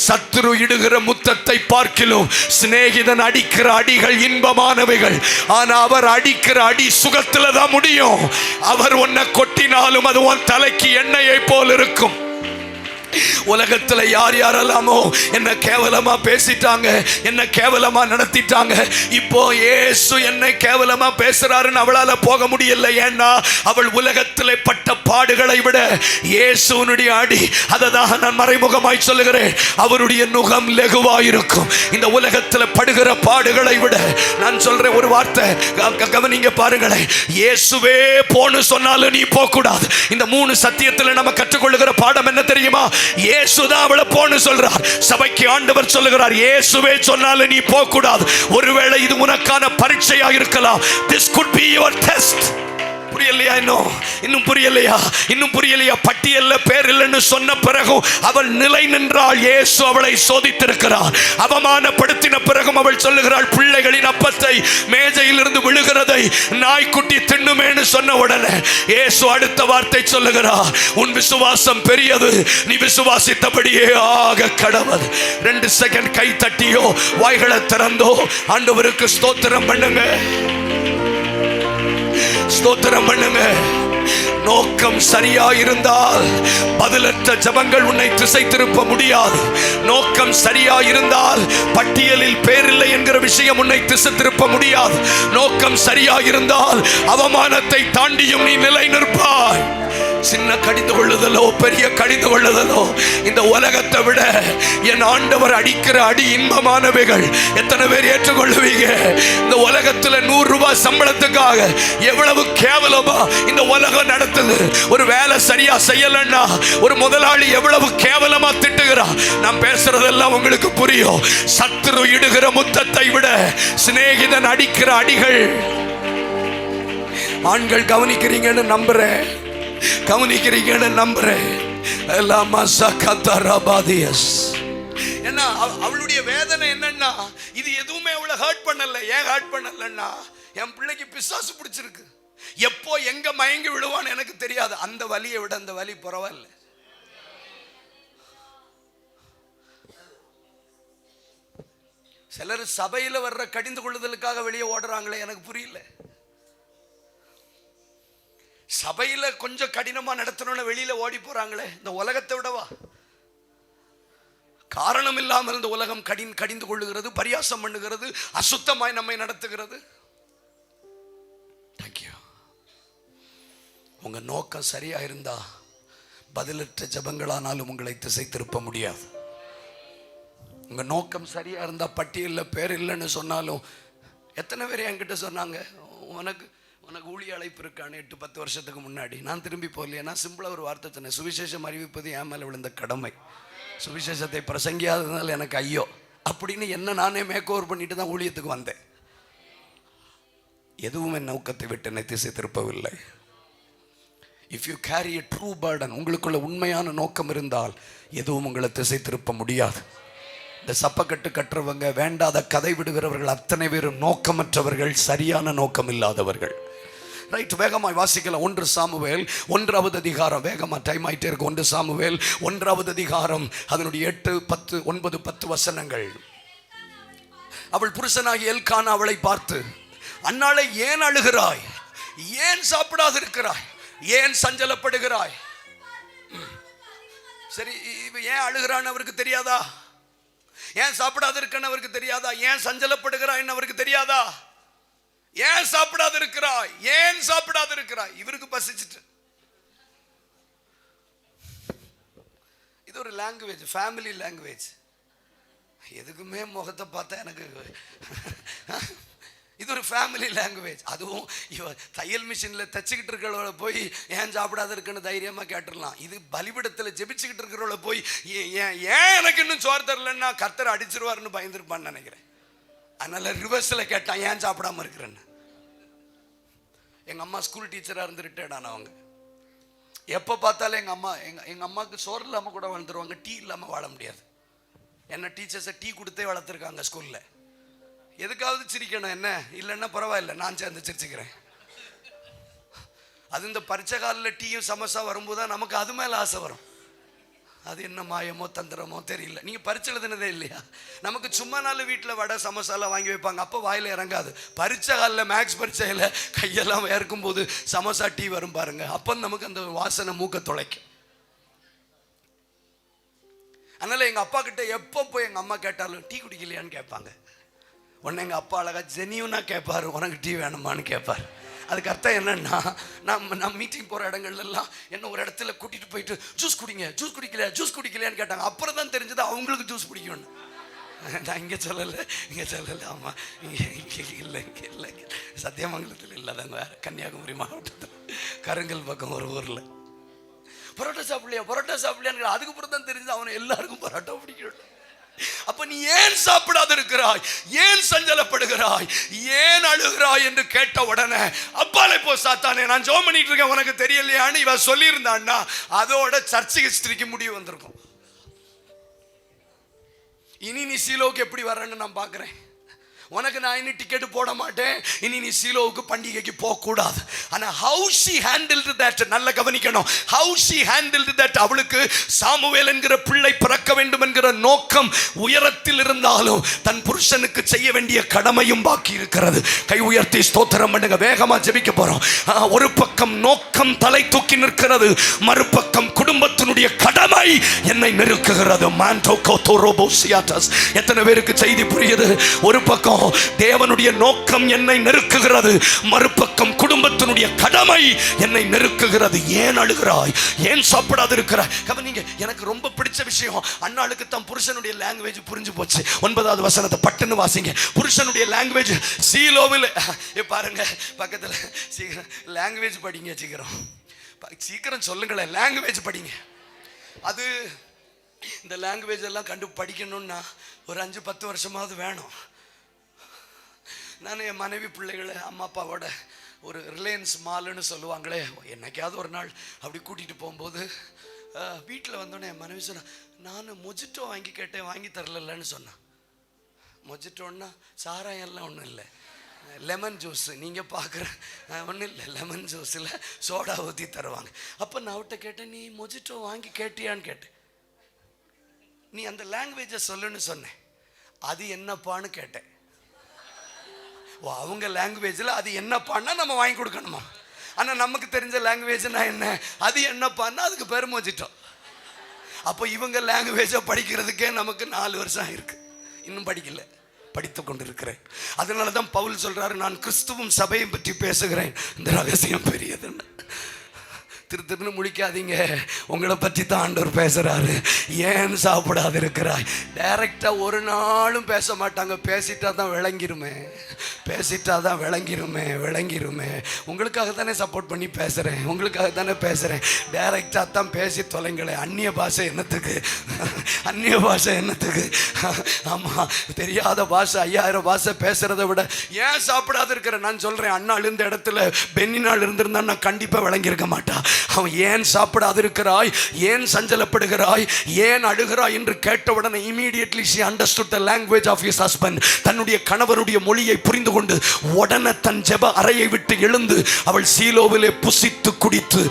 சத்துரு இடுகிற முத்தத்தை பார்க்கிலும் சிநேகிதன் அடிக்கிற அடிகள் இன்பமானவைகள். ஆனா அவர் அடிக்கிற அடி சுகத்துல தான் முடியும். அவர் உன்னை கொட்டினாலும் அது உன் தலைக்கு எண்ணெயை போல் இருக்கும். உலகத்துல யார் யாரெல்லாமோ என்ன கேவலமா பேசிட்டாங்க, என்ன கேவலமா நடத்திட்டாங்க. இப்போ இயேசு என்னை கேவலமா பேசுறாருன்னு அவளால போக முடியல. ஏன்னா அவள் உலகத்திலே பட்ட பாடுகளை விட இயேசுனுடைய அடி, அததான் நான் மறைமுகமாய் சொல்லுகிறேன், அவருடைய நுகம் லெகுவாயிருக்கும். இந்த உலகத்துல படுகிற பாடுகளை விட நான் சொல்றேன் ஒரு வார்த்தை கவனிங்க பாருங்களேன். இயேசுவே போன்னு சொன்னாலும் நீ போக கூடாது. இந்த 3 சத்தியத்துல நம்ம கற்றுக்கொள்ளுகிற பாடம் என்ன தெரியுமா? இயேசுதான் அவளை போன்னு சொல்றார். சபைக்கு ஆண்டவர் சொல்லுகிறார், இயேசுவே சொன்னாலும் நீ போக கூடாது. ஒருவேளை இது உனக்கான பரீட்சையா இருக்கலாம். This could be your test. புரியலையா? இன்னும் புரியலையா? இன்னும் புரியலையா? பட்டியல்ல பேர் இல்லைன்னு சொன்ன பிறகும் அவள் நிலை நின்றாள். இயேசு அவளை சோதித்திருக்கிறார். அவமானப்படுத்தின பிறகும் அவள் சொல்லுகிறாள், பிள்ளைகளின் அப்பத்தை மேஜையிலிருந்து விழுகிறதை நாய்க்குட்டி தின்னுமேன்னு சொன்ன உடனே இயேசு அடுத்த வார்த்தை சொல்லுகிறார், உன் விசுவாசம் பெரியது, நீ விசுவாசித்தபடியே ஆக கடவது. 2 செகண்ட் கை தட்டியோ வாய்களை திறந்தோ ஆண்டவருக்கு ஸ்தோத்திரம் பண்ணுங்க, ஸ்தோத்திரம் பண்ணுங்க. நோக்கம் சரியா இருந்தால் பதிலற்ற ஜபங்கள் உன்னை திசை திருப்ப முடியாது. நோக்கம் சரியா இருந்தால் பட்டியலில் பேரில்லை என்கிற விஷயம் உன்னை திசை திருப்ப முடியாது. நோக்கம் சரியா இருந்தால் அவமானத்தை தாண்டியும் நீ நிலை நிற்பாய். சின்ன கடிந்து கொள்ளுதலோ பெரிய கடிந்து கொள்ளுதலோ இந்த உலகத்தை விட என் ஆண்டவர் அடிக்கிற அடி இன்பமானவைகள். எத்தனை பேர் ஏற்றுக்கொள்ளுவீங்க? இந்த உலகத்துல 100 ரூபாய் சம்பளத்துக்காக எவ்வளவு கேவலமா இந்த உலகம் நடத்துது. ஒரு வேலை சரியா செய்யலன்னா ஒரு முதலாளி எவ்வளவு கேவலமா திட்டுகிறான். நான் பேசுறதெல்லாம் உங்களுக்கு புரியும். சத்துரு இடுகிற முத்தத்தை விட சிநேகிதன் அடிக்கிற அடிகள். ஆண்கள் கவனிக்கிறீங்கன்னு நம்புறேன், கவனிக்கிறீங்கன்னு நம்புறேன். அவளுடைய வேதனை என்னன்னா, இது எதுவுமே அவளை ஹர்ட் பண்ணல. ஏன் ஹர்ட் பண்ணலன்னா, என் பிள்ளைக்கு பிசாசு பிடிச்சிருக்கு. எப்போ எங்க மயங்கி விடுவான்னு எனக்கு தெரியாது. அந்த வலியை விட அந்த வலி பரவாயில்ல. சிலர் சபையில வர்ற கடிந்து கொள்ளுதலுக்காக வெளியே ஓடுறாங்களே, எனக்கு புரியல. சபையில கொஞ்சம் கடினமா நடத்தணும்னு வெளியில ஓடி போறாங்களே, இந்த உலகத்தை விடவா? காரணம் இல்லாமல் இந்த உலகம் கடிந்து கொள்ளுகிறது, பரியாசம் பண்ணுகிறது, அசுத்தமாய் நம்மை நடத்துகிறது. தேங்க்யூ. உங்க நோக்கம் சரியா இருந்தா பதிலற்ற ஜபங்களானாலும் உங்களை திசை திருப்ப முடியாது. உங்க நோக்கம் சரியா இருந்தா பட்டியல்ல பேர் இல்லைன்னு சொன்னாலும், எத்தனை பேர் என்கிட்ட சொன்னாங்க, உனக்கு ஊழிய அழைப்பு இருக்கான்னு 8-10 வருஷத்துக்கு முன்னாடி. நான் திரும்பி போகலையே. நான் சிம்பிளா ஒரு வார்த்தை சொன்னேன், சுவிசேஷம் அறிவிப்பது என் மேல விழுந்த கடமை, சுவிசேஷத்தை பிரசங்கியாததுனால எனக்கு ஐயோ அப்படின்னு என்ன நானே மேக் ஓவர் பண்ணிட்டு தான் ஊழியத்துக்கு வந்தேன். எதுவும் என் நோக்கத்தை விட்டு என்னை திசை திருப்பவில்லை. If you carry a true burden, உங்களுக்குள்ள உண்மையான நோக்கம் இருந்தால் எதுவும் உங்களை திசை திருப்ப முடியாது. இந்த சப்பக்கட்டு கட்டுறவங்க, வேண்டாத கதை விடுகிறவர்கள் அத்தனை பேரும் நோக்கமற்றவர்கள், சரியான நோக்கம் இல்லாதவர்கள். ரைட், வேகமாய் வாசிக்கலாம். 1 சாமுவேல் 1வது அதிகாரம். வேகமா டைம் ஆயிட்டே இருக்கு. 1 சாமுவேல் 1வது அதிகாரம், அதனுடைய 8, 10, 9, 10 வசனங்கள். அவள் புருஷனாகி எல்கானா அவளை பார்த்து, அன்னாளை ஏன் அழுகிறாய்? ஏன் சாப்பிடாது இருக்கிறாய்? ஏன் சஞ்சலப்படுகிறாய்? சரி, ஏன் அழுகிறான்னு அவருக்கு தெரியாதா? ஏன் சாப்பிடாது இருக்கன்னு அவருக்கு தெரியாதா? ஏன் சஞ்சலப்படுகிறாய் அவருக்கு தெரியாதா? ஏன் சாப்பிடாது இருக்கிறாய்? ஏன் சாப்பிடாது இருக்கிறாய்? இவருக்கு பசிச்சுட்டு. இது ஒரு லாங்குவேஜ், ஃபேமிலி லாங்குவேஜ். எதுக்குமே முகத்தை பார்த்தா எனக்கு இது ஒரு ஃபேமிலி லாங்குவேஜ். அதுவும் தையல் மிஷினில் தச்சுக்கிட்டு இருக்கிறவளை போய் ஏன் சாப்பிடாத இருக்குன்னு தைரியமாக கேட்டுடலாம். இது பலிபிடத்தில் ஜெபிச்சுக்கிட்டு இருக்கிறவளை போய் ஏன் எனக்கு இன்னும் சோறு தரலன்னா கர்த்தர் அடிச்சிருவாருன்னு பயந்துருப்பான்னு நினைக்கிறேன். அதனால ரிவர்ஸில் கேட்டான், ஏன் சாப்பிடாம இருக்கிறேன்னு. எங்கள் அம்மா ஸ்கூல் டீச்சராக இருந்து ரிட்டையர்ட் ஆனவங்க. எப்போ பார்த்தாலும் எங்கள் அம்மாவுக்கு சோறு இல்லாமல் கூட வாழ்ந்துருவாங்க, டீ இல்லாமல் வாழ முடியாது. என்ன டீச்சர்ஸை டீ கொடுத்தே வளர்த்துருக்காங்க ஸ்கூலில். எதுக்காவது சிரிக்கணும், என்ன இல்லைன்னா பரவாயில்ல, நான் சேர்ந்து சிரிச்சுக்கிறேன். அது இந்த பரிச்சை காலில் டீயும் சமோசா வரும்போது தான் நமக்கு அது மேலே ஆசை வரும். அது என்ன மாயமோ தந்திரமோ தெரியல. நீங்கள் பரிச்சை எழுதுனதே இல்லையா? நமக்கு சும்மா நாள் வீட்டில் வடை சமோசாலாம் வாங்கி வைப்பாங்க, அப்போ வாயில் இறங்காது. பரிச்சை காலில் மேக்ஸ் பரிச்சையில் கையெல்லாம் இறக்கும்போது சமோசா டீ வரும் பாருங்க, அப்போ நமக்கு அந்த வாசனை மூக்க தொலைக்கும். அதனால் எங்கள் அப்பா கிட்ட எப்போ போய் எங்கள் அம்மா கேட்டாலும் டீ குடிக்கலையான்னு கேட்பாங்க. உடனே எங்கள் அப்பா அழகா ஜெனியூனாக கேட்பார், உனக்கு டீ வேணுமான்னு கேட்பார். அதுக்கு அர்த்தம் என்னன்னா, நான் மீட்டிங் போகிற இடங்கள்லாம் என்ன ஒரு இடத்துல கூட்டிகிட்டு போயிட்டு ஜூஸ் குடிங்க, ஜூஸ் குடிக்கலையான்னு கேட்டாங்க. அப்புறம் தான் தெரிஞ்சது அவங்களுக்கு ஜூஸ் பிடிக்கும்னு. நான் இங்கே சொல்லலை. ஆமாம், இங்கே இல்லை சத்தியமங்கலத்தில் இல்லாதாங்க, வேறு கன்னியாகுமரி மாவட்டத்தில் கருங்கல் பக்கம் ஒரு ஊரில் பரோட்டா சாப்பிடலையான்னு அதுக்கப்புறம் தான் தெரிஞ்சது அவனை எல்லாருக்கும் பரோட்டா பிடிக்கணும். அப்ப நீ ஏன் சாப்பிடாத இருக்கிறாய், ஏன் சஞ்சலப்படுகிறாய், ஏன் அழுகிறாய் என்று கேட்ட உடனே அப்பாலே போ சாத்தானே, நான் ஜெபம் பண்ணிட்டு இருக்கேன் உனக்கு தெரியலையான்னு இவன் சொல்லி இருந்தான்னா அதோட சர்ச் ஹிஸ்டரிக்கு முடிவு வந்திருக்கும். இனி நீ சீலோவுக்கு எப்படி வர்றன்னு நான் பார்க்கிறேன். உனக்கு நான் இனி டிக்கெட் போட மாட்டேன், இனி நீ சீலோவுக்கு பண்டிகைக்கு போக கூடாது. ஆனா how she handled that, நல்ல கவனிக்கணும். how she handled that, அவளுக்கு சாமுவேல் என்கிற பிள்ளை பிறக்க வேண்டும் என்கிற நோக்கம் உயரத்தில் இருந்தாலும் தன் புருஷனுக்கு செய்ய வேண்டிய கடமையும் பாக்கி இருக்கிறது. கை உயர்த்தி ஸ்தோத்திரம் பண்ணுங்க. வேகமா ஜெபிக்க போறோம். ஒரு பக்கம் நோக்கம் தலை தூக்கி நிற்கிறது, மறுபக்கம் குடும்பத்தினுடைய கடமை என்னை நெருக்குகிறது. எத்தனை பேருக்கு செய்தி புரியுது? ஒரு பக்கம் தேவனுடைய நோக்கம் என்னை நெருக்குகிறது, மறுபக்கம் குடும்பத்தினுடைய கடமை என்னை நெருக்குகிறது. ஏன் அழுகிறாய், ஏன் சாப்பிடாது இருக்கிறாய்? கவனிங்க, எனக்கு ரொம்ப பிடிச்ச விஷயம், அண்ணாளுக்கு தான் புருஷனுடைய லாங்குவேஜ் புரிஞ்சு போச்சு. 9வது வசனத்தை பட்டுன்னு வாசிங்க. புருஷனுடைய லாங்குவேஜ் சீலோவில் பாருங்க, பக்கத்தில் சீக்கிரம் லாங்குவேஜ் படிங்க, சீக்கிரம் சொல்லுங்களேன், லாங்குவேஜ் படிங்க. அது இந்த லாங்குவேஜ் எல்லாம் கண்டு படிக்கணும்னா ஒரு 5-10 வருஷமாவது வேணும். நான் என் மனைவி பிள்ளைகளை அம்மா அப்பாவோட ஒரு ரிலையன்ஸ் மால்னு சொல்லுவாங்களே, என்னைக்காவது ஒரு நாள் அப்படி கூட்டிகிட்டு போகும்போது வீட்டில் வந்தோடனே என் மனைவி சொன்னா, நான் மொஜிட்டோ வாங்கி கேட்டேன், வாங்கி தரலன்னு சொன்னான். மொஜிட்டோன்னா சாராயம்லாம் ஒன்றும் இல்லை, லெமன் ஜூஸ். நீங்கள் பார்க்குற ஒன்றும் இல்லை, லெமன் ஜூஸில் சோடா ஊற்றி தருவாங்க. அப்போ நான் அவட்ட கேட்டேன், நீ மொஜிட்டோ வாங்கி கேட்டியான்னு கேட்டேன். நீ அந்த லாங்குவேஜை சொல்லுன்னு சொன்னேன். அது என்னப்பான்னு கேட்டேன். அவங்க லாங்குவேஜில் அது என்னப்பான்னா நம்ம வாங்கி கொடுக்கணுமா? ஆனால் நமக்கு தெரிஞ்ச லாங்குவேஜ்னா என்ன, அது என்னப்பான்னா அதுக்கு பேர் மொஜிட்டோம். அப்போ இவங்க லாங்குவேஜை படிக்கிறதுக்கே நமக்கு 4 வருஷம் ஆயிருக்கு, இன்னும் படிக்கல, படித்து கொண்டு இருக்கிறேன். அதனால தான் பவுல் சொல்றாரு, நான் கிறிஸ்துவும் சபையும் பற்றி பேசுகிறேன், இந்த ரகசியம் பெரியதுன்னு. திருன்னு முழிக்காதீங்க, உங்களை பற்றி தான் ஆண்டவர் பேசுறாரு. ஏன் சாப்பிடாது இருக்கிறாய்? டைரக்டா ஒரு நாளும் பேச மாட்டாங்க, பேசிட்டா தான் விளங்கிருமே, விளங்கிருமே. உங்களுக்காக தானே சப்போர்ட் பண்ணி பேசுறேன், உங்களுக்காக தானே பேசுறேன். டைரக்டா தான் பேசி தொலைங்களேன். அந்நிய பாஷை என்னத்துக்கு? ஆமா, தெரியாத பாஷை 5000 பாஷை பேசுறதை விட ஏன் சாப்பிடாது இருக்கிற? நான் சொல்றேன், அண்ணாள் இந்த இடத்துல பெண்ணினாள் இருந்திருந்தா நான் கண்டிப்பா விளங்கியிருக்க மாட்டா. அவன் ஏன் சாப்பிடாது இருக்கிறாய், ஏன் சஞ்சலப்படுகிறாய், ஏன் அழுகிறாய் என்று கேட்டவுடனே immediately she understood the language of his husband. தன்னுடைய கணவனுடைய மொழியை புரிந்து கொண்டு உடனே தன் ஜெப அறையை விட்டு எழுந்து அவள் சீலோவிலே புசித்து குடித்து.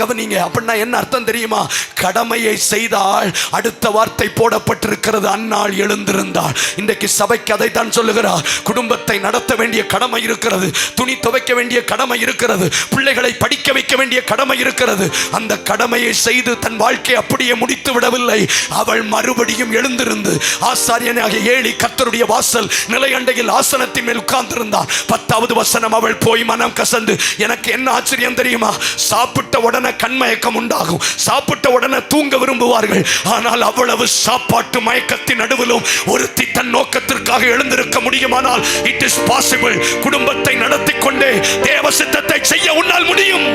கவனிங்க, அப்படின்னா என்ன அர்த்தம் தெரியுமா? கடமையை செய்தால் அடுத்த வார்த்தை போடப்பட்டிருக்கிறது, அன்னாள் எழுந்திருந்தாள். இன்றைக்கு சபைக்கு அதை தான் சொல்லுகிறார். குடும்பத்தை நடத்த வேண்டிய கடமை இருக்கிறது, துணி துவைக்க வேண்டிய கடமை இருக்கிறது, பிள்ளைகளை படிக்க வைக்க வேண்டிய கடமை இருக்கிறது. அந்த கடமையை செய்து தன் வாழ்க்கையை அப்படியே முடித்து விடவில்லை. அவள் மறுபடியும் எழுந்திருந்து ஆசாரியனாகிய ஏலி கர்த்தருடைய வாசல் நிலையண்டையில் ஆசனத்தின் மேல் உட்கார்ந்திருந்தாள். 10வது வசனம், அவள் போய் மனம் கசந்து. எனக்கு என்ன ஆச்சரியம் தெரியுமா? சாப்பிட்ட உடனே கண்மயக்கம் உண்டாகும், சாப்பிட்ட உடனே தூங்க விரும்புவார்கள். ஆனால் அவ்வளவு சாப்பாட்டு மயக்கத்தின் நடுவிலும் ஒருத்தி தன் நோக்கத்திற்காக எழுந்திருக்க முடியுமானால் இட் இஸ் பாசிபிள். குடும்பத்தை நடத்தி கொண்டே தேவ சித்தத்தை செய்ய உன்னால் முடியும்.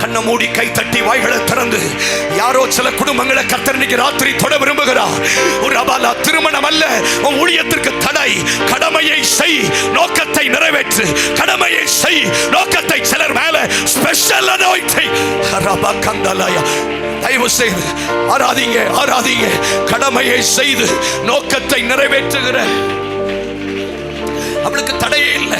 கண்ணை மூடி கை தட்டி வாய்களை திறந்து, யாரோ சில குடும்பங்களை கர்த்தர் இன்னைக்கு ராத்திரி தொட விரும்புகிறார். ஒரு அபாலா திருமணம் அல்ல உன் ஊழியத்திற்கு தடை. கடமையை செய், நோக்கத்தை நிறைவேற்று. கடமையை செய், நோக்கத்தை. சிலர் மேல ஸ்பெஷல் அனாயிண்டிங். தயவு செய்து ஆராதிங்க. கடமையை செய்து நோக்கத்தை நிறைவேற்றுகிற அவளுக்கு தடையே இல்லை.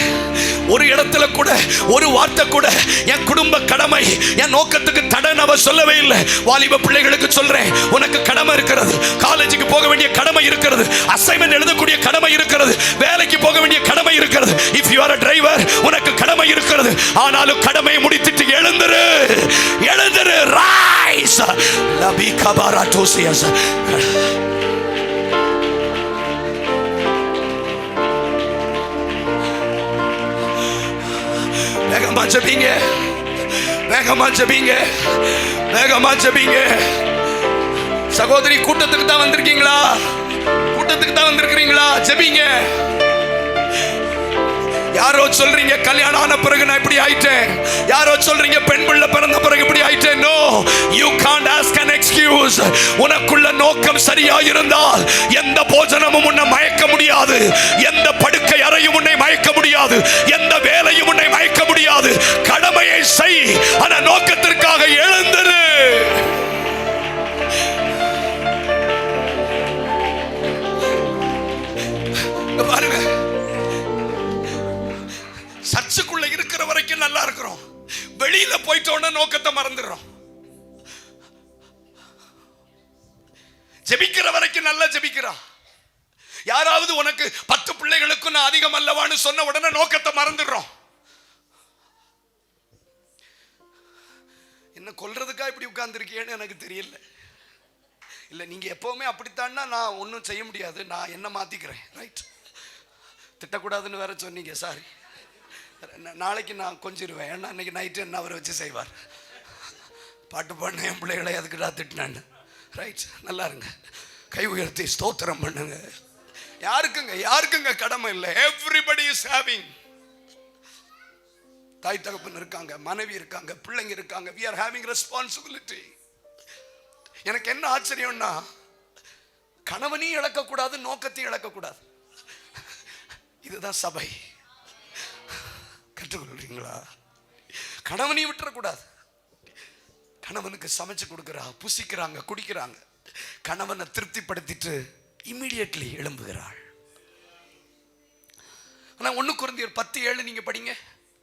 ஒரு இடத்துல கூட ஒரு வார்த்தை கூட என் குடும்ப கடமை என் நோக்கத்துக்கு தடைன்னு அவ சொல்லவே இல்லை. வாலிப பிள்ளைகளுக்கு சொல்றேன், உனக்கு கடமை இருக்கிறது. காலேஜுக்கு போக வேண்டிய கடமை இருக்கிறது. அசைன்மென்ட் எழுதக்கூடிய கடமை இருக்கிறது. வேலைக்கு போக வேண்டிய கடமை இருக்கிறது. If you are a driver, உனக்கு கடமை இருக்கிறது. ஆனாலும் கடமையை முடித்துட்டு எழுந்திரு, எழுந்திரு. ரைஸ் லபி கபாராட்டோசியஸ். வேகமா ஜெபிங்க, வேகமா ஜெபிங்க, வேகமா ஜெபிங்க. சகோதரி, கூட்டத்துக்கு தான் வந்திருக்கீங்களா? கூட்டத்துக்கு தான் வந்திருக்கிறீங்களா? ஜெபிங்க. யாரோ சொல்றீங்க கல்யாணம் ஆன பிறகு நான் இப்படி ஆயிட்டேன், யாரோ சொல்றீங்க பெண் பிள்ளை பிறந்த பிறகு இப்படி ஆயிட்டேன். No, you can't ask an excuse. உனக்குள்ள நோக்கம் சரியா இருந்தால் எந்த போஜனமும் உன்னை மயக்க முடியாது, எந்த படுக்கை அறையும் உன்னை மயக்க முடியாது, எந்த வேலையும் உன்னை மயக்க முடியாது. கடமையை செய், ஆனா நோக்கத்திற்காக எழுந்திரு. பாருங்க, சர்ச்சுக்குள்ள இருக்கிற வரைக்கும் நல்லா இருக்கிறோம், வெளியில போயிட்டோன்னு நோக்கத்தை மறந்துடுறோம். ஜெபிக்கிற வரைக்கும் நல்லா ஜெபிக்கிறா. யாராவது உனக்கு 10 பிள்ளைகளுக்கு நான் அதிகம் அல்லவான்னு சொன்ன உடனே நோக்கத்தை மறந்துடுறோம். என்ன கொல்றதுக்கா இப்படி உட்கார்ந்துருக்கேன்னு எனக்கு தெரியல. இல்ல, நீங்க எப்பவுமே அப்படித்தான்னா நான் ஒன்றும் செய்ய முடியாது, நான் என்ன மாத்திக்கிறேன். ரைட், திட்டக்கூடாதுன்னு வேற சொன்னீங்க, சாரி. நாளைக்கு நான் கொஞ்சிருவேன், ஏன்னா அன்னைக்கு நைட்டு என்ன அவரை வச்சு செய்வார். பாட்டு பாடின என் பிள்ளைகளை அதுக்குடா திட்டினான்னு. ரைட், நல்லா இருங்க, கை உயர்த்தி ஸ்தோத்திரம் பண்ணுங்க. யாருக்குங்க கடமை இல்லை? Everybody is having. தாய் தகப்பன் இருக்காங்க, மனைவி இருக்காங்க, பிள்ளைங்க இருக்காங்க. we are having responsibility. எனக்கு என்ன ஆச்சரியம்னா, கணவனையும் இழக்கக்கூடாது, நோக்கத்தையும் இழக்கக்கூடாது. இதுதான் சபை. கற்றுக்கொள்றீங்களா? கணவனையும் விட்டுறக்கூடாது. கணவனுக்கு சமைச்சு கொடுக்குறா, புசிக்கிறாங்க, குடிக்கிறாங்க. கணவனை திருப்திப்படுத்திட்டு இமிடியட்லி எழும்புகிறாள். ஆனா 1 கொரிந்தியர் 10:7 நீங்க படிங்க.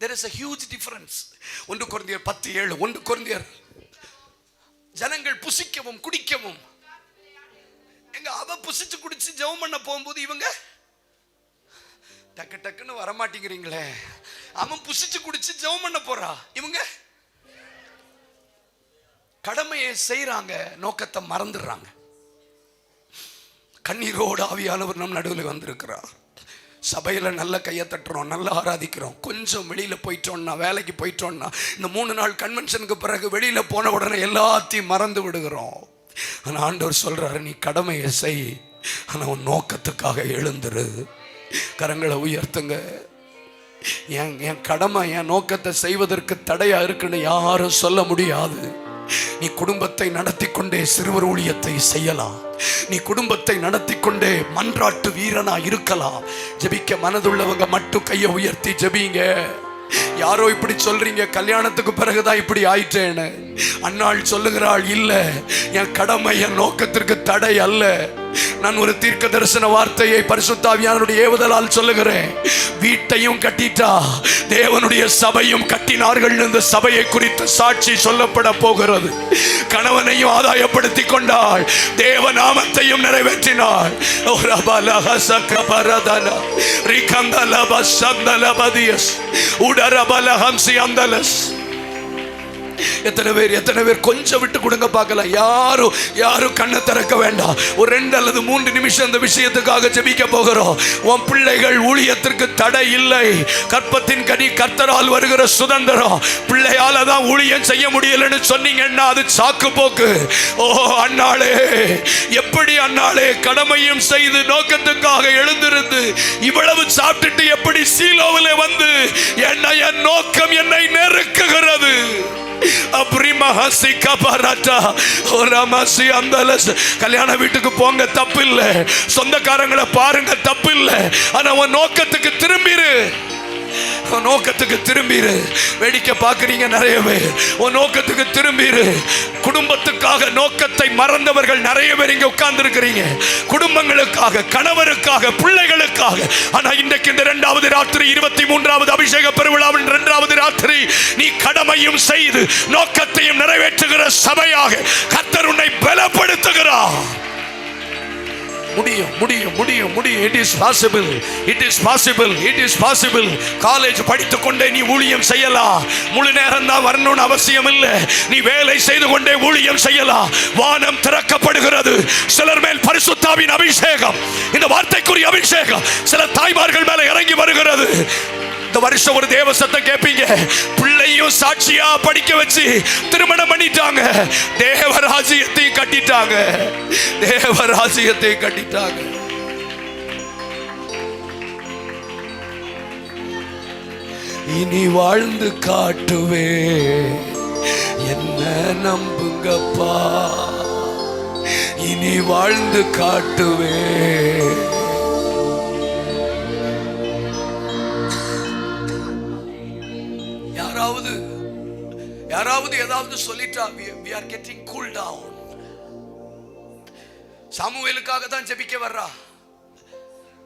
there is a huge difference. 1 கொரிந்தியர் 10:7. 1 கொரிந்தியர், ஜனங்கள் புசிக்கவும் குடிக்கவும், எங்க அவ புசிச்சு குடிச்சு ஜெபம் பண்ண போகும்போது இவங்க டக்கு டக்குன்னு வரமாட்டேங்கிறீங்களே. அவன் புசிச்சு குடிச்சு ஜெபம் பண்ண போறா, இவங்க கடமையை செய்யறாங்க, நோக்கத்தை மறந்துடுறாங்க. கண்ணீரோடு ஆவியானவர் நம் நடுவில் வந்திருக்கிறார். சபையில நல்ல கையை தட்டுறோம், நல்லா ஆராதிக்கிறோம். கொஞ்சம் வெளியில போயிட்டோம்னா, வேலைக்கு போயிட்டோம்னா, இந்த 3 நாள் கன்வென்ஷனுக்கு பிறகு வெளியில போன உடனே எல்லாத்தையும் மறந்து விடுகிறோம். ஆனா ஆண்டவர் சொல்றாரு, நீ கடமையை செய், ஆனா உன் நோக்கத்துக்காக எழுந்துரு. கரங்களை உயர்த்துங்க. என் கடமை என் நோக்கத்தை செய்வதற்கு தடையா இருக்குன்னு யாரும் சொல்ல முடியாது. நீ குடும்பத்தை நடத்தி கொண்டே சிறுவர் ஊழியத்தை செய்யலாம். நீ குடும்பத்தை நடத்தி கொண்டே மன்றாட்டு வீரனா இருக்கலாம். ஜெபிக்க மனதுள்ளவங்க மட்டும் கையை உயர்த்தி ஜெபிங்க. யாரோ இப்படி சொல்றீங்க, கல்யாணத்துக்கு பிறகுதான் இப்படி ஆயிட்டேன்னு. அன்னாள் சொல்லுகிறாள், இல்ல, என் கடமை என் நோக்கத்திற்கு தடை அல்ல. நான் ஒரு தீர்க்க தரிசன வார்த்தையை பரிசுத்த ஆவியானவருடைய ஏவுதலால் சொல்லுகிறேன். வீட்டையும் கட்டிட்டா, தேவனுடைய சபையும் கட்டினார்கள். இந்த சபையை குறித்து சாட்சி சொல்லப்பட போகிறது. கணவனையும் ஆதாயப்படுத்தி கொண்டாள், தேவ நாமத்தையும் நிறைவேற்றினாள். எத்தனை பேர் கொஞ்சம் விட்டு கொடுங்க பார்க்கலாம். யாரும் கண்ணை திறக்க வேண்டாம். ஒரு 2 அல்லது 3 நிமிஷம் இந்த விஷயத்துக்காக ஜெபிக்க போகிறோம். உன் பிள்ளைகள் ஊழியத்திற்கு தடை இல்லை. கற்பத்தின் கனி கர்த்தரால் வருகிற சுதந்திரம். பிள்ளையால தான் ஊழியம் செய்ய முடியலன்னு சொன்னீங்கன்னா அது சாக்கு போக்கு. ஓ அண்ணாளே, எப்படி அண்ணாளே கடமையும் செய்து நோக்கத்துக்காக எழுந்திருந்து இவ்வளவு சாப்பிட்டுட்டு எப்படி சீலோவிலே வந்து என் நோக்கம் என்னை நெருக்குகிறது. கல்யாண வீட்டுக்கு போங்க, தப்பு இல்லை. சொந்தக்காரங்களை பாருங்க, தப்பு இல்லை. ஆனா உன் நோக்கத்துக்கு திரும்பிரு. உன் நோக்கத்துக்கு திரும்பிரு. வேடிக்கை பார்க்குறீங்க நிறைய பேர். உன் நோக்கத்துக்கு திரும்பிரு. குடும்பத்துக்காக நோக்கத்தை மறந்தவர்கள் நிறைய பேர் இங்க உட்கார்ந்து இருக்கிறீங்க. குடும்பங்களுக்காக, கணவருக்காக, பிள்ளைகளுக்காக. ஆனா இன்றைக்கு இந்த 2வது ராத்திரி, 23வது அபிஷேக பெருவிழாவின் 2வது ராத்திரி, நீ கடமையும் செய்து நோக்கத்தையும் நிறைவேற்றுகிற சபையாக கர்த்தர் உன்னை பலப்படுத்துகிறார். முடியும் முடியும் முடியும் முடியும். It is possible, it is possible, it is possible. College படித்துக் கொண்டே நீ ஊழியம் செய்யலாம். முழு நேரம் தான் வரணும்னு அவசியம் இல்லை. நீ வேலை செய்து கொண்டே ஊழியம் செய்யலாம். வானம் திறக்கப்படுகிறது. சிலர் மேல் பரிசுத்தாவின் அபிஷேகம், இந்த வார்த்தைக்குரிய அபிஷேகம் சில தாய்மார்கள் மேல இறங்கி வருகிறது. இந்த வருஷம் ஒரு தேவ சத்தம் கேட்பீங்க. பிள்ளையும் சாட்சியா படிக்க வச்சு திருமணம் பண்ணிட்டாங்க. தேவராஜ்யத்தை கட்டிட்டாங்க. தேவராஜ்யத்தை கட்டிட்டாங்க. இனி வாழ்ந்து காட்டுவே, என்ன நம்புங்கப்பா. இனி வாழ்ந்து காட்டுவே. யாராவது ஏதாவது சொல்லிட்டா we are getting cool down. சாமுவேலுக்காக தான் ஜெபிக்க வர்றா.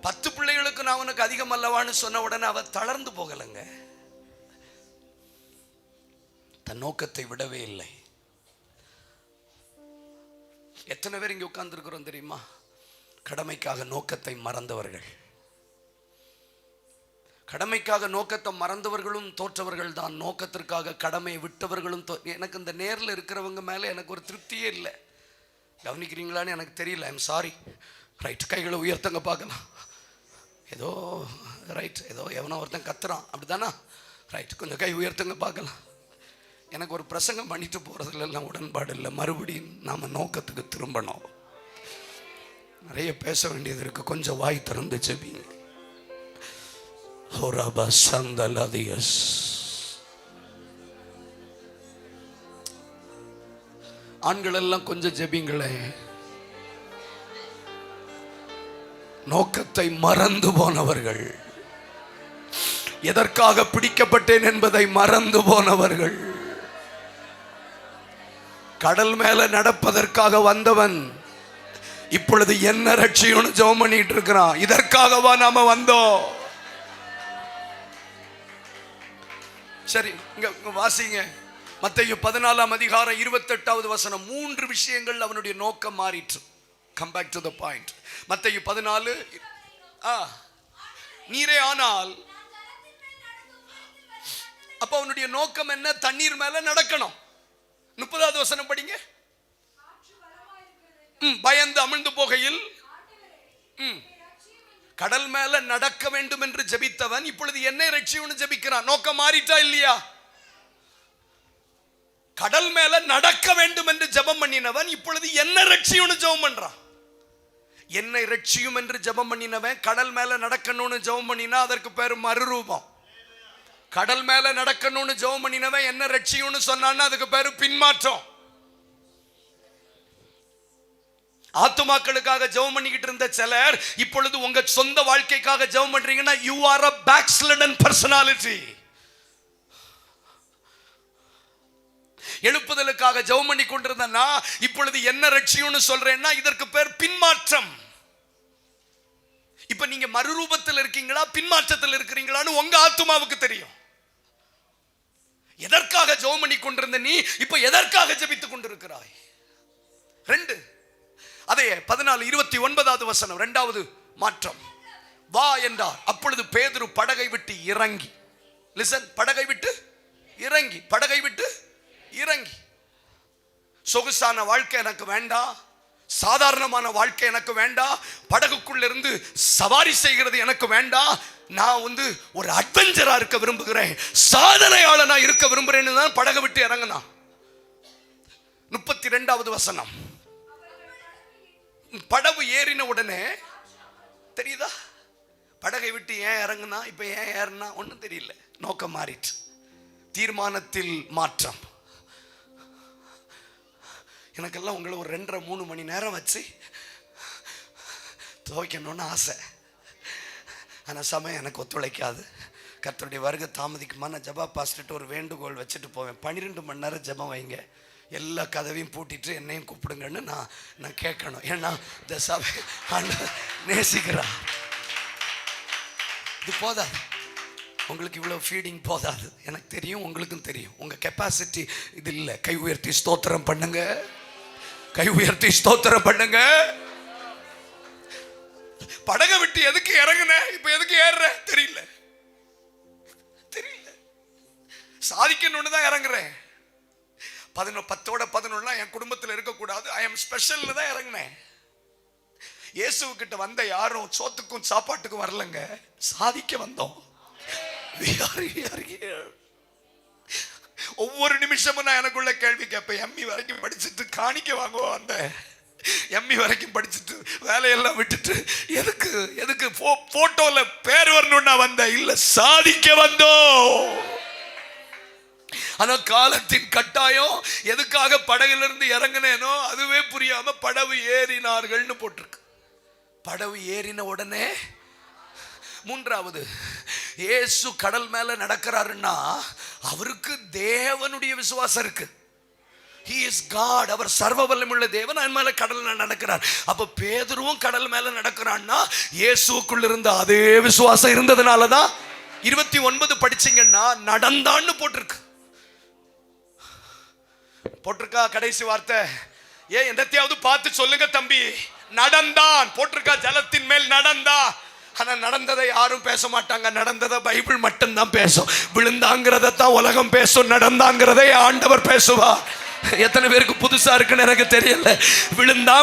10 பிள்ளைகளுக்கு நான் உனக்கு அதிகம் அல்லவான்னு சொன்ன உடனே அவ தளர்ந்து போகலங்க. தன் நோக்கத்தை விடவே இல்லை. எத்தனை பேர் இங்க உட்கார்ந்து இருக்கிறோம் தெரியுமா? கடமைக்காக நோக்கத்தை மறந்தவர்கள். கடமைக்காக நோக்கத்தை மறந்தவர்களும் தோற்றவர்கள் தான். நோக்கத்திற்காக கடமையை விட்டவர்களும் எனக்கு இந்த நேரில் இருக்கிறவங்க மேலே எனக்கு ஒரு திருப்தியே இல்லை. கவனிக்கிறீங்களான்னு எனக்கு தெரியல. I'm sorry. ரைட், கைகளை உயர்த்தங்க பார்க்கலாம். ஏதோ ரைட், ஏதோ எவனோ ஒருத்தன் கத்துறான் அப்படிதானா? ரைட், கொஞ்சம் கை உயர்த்தங்க பார்க்கலாம். எனக்கு ஒரு பிரசங்கம் பண்ணிட்டு போகிறதுல எல்லாம் உடன்பாடு இல்லை. மறுபடியும் நாம் நோக்கத்துக்கு திரும்பணும். நிறைய பேச வேண்டியது இருக்குது. கொஞ்சம் வாய் திறந்து ஜெபிங்க. ஆண்கள் எல்லாம் கொஞ்சம் ஜெபிங்களே. நோக்கத்தை மறந்து போனவர்கள், எதற்காக பிடிக்கப்பட்டேன் என்பதை மறந்து போனவர்கள். கடல் மேல நடப்பதற்காக வந்தவன் இப்பொழுது என்ன ரட்சியும்னு ஜெபம் பண்ணிட்டு இருக்கிறான். இதற்காகவா நாம வந்தோம்? சரி, இங்க வாசிங்க. மத்தேயு 14ஆம் அதிகாரம் 28வது வசனம். 3 விஷயங்கள் அவனுடைய நோக்கம் மாறிற்று. Come back to the point. மத்தேயு 14 நீரே ஆனால். அப்ப அவனுடைய நோக்கம் என்ன? தண்ணீர் மேல நடக்கணும். 30வது வசனம் படிங்க. பயந்து அமிழ்ந்து போகையில் கடல் மேல நடக்க வேண்டும் என்று ஜெபித்தவன் இப்பொழுது என்னை ரட்சியும்னு ஜெபிக்கிறான். நோக்கம் மாறிட்டா இல்லையா? கடல் மேல நடக்க வேண்டும் என்று ஜெபம் பண்ணினவன் இப்பொழுது என்ன ரட்சியும்னு ஜெபம் பண்றான். என்னை ரட்சியும் என்று ஜெபம் பண்ணினவன் கடல் மேல நடக்கணும்னு ஜெபம் பண்ணினா அதற்கு பேரு மறுரூபம். கடல் மேல நடக்கணும்னு ஜெபம் பண்ணினவன் என்ன ரட்சியும்னு சொன்னான்னா அதுக்கு பேரு பின்மாற்றம். ஆத்துமாக்களுக்காக ஜெபம் பண்ணிக்கிட்டு இருந்த சிலர் இப்பொழுது உங்க சொந்த வாழ்க்கைக்காக ஜெபம் பண்றீங்கன்னா you are a backslidden personality. எழுப்புதலுக்காக ஜெபம் பண்ணி கொண்டிருந்தா இப்பொழுது என்ன ரட்சியும்னு சொல்றேன்னா இதற்கு பேர் பின்மாற்றம். இப்ப நீங்க மறுரூபத்தில் இருக்கீங்களா பின்மாற்றத்தில் இருக்கிறீங்களான்னு உங்க ஆத்துமாவுக்கு தெரியும். எதற்காக ஜெபம் பண்ணி கொண்டிருந்த நீ இப்ப எதற்காக ஜெபித்துக் கொண்டிருக்கிறாய்? 2 அதே 14:29வது வசனம். 2வது மாற்றம். வா என்றார். அப்பொழுது பேதுரு படகை விட்டு இறங்கி. லிசன், படகை விட்டு இறங்கி. படகை விட்டு இறங்கி. சொகுசான வாழ்க்கை எனக்கு வேண்டாம், சாதாரணமான வாழ்க்கை எனக்கு வேண்டாம், படகுக்குள்ள இருந்து சவாரி செய்கிறது எனக்கு வேண்டாம். நான் ஒரு அட்வென்ச்சரா இருக்க விரும்புகிறேன், சாதனையாளனா இருக்க விரும்புறேன்னு தான் படகை விட்டு இறங்கினா. 32வது வசனம். படகு ஏறின உடனே தெரியுதா? படகை விட்டு ஏன் இறங்குனா, இப்ப ஏன் ஏறினா ஒன்றும் தெரியல. நோக்கம் மாறிட்டு. தீர்மானத்தில் மாற்றம். எனக்கெல்லாம் உங்களை ஒரு 2.5-3 மணி நேரம் வச்சு துவைக்கணும்னு ஆசை. ஆனால் சமயம் எனக்கு ஒத்துழைக்காது. கர்த்தருடைய வருகை தாமதிக்குமா, நான் ஜபா பாஸ்டர்கிட்ட ஒரு வேண்டுகோள் வச்சுட்டு போவேன். 12 மணி நேரம் ஜபம் வைங்க, எல்லா கதவையும் பூட்டிட்டு என்னையும் கூப்பிடுங்கன்னு நான் கேட்கணும். ஏன்னா இந்த சபை நேசிக்கிறா. இது போதாது, உங்களுக்கு இவ்வளோ ஃபீடிங் போதாது. எனக்கு தெரியும், உங்களுக்கும் தெரியும், உங்கள் கெப்பாசிட்டி இது இல்லை. கை உயர்த்தி ஸ்தோத்திரம் பண்ணுங்க, கை உயர்த்தி ஸ்தோத்திரம் பண்ணுங்க. படகை விட்டு எதுக்கு இறங்குன, இப்ப எதுக்கு ஏறுற தெரியல. சாதிக்கணும்னு தான் இறங்குறேன். 10ஓட 11 என் குடும்பத்தில் இருக்கக்கூடாது, ஐ எம் ஸ்பெஷல்னு தான் இறங்கினேன். இயேசுக்கிட்ட வந்த யாரும் சோத்துக்கும் சாப்பாட்டுக்கும் வரலங்க, சாதிக்க வந்தோம். ஒவ்வொரு நிமிஷமும் நான் எனக்குள்ள கேள்வி கேட்பேன். எம்மி வரைக்கும் படிச்சுட்டு காணிக்க வாங்குவோம், அந்த எம்மி வரைக்கும் படிச்சுட்டு வேலையெல்லாம் விட்டுட்டு எதுக்கு போட்டோல பேர் வரணும்னா வந்த இல்ல, சாதிக்க வந்தோம். ஆனா காலத்தின் கட்டாயம் எதுக்காக படகுல இருந்து இறங்கினேனோ அதுவே புரியாம படகு ஏறினார்கள்னு போட்டிருக்கு. படகு ஏறின உடனே 3வது, இயேசு கடல் மேல நடக்கிறாருன்னா அவருக்கு தேவனுடைய விசுவாசம் இருக்கு. He is God, அவர் சர்வ வல்லமையுள்ள தேவன், அதன் மேல கடல்ல நடக்கிறார். அப்ப பேதுருவும் கடல் மேல நடக்கிறான்னா இயேசுக்குள்ள இருந்த அதே விசுவாசம் இருந்ததுனாலதான் 29 படிச்சீங்கன்னா நடந்தான்னு போட்டிருக்கா கடைசி வார்த்தை. எந்தத்தையாவது பார்த்து சொல்லுங்க தம்பி, நடந்தான் போட்டிருக்கா, ஜலத்தின் மேல் நடந்தான். ஆனா நடந்ததை யாரும் பேச மாட்டாங்க, நடந்ததை பைபிள் மட்டும்தான் பேசும். விழுந்தாங்கிறத தான் உலகம் பேசும், நடந்தாங்கிறதை ஆண்டவர் பேசுவார். எத்தனை பேருக்கு புதுசா இருக்குன்னு எனக்கு தெரியல. விழுந்தா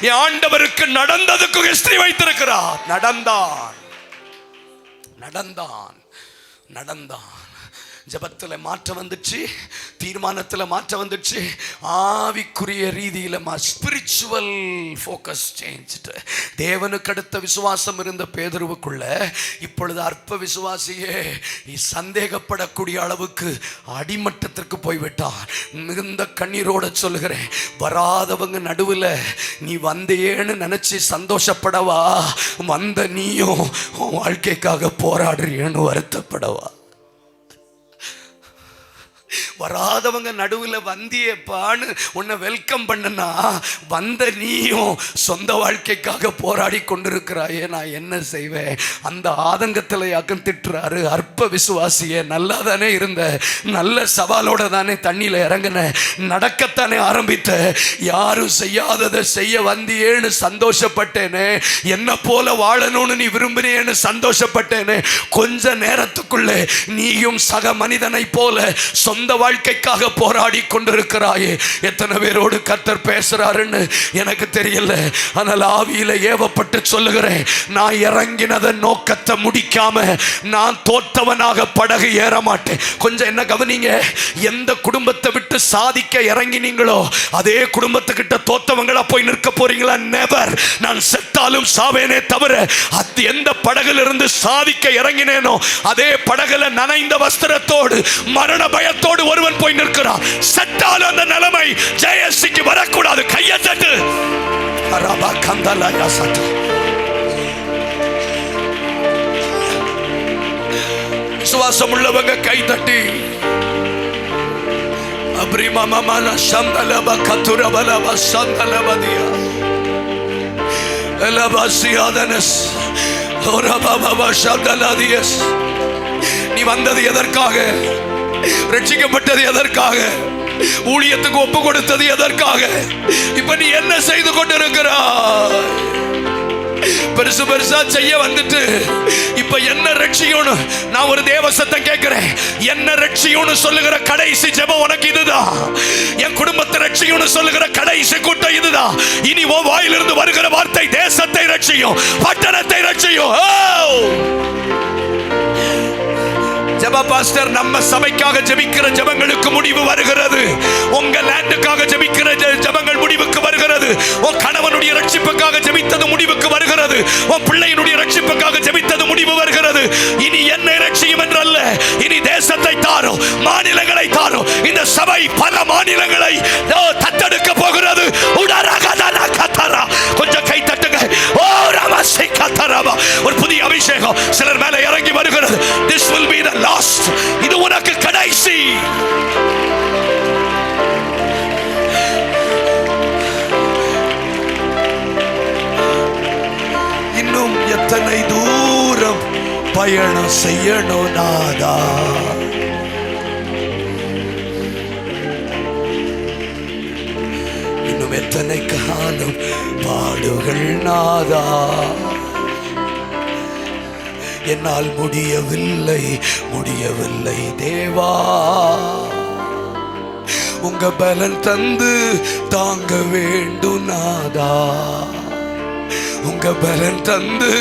என் ஆண்டவருக்கு நடந்ததுக்கு ஹிஸ்டரி வைத்திருக்கிறார். நடந்தான். ஜபத்தில் மாற்றம் வந்துச்சு, தீர்மானத்தில் மாற்றம் வந்துச்சு, ஆவிக்குரிய ரீதியில் ஸ்பிரிச்சுவல் ஃபோக்கஸ் சேஞ்ச். தேவனுக்கு அடுத்த விசுவாசம் இருந்த பேதுருவுக்குள்ள இப்பொழுது அற்ப விசுவாசியே சந்தேகப்படக்கூடிய அளவுக்கு அடிமட்டத்திற்கு போய்விட்டான். மிகுந்த கண்ணீரோட சொல்லுகிறேன், வராதவங்க நடுவில் நீ வந்தேன்னு நினைச்சு சந்தோஷப்படவா, வந்த நீயும் வாழ்க்கைக்காக போராடுறியன்னு வருத்தப்படவா? வராதவங்க நடுவில் வந்தியப்பான்னு உன்னை வெல்கம் பண்ணனா, வந்த நீயும் சொந்த வாழ்க்கைக்காக போராடி கொண்டிருக்கிறாயே, நான் என்ன செய்வேன்? அந்த ஆதங்கத்தில் யாக்கம் திட்டுறாரு. அற்ப விசுவாசியே, நல்லா தானே இருந்த, நல்ல சவாலோட தானே தண்ணியில் இறங்கின, நடக்கத்தானே ஆரம்பித்த, யாரும் செய்யாததை செய்ய வந்தியேன்னு சந்தோஷப்பட்டேனே, என்ன போல வாழணும்னு நீ விரும்பினேன்னு சந்தோஷப்பட்டேனே, கொஞ்ச நேரத்துக்குள்ளே நீயும் சக மனிதனை போல சொந்த வாழ்க்கைக்காக போராடி கொண்டிருக்கிறாயே. எத்தனை பேரோடு கர்த்தர் பேசுறாருன்னு எனக்கு தெரியல. ஆனால் ஆவியில ஏவப்பட்டு சொல்லுகிறேன், நான் இறங்கினத நோக்கத்தை முடிக்காம நான் தோத்தவனாக படகு ஏற மாட்டேன். கொஞ்சம் என்ன கவனிங்க, எந்த குடும்பத்தை விட்டு சாதிக்க இறங்கினீங்களோ அதே குடும்பத்துக்கிட்ட தோத்தவங்களா போய் நிற்க போறீங்களா? நெவர். நான் செத்தாலும் சாவேனே தவிர, அது எந்த படகுல இருந்து சாதிக்க இறங்கினேனோ அதே படகுல நனைந்த வஸ்திரத்தோடு மரண பயத்தோடு ஒருவன் போய் நிற்கிறான். செத்தாலும் அந்த நிலைமை ஜெயசிக்கு வரக்கூடாது. கையை தட்டு. விசுவாசம் உள்ளவங்க கை தட்டி நீ வந்தது எதற்காக? ரட்சிக்கப்பட்டது எதற்காக? ஊழியத்துக்கு ஒப்பு கொடுத்தது எதற்காக? இப்ப நீ என்ன செய்து கொண்டிருக்கிறாய்? பெருசு பெருசா செய்ய வந்துட்டு இப்ப என்ன ரட்சியும்? நான் ஒரு தேவ சத்தம் கேட்கிறேன், என்ன ரட்சியும் சொல்லுகிற கடைசி ஜெபம் உனக்கு இதுதான். என் குடும்பத்தை ரட்சியும் சொல்லுகிற கடைசி கூட்டம் இதுதான். இனி உன் வாயிலிருந்து வருகிற வார்த்தை தேசத்தை ரட்சியும், பட்டணத்தை ரட்சியும். ஜெப பாஸ்டர், நம்ம சபைக்காக ஜெபிக்கிற ஜெபங்களுக்கு முடிவு வருகிறது. உங்க லேண்டுக்காக ஜெபிக்கிற ஜெபங்கள் முடிவுக்கு வருகிறது. உன் கணவனுடைய ரட்சிப்புக்காக ஜெபித்தது முடிவுக்கு வருகிறது. உன் பிள்ளையினுடைய ரட்சிப்புக்காக ஜெபித்தது முடிவு வருகிறது. இனி என்னை ரட்சியும் என்றல்ல, இனி தேசத்தை தாரும், மாநிலங்களை தாரும். இந்த சபை பல மாநிலங்களை தத்தெடுக்க போகிறது. கொஞ்சம் கை தட்டுங்க. ஓ ரமசி கத்தரவா ஒரு புதிய அபிஷேகம் சிலர் மேல இறங்கி வருகிறது. This will be the last. இது உனக்கு கடைசி. இன்னும் எத்தனை தூரம் பயணம் செய்யணும் நாதா, இன்னும் எத்தனை காலம் பாடுகள் நாதா, என்னால் முடியவில்லை முடியவில்லை தேவா, உங்க பலன் தந்து தாங்க வேண்டும் நாதா, உங்க பலன் தந்து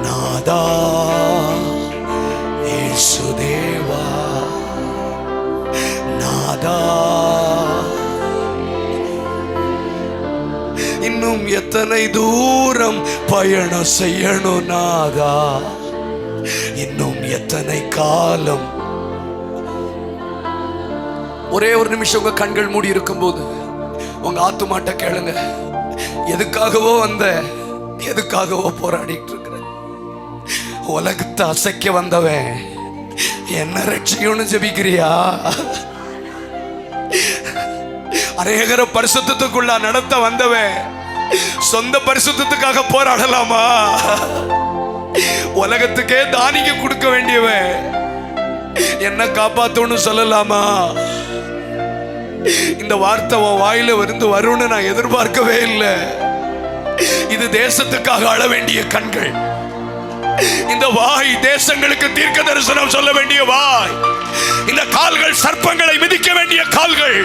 நாதா இயேசு தேவா நாதா. இன்னும் எத்தனை தூரம் பயணம் செய்யணும் நாதா, இன்னும் எத்தனை காலம். ஒரே ஒரு நிமிஷம் உங்க கண்கள் மூடி இருக்கும்போது உங்க ஆத்துமாட்ட கேளுங்க, எதுக்காகவோ வந்த, எதுக்காகவோ போராடிட்டு இருக்கிற, உலகத்தை அசைக்க வந்தவன் என்ன ரட்சியும்னு ஜெபிக்கிறியா? அநேகர பரிசுத்தத்துக்குள்ள நடத்த வந்தவன் சொந்த பரிசுத்தத்துக்காக போராடலாமா? உலகத்துக்கே தானிக்க கொடுக்க வேண்டியவன் என்ன காப்பாத்தோன்னு சொல்லலாமா? இந்த வார்த்தை உன் வாயில இருந்து வரும்னு நான் எதிர்பார்க்கவே இல்லை. இது தேசத்துக்காக அழ வேண்டிய கண்கள், இந்த வாய் தேசங்களுக்கு தீர்க்க தரிசனம் சொல்ல வேண்டிய வாய், இந்த கால்கள் சர்ப்பங்களை மிதிக்க வேண்டிய கால்கள்,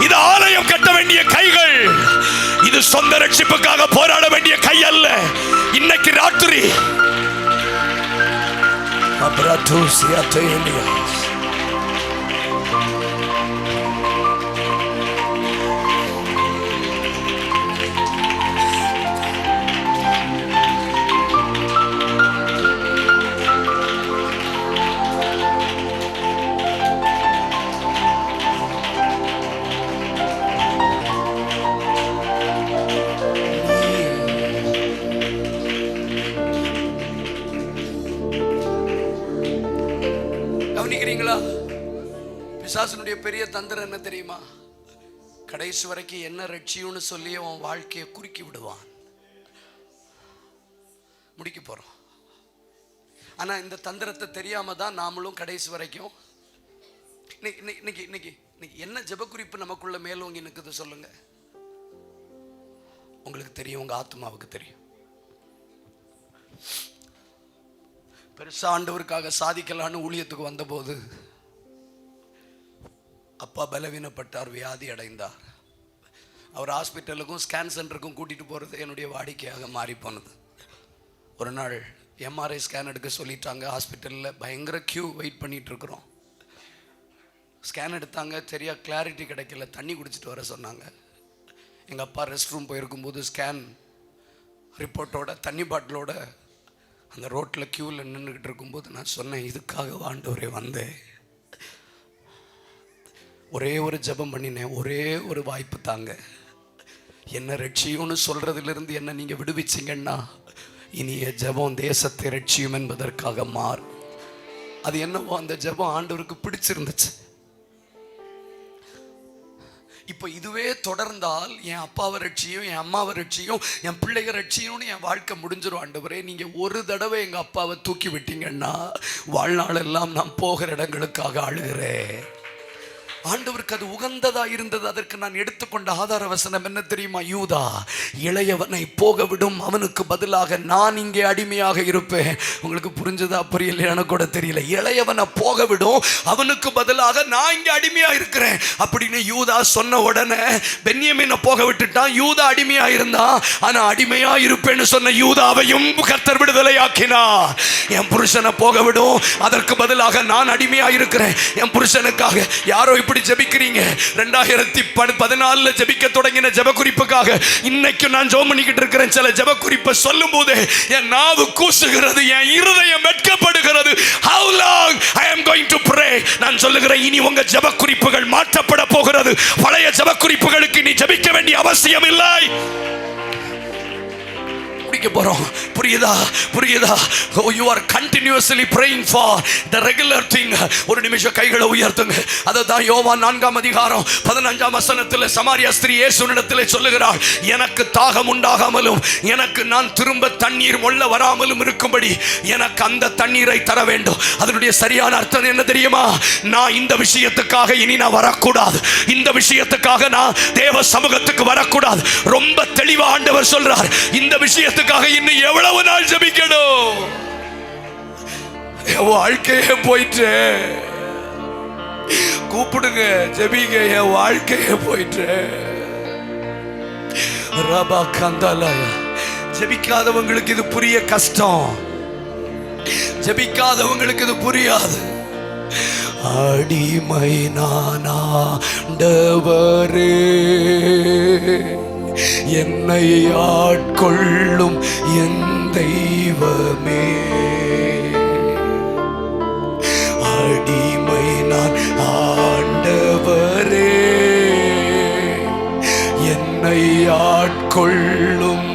இது ஆலயம் கட்ட வேண்டிய கைகள், இது சொந்த ரட்சிப்புக்காக போராட வேண்டிய கை அல்ல. இன்னைக்கு ராத்திரி கவனிக்கிறீங்களா? பிசாசனுடைய பெரிய தந்திரம் என்ன தெரியுமா? கடைசி வரைக்கும் என்ன ரட்சியும்னு சொல்லி அவன் வாழ்க்கையை குறுக்கி விடுவான். முடிக்க போறோம். ஆனா இந்த தந்திரத்தை தெரியாம தான் நாமளும் கடைசி வரைக்கும். இன்னைக்கு என்ன ஜெப குறிப்பு நமக்குள்ள மேலோங்கி நிற்குது சொல்லுங்க? உங்களுக்கு தெரியும், உங்க ஆத்மாவுக்கு தெரியும். பெருசா ஆண்டவருக்காக சாதிக்கலான்னு ஊழியத்துக்கு வந்தபோது அப்பா பலவீனப்பட்டார், வியாதி அடைந்தார். அவர் ஹாஸ்பிட்டலுக்கும் ஸ்கேன் சென்டருக்கும் கூட்டிட்டு போறது என்னுடைய வாடிக்கையாக மாறி போனது. ஒரு நாள் எம்ஆர்ஐ ஸ்கேன் எடுக்க சொல்லிட்டாங்க. ஹாஸ்பிட்டலில் பயங்கர கியூ வெயிட் பண்ணிட்டு இருக்கிறோம். ஸ்கேன் எடுத்தாங்க, சரியா கிளாரிட்டி கிடைக்கல, தண்ணி குடிச்சிட்டு வர சொன்னாங்க. எங்கள் அப்பா ரெஸ்ட் ரூம் போயிருக்கும்போது ஸ்கேன் ரிப்போர்ட்டோட தண்ணி பாட்டிலோட அந்த ரோட்டில் க்யூவில் நின்றுக்கிட்டு இருக்கும்போது நான் சொன்னேன், இதுக்காக ஆண்டவரே வந்தேன். ஒரே ஒரு ஜெபம் பண்ணினேன், ஒரே ஒரு வாய்ப்பு தாங்க, என்ன ரட்சியும்னு சொல்றதிலிருந்து என்ன நீங்கள் விடுவிச்சிங்கன்னா இனிய ஜெபம் தேசத்தை ரட்சியும் என்பதற்காக மாறும். அது என்னவோ அந்த ஜெபம் ஆண்டவருக்கு பிடிச்சிருந்துச்சு. இப்போ இதுவே தொடர்ந்தால் என் அப்பாவை ரட்சியும், என் அம்மாவை ரட்சியும், என் பிள்ளைக ரட்சியும்னு என் வாழ்க்கை முடிஞ்சிடும். ஆண்டவரே, நீங்கள் ஒரு தடவை எங்கள் அப்பாவை தூக்கி விட்டீங்கன்னா வாழ்நாள் எல்லாம் நான் போகிற இடங்களுக்காக அழுகிறேன். ஆண்டவருக்கு அது உகந்ததா இருந்தது. அதற்கு நான் எடுத்துக்கொண்ட ஆதார வசனம் என்ன தெரியுமா? யூதா இளையவனை போக விடும், அவனுக்கு பதிலாக நான் இங்கே அடிமையாக இருப்பேன். உங்களுக்கு புரிஞ்சதா புரியலையானு கூட தெரியல. இளையவனை போக விடும், அவனுக்கு பதிலாக நான் இங்கே அடிமையா இருக்கிறேன் அப்படின்னு யூதா சொன்ன உடனே பென்யமீனை போக விட்டுட்டான். யூதா அடிமையா இருந்தான். ஆனா அடிமையா இருப்பேன்னு சொன்ன யூதாவையும் கர்த்தர் விடுதலையாக்கினார். என் புருஷனை போக விடும், அதற்கு பதிலாக நான் அடிமையா இருக்கிறேன். என் புருஷனுக்காக யாரோ இப்படி ஜெபிக்கிறீங்க. 2014 ஜெபிக்க தொடங்கின ஜெப குறிப்புக்காக இன்னைக்கு நான் ஜெபம் பண்ணிக்கிட்டு இருக்கிறேன். சில ஜெப குறிப்பை சொல்லும் போது என் நாவு கூசுகிறது, என் இருதயம் வெட்கப்படுகிறது. How long I am going to pray? நான் சொல்லுகிறேன், இனி உங்க ஜெப குறிப்புகள் மாற்றப்பட போகிறது. பழைய ஜெப குறிப்புகளுக்கு நீ ஜெபிக்க வேண்டிய அவசியம் இல்லை. ஜெபிக்க போறோம். புரியுதா? புரியுதா? You are continuously praying for the regular thing. ஒரு நிமிஷம் கைகளை உயர்த்துங்க. அதுதான் யோவான் 4ஆம் அதிகாரம் 15ஆம் வசனத்தில் சமாரியா ஸ்திரீ இயேசுவினிடத்தில் சொல்லுகிறாள், எனக்கு தாகம் உண்டாகாமலும் எனக்கு நான் திரும்ப தண்ணீர் மொள்ள வராமலும் இருக்கும்படி எனக்கு அந்த தண்ணீரை தர வேண்டும். அதனுடைய சரியான அர்த்தம் என்ன தெரியுமா? நான் இந்த விஷயத்துக்காக இனி நான் வரக்கூடாது, இந்த விஷயத்துக்காக நான் தேவ சமூகத்துக்கு வரக்கூடாது. ரொம்ப தெளிவா ஆண்டவர் சொல்றார், இந்த விஷயத்துக்காக இன்னும் எவ்வளவு நாள் ஜெபிக்கணும்? என் வாழ்க்கையே போயிட்டு, கூப்பிடுங்க, ஜெபிங்க, என் வாழ்க்கையே போயிட்டு. ரபா கந்தலயா. ஜெபிக்காதவங்களுக்கு இது புரிய கஷ்டம், ஜெபிக்காதவங்களுக்கு இது புரியாது. அடிமை நானாண்டவரே, என்னை ஆட்கொள்ளும் என் தெய்வமே, அடிமை நான் ஆண்டவரே, என்னை ஆட்கொள்ளும்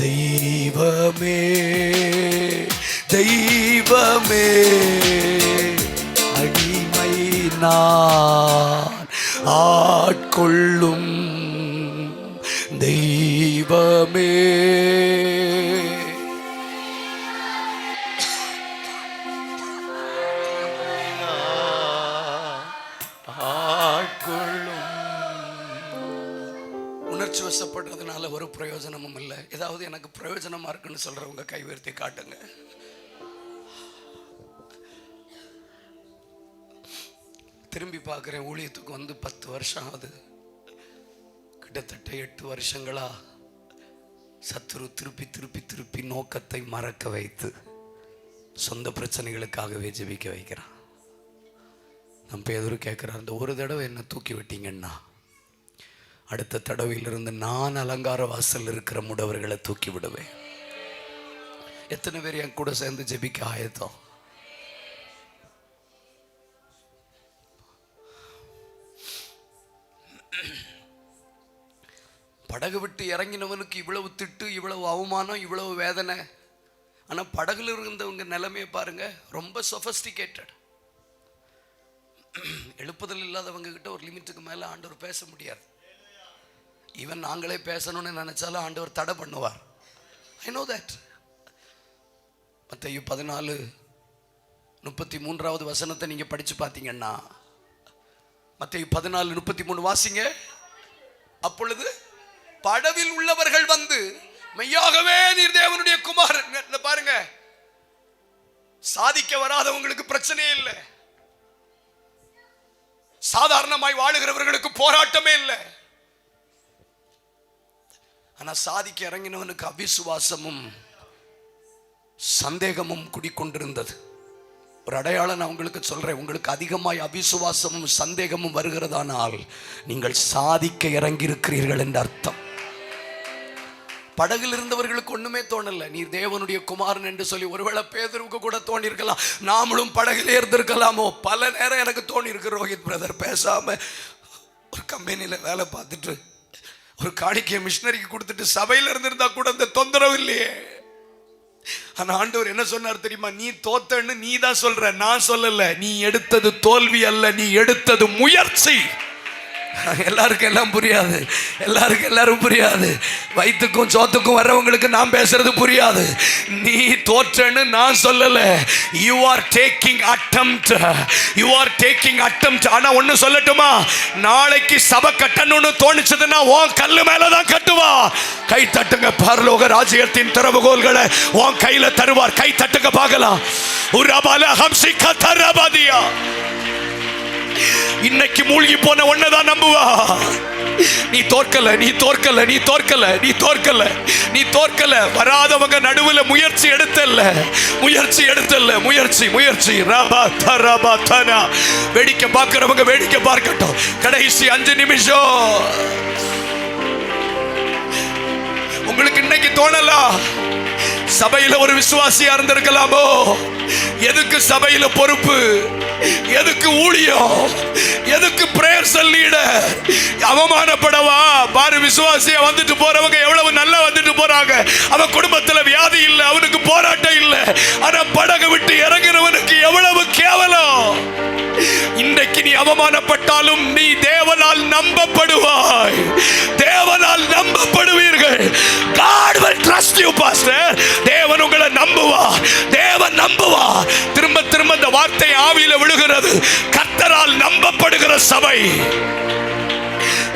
தெய்வமே, தெய்வமே, அடிமை நான் ஆட்கொள்ளும் தெய்வமே. உணர்ச்சி வசப்படுறதுனால ஒரு பிரயோஜனமும் இல்லை. ஏதாவது எனக்கு பிரயோஜனமா இருக்குன்னு சொல்றவங்க கை உயர்த்தி காட்டுங்க. திரும்பி பார்க்குறேன், ஊழியத்துக்கு வந்து 10 வருஷம் ஆகுது. கிட்டத்தட்ட 8 வருஷங்களா சத்துரு திருப்பி திருப்பி திருப்பி நோக்கத்தை மறக்க வைத்து சொந்த பிரச்சனைகளுக்காகவே ஜெபிக்க வைக்கிறான். நம்ம பேதுரு கேட்குறார், அந்த ஒரு தடவை என்ன தூக்கி விட்டீங்கன்னா அடுத்த தடவையிலிருந்து நான் அலங்கார வாசல் இருக்கிற முடவர்களை தூக்கி விடுவேன். எத்தனை பேர் என் கூட சேர்ந்து ஜெபிக்க ஆயத்தம்? படகு விட்டு இறங்கினவனுக்கு இவ்வளவு திட்டு, இவ்வளவு அவமானம், இவ்வளவு வேதனை. ஆனால் படகுல இருந்தவங்க நிலைமையை பாருங்க, ரொம்ப சொஃபஸ்டிகேட்டட். எழுப்புதல் இல்லாதவங்க கிட்ட ஒரு லிமிட்டுக்கு மேலே ஆண்டவர் பேச முடியாது. ஈவன் நாங்களே பேசணும்னு நினைச்சாலும் ஆண்டவர் தடை பண்ணுவார். I know that. மத்தேயு 14:33 வசனத்தை நீங்க படிச்சு பார்த்தீங்கன்னா, மத்தேயு 14:33 வாசிங்க. அப்பொழுது படவில் உள்ளவர்கள் வந்து, மெய்யாகவே நீர் தேவனுடைய குமாரன். பாருங்க, சாதிக்க வராதவங்களுக்கு பிரச்சனையே இல்லை, சாதாரணமாய் வாழுகிறவர்களுக்கு போராட்டமே இல்லை. ஆனா சாதிக்க இறங்கினவனுக்கு அவிசுவாசமும் சந்தேகமும் குடிக்கொண்டிருந்தது. ஒரு அடையாளம் நான் உங்களுக்கு சொல்றேன், உங்களுக்கு அதிகமாய் அவிசுவாசமும் சந்தேகமும் வருகிறதானால் நீங்கள் சாதிக்க இறங்கி இருக்கிறீர்கள் என்று அர்த்தம். படகில் இருந்தவர்களுக்கு ஒண்ணுமே தோணல, நீ தேவனுடைய குமாரன் என்று சொல்லி. ஒருவேளை பேதுருக்கு கூட தோணி இருக்கலாம், நாமளும் படகிலே இருந்திருக்கலாமோ. பல நேரம் எனக்கு தோணி இருக்கு, ரோஹித் பிரதர் பேசாம ஒரு கம்பெனியில வேலை பார்த்துட்டு ஒரு காணிக்கையை மிஷினரிக்கு கொடுத்துட்டு சபையில இருந்திருந்தா கூட அந்த தொந்தரவு இல்லையே. ஆனா ஆண்டவர் என்ன சொன்னார் தெரியுமா? நீ தோத்தன்னு நீ தான் சொல்ற, நான் சொல்லல. நீ எடுத்தது தோல்வி அல்ல, நீ எடுத்தது முயற்சி. எல்லாருக்கும் எல்லாம் புரியாது, எல்லாரும் புரியாது. வயிற்றுக்கும் சோத்துக்கும் வர்றவங்களுக்கு நான் பேசுறது புரியாது. நீ தோற்றன்னு நான் சொல்லல. You are taking attempt. You are taking attempt. ஆனா ஒன்னு சொல்லட்டுமா, நாளைக்கு சபை கட்டணும்னு தோணுச்சதுன்னா உன் கல்லு மேலதான் கட்டுவா. கை தட்டுங்க, பரலோக ராஜ்யத்தின் திறவுகோல்களை உன் கையில தருவார். கை தட்டுங்க பார்க்கலாம். உரபல ஹம்சிக தரபதியா. இன்னைக்கு மூழ்கி போன ஒன்னதான் நம்புவா. நீ தோற்கல, நீ தோற்கல, நீ தோற்கல, நீ தோற்கல, நீ தோற்கல. வராதவங்க நடுவுல முயற்சி எடுத்தல்ல, முயற்சி எடுத்தல்ல, முயற்சி முயற்சி. ரபா தரபா தனா. வேடிக்கை பார்க்கிறவங்க வேடிக்கை பார்க்கட்டும். கடைசி 5 நிமிஷம். உங்களுக்கு இன்னைக்கு தோணலாம், சபையில ஒரு விசுவாசியா இருந்திருக்கலாமோ? எதுக்கு சபையில பொறுப்பு? எதுக்கு ஊழியம்? எதுக்கு பிரேயர் லீடர்? அவமானப்படவா? பாரு, விசுவாசியா வந்துட்டு போறவங்க எவ்வளவு நல்லா வந்துட்டு போறாங்க. அவன் குடும்பத்துல வியாதி இல்ல, அவனுக்கு போராட்டம் இல்ல. ஆனா படகு விட்டு இறங்குறவனுக்கு எவ்வளவு கேவலம். இன்றைக்கு நீ அவமானப்பட்டாலும் நீ தேவனால் நம்பப்படுவாய். தேவனால் நம்பப்படுவீர்கள். God will trust you, pastor. தேவன் உங்களை நம்புவார். தேவன் நம்புவார். திரும்ப திரும்ப இந்த வார்த்தை ஆவியில விழுகிறது. கர்த்தரால் நம்பப்படுகிற சபை.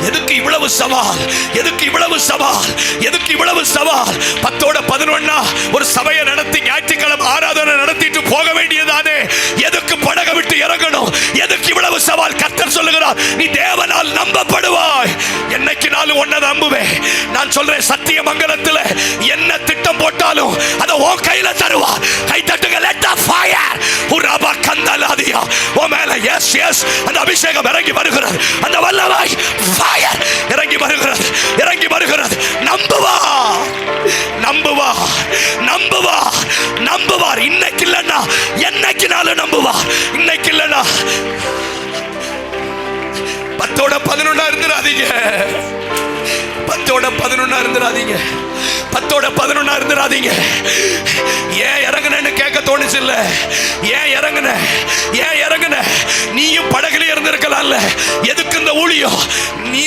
எதுக்கு இவ்வளவு சவால்? எதுக்கு இவ்வளவு சவால்? எதுக்கு இவ்வளவு சவால்? 10-11 ஒரு சபையை நடத்தி ஞாயிற்றுக்கிழமை ஆராதனை நடத்திட்டு போக வேண்டியதானே? எதுக்கு படக விட்டு இறங்கணும்? எதுக்கு இவ்வளவு சவால்? கர்த்தர் சொல்லுகிறார், நீ தேவனால் நம்பப்படுவாய். என்னைக்கு நாளும் ஒன்ன நம்புவேன். நான் சொல்றேன், சத்தியமங்கலத்தில் என்ன திட்டம் போட்டாலும் அதை உன் கையில தருவார். கை தட்டுங்க. let the fire உரபா கந்தலாதியா ஓ மேல எஸ் எஸ் அந்த அபிஷேகம் இறங்கி வருகிறது. அந்த வல்லமை ஃபயர் இறங்கி வருகிறது. இறங்கி வருகிறது. நம்புவார். நம்புவார். நம்புவார். நம்புவார். இன்னைக்கு இல்லைன்னா என்னைக்குனாலும் நம்புவார். இன்னைக்கு இல்லைன்னா 10-11 இருந்துடாதீங்க. 10-11 இருந்துடாதீங்க. 10-11 இருந்துடாதீங்க. ஏன் இறங்குனேன்னு கேட்க தோணுச்சு இல்ல? ஏன் இறங்குன? ஏன் இறங்குன? நீயும் படகுல இருந்திருக்கலாம்ல. எதுக்கு இந்த ஊழியம்? நீ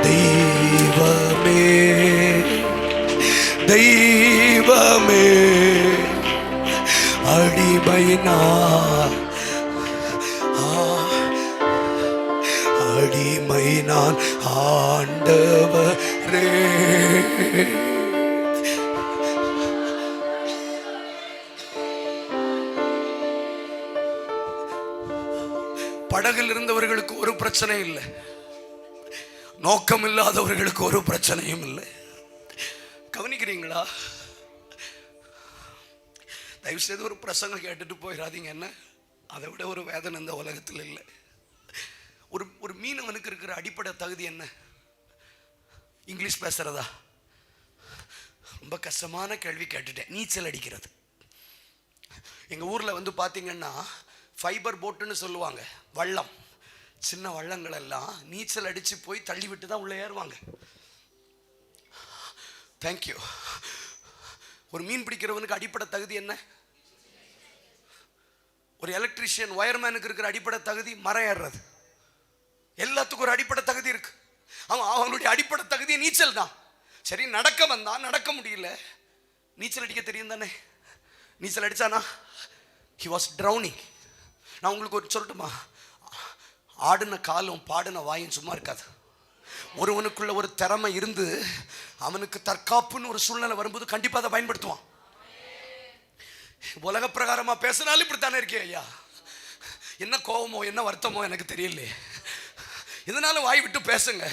தெய்வமே தெய்வமே அடிமைனா அடிமை நான் ஆண்டவரே. படகில் இருந்தவர்களுக்கு ஒரு பிரச்சனை இல்லை. நோக்கம் இல்லாதவர்களுக்கு ஒரு பிரச்சனையும் இல்லை. கவனிக்கிறீங்களா? தயவு செய்து ஒரு பிரசங்கம் கேட்டுட்டு போயிடாதீங்க. என்ன அதை விட ஒரு வேதனை இந்த உலகத்தில் இல்லை. ஒரு மீனவனுக்கு இருக்கிற அடிப்படை தகுதி என்ன? இங்கிலீஷ் பேசுறதா? ரொம்ப கஷ்டமான கேள்வி கேட்டுட்டேன். நீச்சல் அடிக்கிறது. எங்கள் ஊரில் வந்து பார்த்தீங்கன்னா ஃபைபர் போட்டுன்னு சொல்லுவாங்க. வள்ளம், சின்ன வள்ளங்கள் எல்லாம் நீச்சல் அடித்து போய் தள்ளி விட்டு தான் உள்ளே ஏறுவாங்க. தேங்க்யூ. ஒரு மீன் பிடிக்கிறவனுக்கு அடிப்படை தகுதி என்ன? ஒரு எலக்ட்ரிஷியன் ஒயர்மேனுக்கு இருக்கிற அடிப்படை தகுதி மரம் ஏறுறது. எல்லாத்துக்கும் ஒரு அடிப்படை தகுதி இருக்கு. அவங்களுடைய அடிப்படை தகுதி நீச்சல் தான். சரி, நடக்க வந்தான், நடக்க முடியல. நீச்சல் அடிக்க தெரியும் தானே? நீச்சல் அடிச்சானா? he was drowning. நான் உங்களுக்கு ஒரு சொல்லட்டுமா? ஆடின காலும் பாடின வாயும் சும்மா இருக்காது. ஒருவனுக்குள்ள ஒரு திறமை இருந்து அவனுக்கு தற்காப்புன்னு ஒரு சூழ்நிலை வரும்போது கண்டிப்பா அதை பயன்படுத்துவான். உலக பிரகாரமா பேசினாலும் இப்படித்தானே இருக்கே ஐயா. என்ன கோபமோ என்ன வருத்தமோ எனக்கு தெரியல. இதனால வாய் விட்டு பேசுங்க.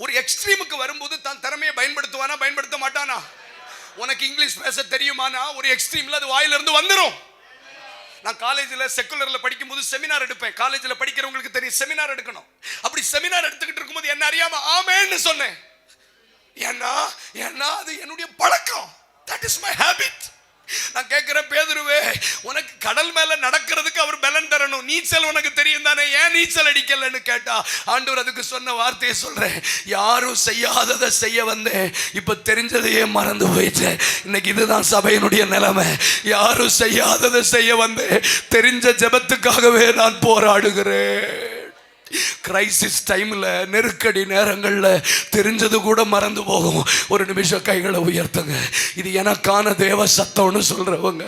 ஒரு எக்ஸ்ட்ரீமுக்கு வரும்போது தான் திறமையை பயன்படுத்துவானா பயன்படுத்த மாட்டானா? உனக்கு இங்கிலீஷ் பேச தெரியுமானா ஒரு எக்ஸ்ட்ரீம்ல அது வாயிலிருந்து வந்துடும். நான் காலேஜில் செக்குலரில் படிக்கும்போது செமினார் எடுப்பேன். காலேஜில் படிக்கிறவங்களுக்கு தெரியும் செமினார் எடுக்கணும். அப்படி செமினார் எடுத்துக்கிட்டு இருக்கும்போது என்ன அறியாம ஆமேன்னு சொன்னேன். ஏன்னா அது என்னுடைய பழக்கம். That is my habit. நான் கேட்கிறேன், பேதுருவே, உனக்கு கடல் மேல நடக்கிறதுக்கு அவர் பலன் தரணும். நீச்சல் உனக்கு தெரியும் தானே, ஏன் நீச்சல் அடிக்கலன்னு கேட்டா ஆண்டவர் அதுக்கு சொன்ன வார்த்தையை சொல்றேன். யாரும் செய்யாததை செய்ய வந்தேன், இப்ப தெரிஞ்சதையே மறந்து போயிட்டேன். இன்னைக்கு இதுதான் சபையினுடைய நிலைமை. யாரும் செய்யாததை செய்ய வந்தேன், தெரிஞ்ச ஜெபத்துக்காகவே நான் போராடுகிறேன். கிரைசிஸ் டைம்ல, நெருக்கடி நேரங்கள்ல தெரிஞ்சது கூட மறந்து போகும். ஒரு நிமிஷம் கைகளை உயர்த்துங்க. இது எனக்கான தேவ சத்தம்னு சொல்றவங்க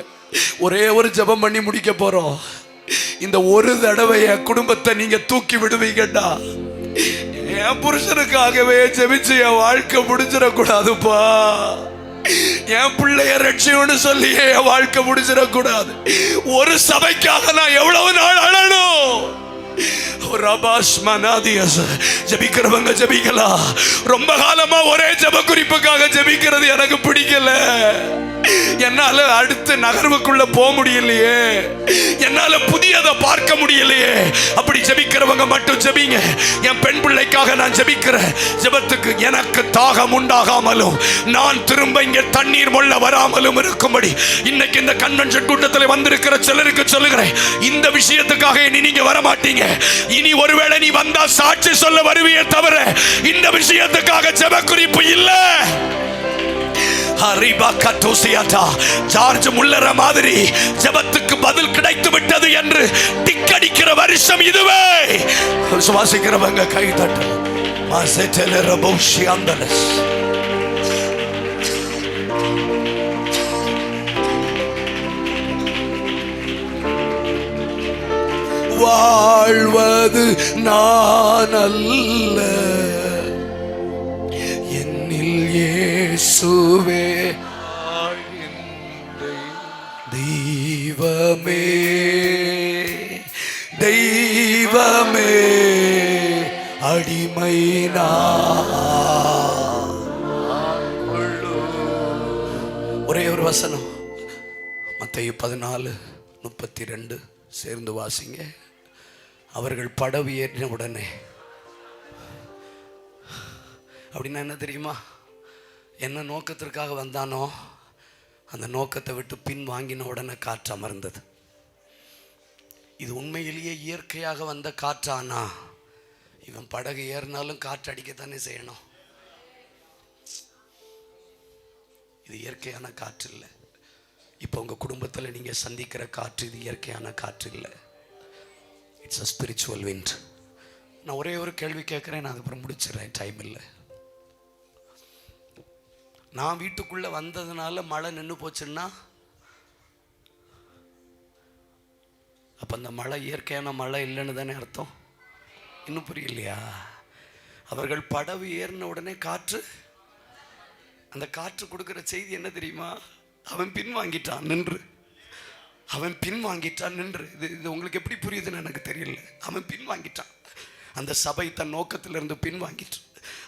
ஒரே ஒரு ஜெபம் பண்ணி முடிக்க போறோம். இந்த ஒரு தடவை என் குடும்பத்தை நீங்க தூக்கி விடுவீங்கடா. என் புருஷனுக்காகவே ஜெபிச்சு என் வாழ்க்கை முடிஞ்சிடக்கூடாதுப்பா. என் பிள்ளைய ரட்சியோன்னு சொல்லி என் வாழ்க்கை முடிஞ்சிடக்கூடாது. ஒரு சபைக்காக நான் எவ்வளவு நாள் அழணும்? ஜபிக்கிறவங்க ஜபிக்கலாம். ரொம்ப காலமா ஒரே ஜப குறிப்புக்காக ஜபிக்கிறது எனக்கு பிடிக்கல. என்னால அடுத்த நகர்வுக்குள்ள போக முடியலையே, என்னால புதியதை பார்க்க முடியலையே. அப்படி ஜெபிக்கிறவங்க மட்டும் ஜெபிங்க. என் பெண் பிள்ளைக்காக நான் ஜெபிக்கிறேன். ஜெபத்துக்கு எனக்கு தாகம் உண்டாகாமலும் நான் திரும்ப இங்க தண்ணீர் மொள்ள வராமலும் இருக்கும்படி இன்னைக்கு இந்த கன்வென்ஷன் கூட்டத்தில் வந்திருக்கிற சிலருக்கு சொல்லுகிறேன், இந்த விஷயத்துக்காக இனி நீங்க வர மாட்டீங்க. இனி ஒருவேளை நீ வந்தா சாட்சி சொல்ல வருவியே தவிர இந்த விஷயத்துக்காக ஜெப குறிப்பு இல்ல. ஜார்ஜ் முல்லர் மாதிரி ஜெபத்துக்கு பதில் கிடைத்து விட்டது என்று டிக்கடிக்கிற வருஷம் இதுவே. சுவாசிக்கிறவங்க கை தட்டு. வாழ்வது நான் அல்ல, என்னில் இயேசுவே தெய்வமே தெய்வமே அடிமை ஒரே ஒரு வசனம் மத்தேயு 14:32 சேர்ந்து வாசிங்க. அவர்கள் படகு ஏறின உடனே, அப்படின்னா என்ன தெரியுமா? என்ன நோக்கத்திற்காக வந்தானோ அந்த நோக்கத்தை விட்டு பின் வாங்கின உடனே காற்று அமர்ந்தது. இது உண்மையிலேயே இயற்கையாக வந்த காற்றானா? இவன் படகு ஏறினாலும் காற்று அடிக்கத்தானே செய்யணும். இது இயற்கையான காற்று இல்லை. இப்போ உங்கள் குடும்பத்தில் நீங்கள் சந்திக்கிற காற்று இது இயற்கையான காற்று இல்லை. It's a spiritual wind. நான் ஒரே ஒரு கேள்வி கேட்குறேன், நான் அதுக்கப்புறம் முடிச்சிடுறேன், டைம் இல்லை. நான் வீட்டுக்குள்ளே வந்ததுனால மழை நின்று போச்சுன்னா அப்போ அந்த மழை இயற்கையான மழை இல்லைன்னு தானே அர்த்தம். இன்னும் புரியலையா? அவர்கள் படகு ஏறின உடனே காற்று, அந்த காற்று கொடுக்குற செய்தி என்ன தெரியுமா? அவன் பின் வாங்கிட்டான் நின்று. அவன் பின் வாங்கிட்டான் நின்று. இது உங்களுக்கு எப்படி புரியுதுன்னு எனக்கு தெரியல. அவன் பின் வாங்கிட்டான். அந்த சபை தன் நோக்கத்திலிருந்து பின் வாங்கிட்டு,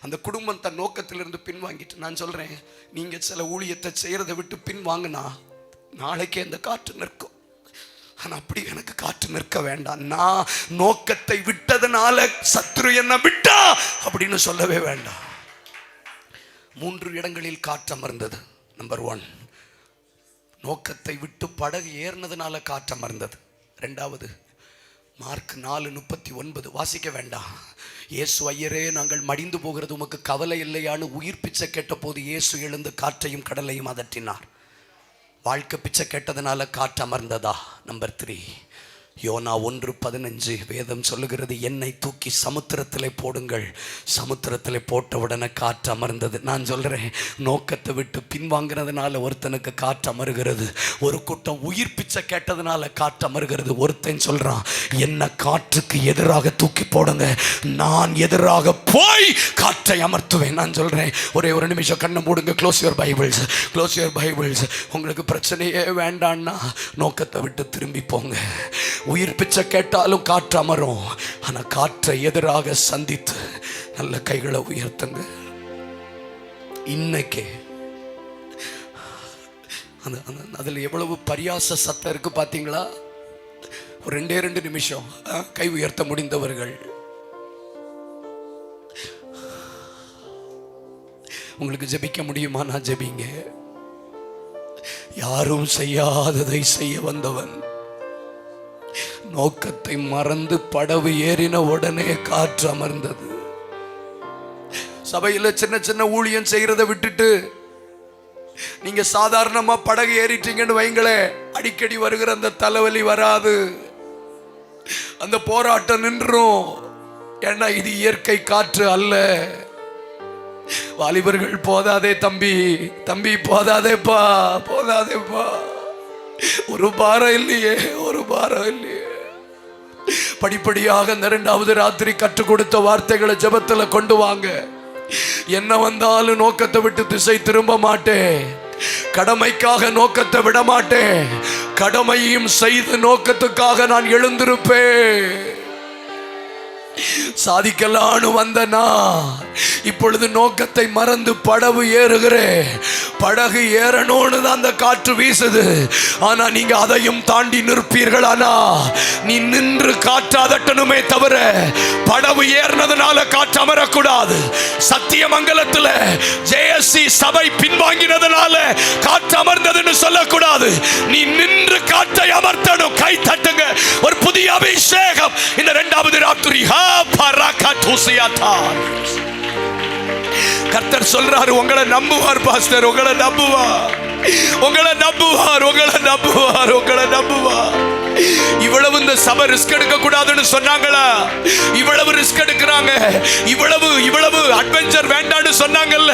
அந்த குடும்பம் தன் நோக்கத்திலிருந்து பின் வாங்கிட்டு. நான் சொல்கிறேன், நீங்கள் சில ஊழியத்தை செய்கிறத விட்டு பின் வாங்கினா நாளைக்கே அந்த காற்று நிற்கும். ஆனால் அப்படி எனக்கு காற்று நிற்க வேண்டாம். நான் நோக்கத்தை விட்டதுனால சத்துரு என்ன விட்டா அப்படின்னு சொல்லவே வேண்டாம். 3 இடங்களில் காற்று அமர்ந்தது. நம்பர் 1, நோக்கத்தை விட்டு படகு ஏறினதுனால காற்று அமர்ந்தது. 2வது, மார்க் 4:39 வாசிக்க வேண்டாம். இயேசு, ஐயரே நாங்கள் மடிந்து போகிறது உமக்கு கவலை இல்லையான்னு உயிர் பிச்சை கேட்ட போது இயேசு எழுந்து காற்றையும் கடலையும் அதட்டினார். வாழ்க்கை பிச்சை கேட்டதுனால காற்று அமர்ந்ததா? நம்பர் 3, யோனா 1:15 வேதம் சொல்லுகிறது, என்னை தூக்கி சமுத்திரத்தில் போடுங்கள். சமுத்திரத்தில் போட்ட உடனே காற்று அமர்ந்தது. நான் சொல்கிறேன், நோக்கத்தை விட்டு பின்வாங்கிறதுனால ஒருத்தனுக்கு காற்று அமருகிறது. ஒரு கூட்டம் உயிர் பிச்சை கேட்டதுனால காற்று அமருகிறது. ஒருத்தன் சொல்கிறான், என்ன காற்றுக்கு எதிராக தூக்கி போடுங்க, நான் எதிராக போய் காற்றை அமர்த்துவேன். நான் சொல்கிறேன், ஒரே ஒரு நிமிஷம் கண்ணை மூடுங்க. Close your Bibles, close your Bibles. உங்களுக்கு பிரச்சனையே வேண்டான்னா நோக்கத்தை விட்டு திரும்பி போங்க. உயிர் பிச்சை கேட்டாலும் காற்று அமரும். ஆனால் காற்றை எதிராக சந்தித்து நல்ல கைகளை உயர்த்துங்க. இன்னைக்கு அதில் எவ்வளவு பரியாச சத்தம் இருக்கு பார்த்தீங்களா? ஒரு 2 நிமிஷம் கை உயர்த்த முடிந்தவர்கள், உங்களுக்கு ஜெபிக்க முடியுமா? நான் ஜெபிங்க. யாரும் செய்யாததை செய்ய வந்தவன் நோக்கத்தை மறந்து படகு ஏறின உடனே காற்று அமர்ந்தது. சபையில் சின்ன சின்ன ஊழியம் செய்யறதை விட்டுட்டு நீங்க சாதாரணமா படகு ஏறிட்டீங்கன்னு வைங்களே, அடிக்கடி வருகிற அந்த தலைவலி வராது, அந்த போராட்டம் நின்றும். ஏன்னா இது இயற்கை காற்று அல்ல. வாலிபர்கள், போதாதே தம்பி, தம்பி போதாதேப்பா, போதாதேப்பா, ஒரு பாரம் இல்லையே, ஒரு பாரம் இல்லையே. படிப்படியாக இந்த 2வது ராத்திரி கற்றுக் கொடுத்த வார்த்தைகளை ஜெபத்துல கொண்டு வாங்க. என்ன வந்தாலும் நோக்கத்தை விட்டு திசை திரும்ப மாட்டேன். கடமைக்காக நோக்கத்தை விட மாட்டேன். கடமையும் செய்து நோக்கத்துக்காக நான் எழுந்திருப்பேன். சாதிக்கலான்னு வந்த நான் இப்பொழுது நோக்கத்தை மறந்து படகு ஏறுகிறேன். படகு ஏறணும்னு தான் அந்த காற்று வீசுது. ஆனா நீங்க அதையும் தாண்டி நிற்பீர்களானா நீ நின்று காற்று அதட்டணுமே தவிர படகு ஏறினதுனால காற்று அமரக்கூடாது. சத்தியமங்கலத்தில் ஜேஎஸ்சி சபை பின்வாங்கினதுனால காற்று அமர்ந்ததுன்னு சொல்லக்கூடாது. நீ நின்று காற்றை அமர்த்தணும். கை தட்டுங்க. ஒரு புதிய அபிஷேகம் இந்த இரண்டாவது ராத்திரி. கர்த்தர் சொல்றாரு, உங்களை நம்புவார் பாஸ்டர், உங்களை நம்புவார், உங்களை நம்புவார், உங்களை நம்புவார், உங்களை நம்புவார். இவ்வளவு இந்த சபை ரிஸ்க் எடுக்க கூடாதுன்னு சொன்னாங்களா? இவ்வளவு ரிஸ்க் எடுக்கிறாங்க, இவ்வளவு இவ்வளவு அட்வென்ச்சர் வேண்டான்னு சொன்னாங்கல்ல.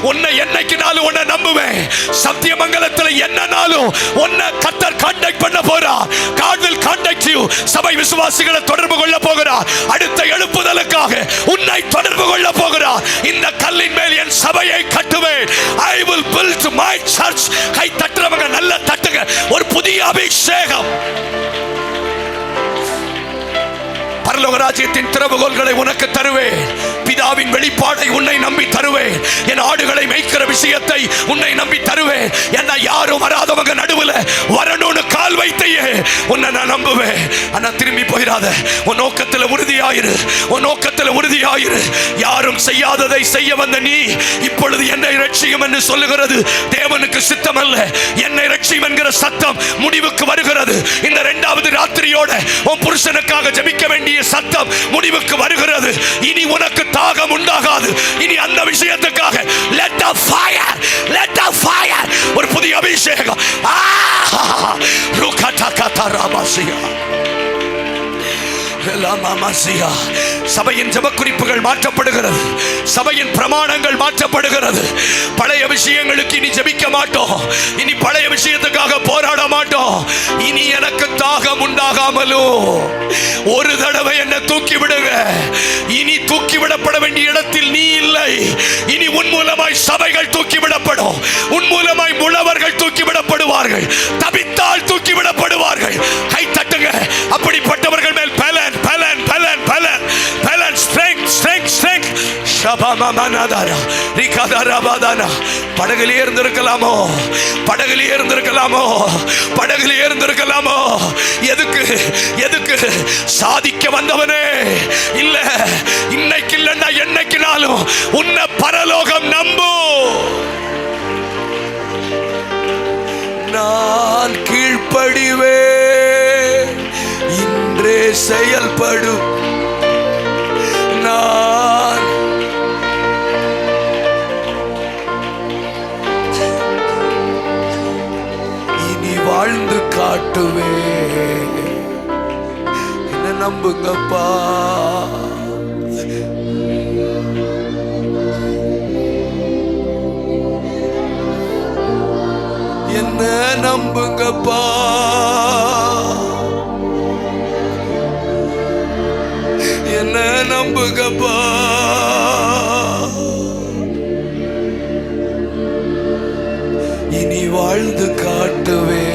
உன்னை என்னைக்குனாலும் உன்னை நம்புவேன். சத்தியமங்கலத்தில் என்னனாலும் உன்னை கர்த்தர் கான்டாக்ட் பண்ண போறா. God will contact you. சபை விசுவாசிகளை தொடர்பு கொள்ள போகிறார். அடுத்த எழுப்புதலுக்காக உன்னை தொடர்பு கொள்ள போகிறார். இந்த கல்லின் மேல் என் சபையை கட்டுவேன். I will build my church. கை தட்டுறவங்க நல்ல தட்டுங்க. ஒரு புதிய அபிஷேகம். பரலோக ராஜ்யத்தின் திறவுகோல்களை உனக்கு தருவேன். பிதாவின் வெளிப்பாடை உன்னை நம்பி தருவேன். என் ஆடுகளை மேய்க்கிற விஷயத்தை உன்னை நம்பி தருவேன். என்ன யாரும் வராதவங்க நடுவில் வரணும்னு கால் வைத்தையே உன்னை நான் நம்புவேன். ஆனா திரும்பி போயிடாத. உன் நோக்கத்தில் உறுதியாயிரு, உன் நோக்கத்தில் உறுதியாயிரு. யாரும் செய்யாததை செய்ய வந்த நீ இப்பொழுது என்னை ரட்சியும் என்று சொல்லுகிறது தேவனுக்கு சித்தம் அல்ல. என்னை ரட்சியும் என்கிற சத்தம் முடிவுக்கு வருகிறது. இந்த இரண்டாவது ராத்திரியோட உன் புருஷனுக்காக ஜெபிக்க வேண்டிய சத்தம் முடிவுக்கு வருகிறது. இனி உனக்கு தாகம் உண்டாகாது. இனி அந்த விஷயத்துக்காக let the fire, let the fire. ஒரு புதிய அபிஷேகம். சபையின் ஜெபக்குறிப்புகள் மாற்றப்படுகிறது. சபையின் பிரமாணங்கள் மாற்றப்படுகிறது. பழைய விஷயங்களுக்கு இனி ஜெபிக்க மாட்டோம். இனி பழைய விஷயத்துக்காக போராட மாட்டோம். இனி எனக்கு தாகம் உண்டாகாமலும் ஒரு தடவை என்ன தூக்கி விடுங்க. இனி தூக்கி விடப்பட வேண்டிய இடத்தில் நீ இல்லை. இனி உன் மூலமாய் சபைகள் தூக்கி விடப்படும். உன் மூலமாய் முழவர்கள் தூக்கி விடப்படுவார்கள். தபித்தால் தூக்கி விடப்படுவார்கள். கை தட்டுங்க. அப்படிப்பட்டவர்கள் மேல் பலன் பலன் பலன் பலன் பலன் ஸ்ட்ரெங்த் ஸ்ட்ரெங்த் ஸ்ட்ரெங்த். ஷபமமனதரா ரிகதரபதனா. படகிலே இருந்திருக்கலாமோ, படகிலே இருந்திருக்கலாமோ, படகிலே இருந்திருக்கலாமோ. எதுக்கு எதுக்கு? சாதிக்க வந்தவனே இல்ல. இன்னைக்கு இல்லைன்னா என்னைக்குனாலும் உன்னை பரலோகம் நம்பு. நான் கீழ்ப்படிவே இன்றே செயல்படும். நான் இனி வாழ்ந்து காட்டுவேன். என்ன நம்புங்கப்பா. என்ன நம்புங்கப்பா. என்ன நம்புங்கப்பா. இனி வாழ்ந்து காட்டுவே.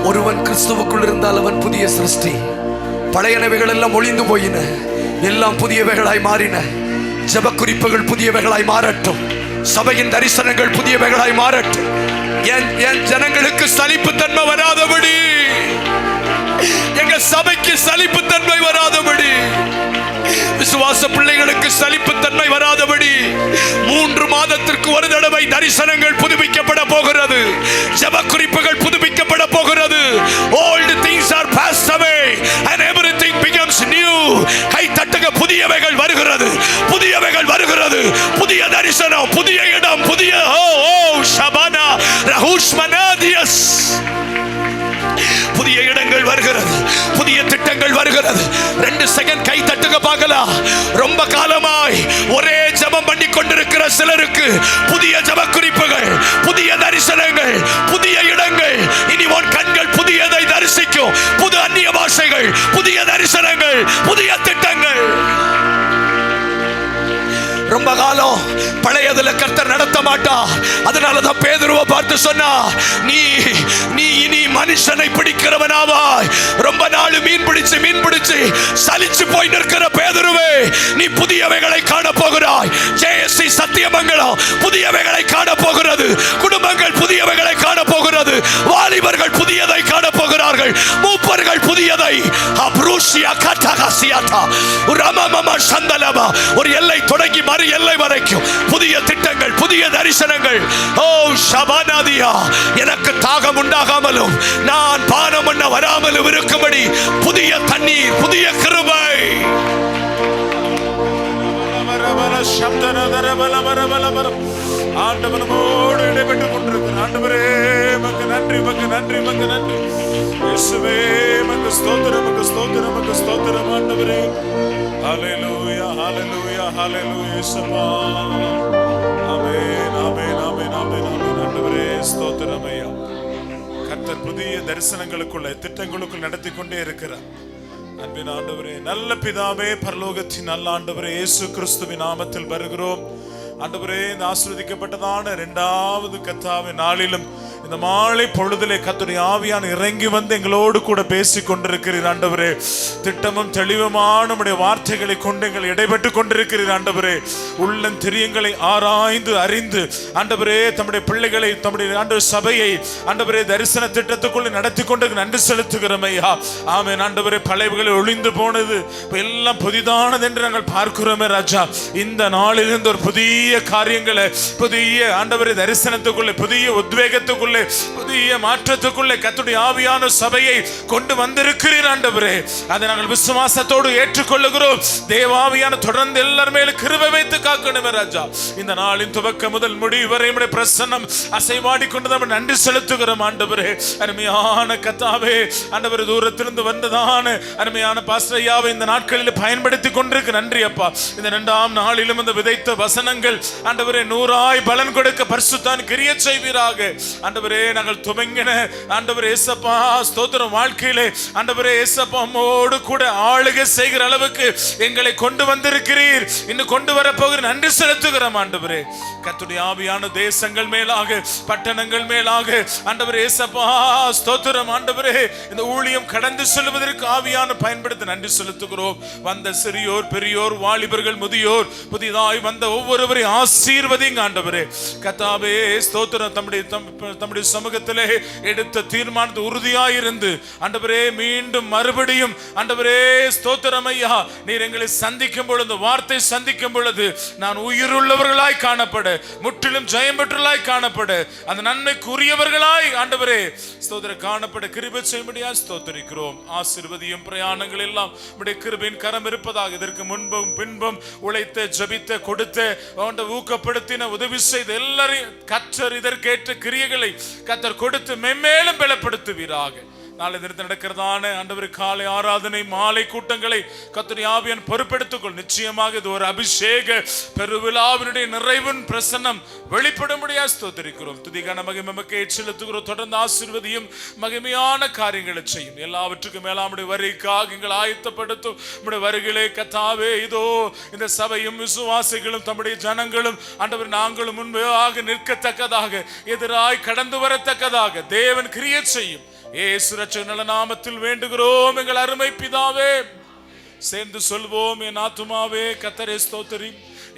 ஒருவன் கிறிஸ்துவுக்குள் இருந்தால் அவன் புதிய சிருஷ்டி. பழையனவைகள் எல்லாம் ஒளிந்து போயின, எல்லாம் புதியவைகளாய் மாறின. ஜெபக்குறிப்புகள் புதியவைகளாய் மாறட்டும். சபையின் தரிசனங்கள் புதியவைகளாய் மாறட்டும். என் ஜனங்களுக்கு சலிப்பு தன்மை வராதபடி, எங்க சபைக்கு சலிப்பு தன்மை வராதபடி, விசுவாச பிள்ளைகளுக்கு சலிப்பு தன்மை வராதபடி 3 மாதத்திற்கு ஒரு தடவை தரிசனங்கள் புதுப்பிக்கப்பட போகிறது. ஜெபக்குறிப்புகள் புதுப்பிக்கப்பட போகிறது. Old things are passed away and everything becomes new. கை தட்டுங்க. புதியவைகள் வருகிறது, புதியவைகள் வருகிறது. புதிய தரிசனம், புதிய இடம், புதிய ஷபானா ரஹூஷ்மனாதியஸ். புதிய இடங்கள் வருகிறது, புதிய திட்டங்கள் வருகிறது. 2 செகண்ட் கை தட்டுங்க பார்க்கலாம். ரொம்ப காலமாய் ஒரே ஜெபம் பண்ணி கொண்டிருக்கிற சிலருக்கு புதிய ஜெபக்குறிப்புகள், புதிய தரிசனங்கள், புதிய இடங்கள். இனி உன் கண்கள் புதியதை தரிசிக்கும். புது அந்நிய பாஷைகள், புதிய தரிசனங்கள், புதிய திட்டங்கள். ரொம்ப காலம் பழையதுல கர்த்தர் நடத்த பயன்படுத்த மாட்டார். அதனாலதான் பேதுருவை பார்த்து சொன்னார், நீ இனி மனுஷனை பிடிக்கிறவனாவாய். ரொம்ப நாள் மீன் பிடிச்சு சலிச்சு போய் நிற்கிற பேதுருவே, நீ புதியவைகளை காண போகிறாய். ஜேஎஸ்சி சத்தியமங்கலம் புதியவைகளை காண போகிறது. குடும்பங்கள் புதியவைகளை காண போகிறது. வாலிபர்கள் புதியதை காண போகிறார்கள். மூப்பர்கள் புதியதை. ஒரு எல்லை தொடங்கி மறு எல்லை வரைக்கும் புதிய திட்டங்கள், புதிய தரிசனங்கள். ஓ ஷபானாதியா, எனக்கு தாகம் உண்டாகாமலும் நான் பானம் பண்ண வராமலும் இருக்கும்படி புதிய தண்ணீர், புதிய கிருபை. ஆண்டவனோடு இடைப்பட்டுக் கொண்டிருக்கிறார். ஆண்டவரே மக்கு நன்றி, மக்கு நன்றி, மக்கு நன்றி. இயேசுவே மக்கு ஸ்தோத்திரம், மக்கு ஸ்தோத்திரம், மக்கு ஸ்தோத்திரம். ஆண்டவரே ஹல்லேலூயா, ஹல்லேலூயா, ஹல்லேலூயா. இயேசுவா ஆமென், ஆமென், ஆமென், ஆமென், ஆமென். ஆண்டவரே ஸ்தோத்திரம் ஐயா. கர்த்தர் புதிய தரிசனங்களுக்குள்ள திட்டங்களுக்குள் நடத்தி கொண்டே இருக்கிறார். அன்பின் ஆண்டவரே, நல்ல பிதாவே, பரலோகத்தின் நல்ல ஆண்டவரே, இயேசு கிறிஸ்துவின் நாமத்தில் வருகிறோம். ஆண்டவரே, இந்த ஆசீர்வதிக்கப்பட்டதான இரண்டாவது கர்த்தாவின் நாளிலும் இந்த மாலை பொழுதிலே கர்த்தருடைய ஆவியான இறங்கி வந்து எங்களோடு கூட பேசிக் கொண்டிருக்கிறீர். ஆண்டவரே, திட்டமும் தெளிவுமான நம்முடைய வார்த்தைகளை கொண்டு எங்களை இடைபெட்டு கொண்டிருக்கிறீர். ஆண்டவரே, உள்ளம் திரியங்களை ஆராய்ந்து அறிந்து ஆண்டவரே தம்முடைய பிள்ளைகளை, தம்முடைய ஆண்டவர் சபையை ஆண்டவரே தரிசன திட்டத்துக்குள்ள நடத்தி கொண்டு நன்றி செலுத்துகிறோம் ஐயா. ஆமென். ஆண்டவரே, பழையவைகளை ஒளிந்து போனது எல்லாம் புதிதானது என்று நாங்கள் பார்க்கிறோமே ராஜா. இந்த நாளிலிருந்து ஒரு புதிய காரியங்களை, புதிய ஆண்டவரே தரிசனத்துக்குள்ளே, புதிய உத்வேகத்துக்குள்ளே, புதிய மாற்றத்துக்குள்ளே கர்த்தருடைய ஆவியான சபையை கொண்டு வந்திருக்கிறீர். ஆண்டவரே, அதை நாங்கள் விசுவாசத்தோடு ஏற்றுக்கொள்ளுகிறோம். தேவாவியான தொடர்ந்து எல்லார் மேலும் கிருபை வைத்து காக்கணுமே ராஜா. இந்த நாளின் துவக்க முதல் முடிவு வரை நம்முடைய பிரசன்னம் அசைவாடி கொண்டு நம்ம நன்றி செலுத்துகிறோம். ஆண்டவரே, அருமையான கர்த்தாவே, ஆண்டவரே தூரத்திலிருந்து வந்ததான அருமையான பாஸ்டர் ஐயாவை இந்த நாட்களில் பயன்படுத்தி கொண்டிருக்கு. நன்றி அப்பா. இந்த இரண்டாம் நாளிலும் இந்த விதைத்த வசனங்கள் ஆண்டவரே 100 பலன் கொடுக்க பரிசுத்தான் கிரிய செய்வீராக. ஆண்டவரே, நாங்கள் துவங்கின ஆண்டவரே இயேசப்பா ஸ்தோத்திரம் வாழ்க்கையிலே ஆண்டவரே இயேசப்பா உம்மோடு கூட ஆளுகை செய்கிற அளவுக்கு எங்களை கொண்டு வந்திருக்கிறீர். இன்னும் கொண்டு வரப்போகிற நன்றி செலுத்துகிறோம். ஆண்டவரே, கர்த்தருடைய ஆவியான தேசங்கள் மேலாக, பட்டணங்கள் மேலாக ஆண்டவரே இயேசப்பா ஸ்தோத்திரம். ஆண்டவரே, இந்த ஊழியம் கடந்து செல்வதற்கு ஆவியான பயன்படுத்தி நன்றி செலுத்துகிறோம். வந்த சிறியோர், பெரியோர், வாலிபர்கள், முதியோர், புதிதாய் வந்த ஒவ்வொருவரையும் ஆசீர்வதிங்க ஆண்டவரே. கர்த்தாவே ஸ்தோத்திரம். தம்முடைய சமூகத்திலே எடுத்த தீர்மானத்தை உறுதியாயிருந்து ஆண்டவரே மீண்டும் மறுபடியும் ஆண்டவரே ஸ்தோத்திரம் ஐயா, நீர் எங்களை சந்திக்கும் பொழுது, வார்த்தை சந்திக்கும் பொழுது நான் உயிருள்ளவர்களாய் காணப்பட, முற்றிலும் ஜெயம் பெற்றவர்களாய் காணப்பட, அந்த நன்மைக்குரியவர்களாய் ஆண்டவரே ஸ்தோத்திரம் காணப்பட கிருபை செய்யும்படியா ஸ்தோத்திரிக்கிறோம். ஆசீர்வதியும் பிரயாணங்கள் எல்லாம் உம்முடைய கிருபையின் கரம் இருப்பதாக. இதற்கு முன்பும் பின்பும் உழைத்த, ஜெபித்த, கொடுத்த, ஊக்கப்படுத்தின, உதவி செய்த எல்லாரையும் கர்த்தர் இதற்கேற்ற கிரியைகளை கர்த்தர் கொடுத்து மென்மேலும் பலப்படுத்துவீராக. நாளை தினத்தில் நடக்கிறதான ஆண்டவர் காலை ஆராதனை, மாலை கூட்டங்களை கர்த்தருடைய ஆவியான் பொறுப்பெடுத்துக்கொள். நிச்சயமாக இது ஒரு அபிஷேக பெருவிழாவினுடைய நிறைவின் பிரசன்னம் வெளிப்படும்படியா ஸ்தோத்திரிக்கிறோம். துதி கன மகிமை உமக்கே செலுத்துகிறோம். தொடர்ந்து ஆசீர்வதியும், மகிமையான காரியங்களை செய்யும். எல்லாவற்றுக்கும் மேலாக நம்முடைய வருகைக்காக எங்களை ஆயத்தப்படுத்தும். நம்முடைய வருகையிலே கர்த்தாவே, இதோ இந்த சபையும் விசுவாசிகளும் தம்முடைய ஜனங்களும் ஆண்டவர் நாங்களும் முன்பாக நிற்கத்தக்கதாக, எதிராய் கடந்து வரத்தக்கதாக தேவன் கிரியை செய்யும். இயேசு ரட்சகர் நல்ல நாமத்தில் வேண்டுகிறோம் எங்கள் அருமை பிதாவே. சேர்ந்து சொல்வோம், என் ஆத்துமாவே கர்த்தரை ஸ்தோத்திரி,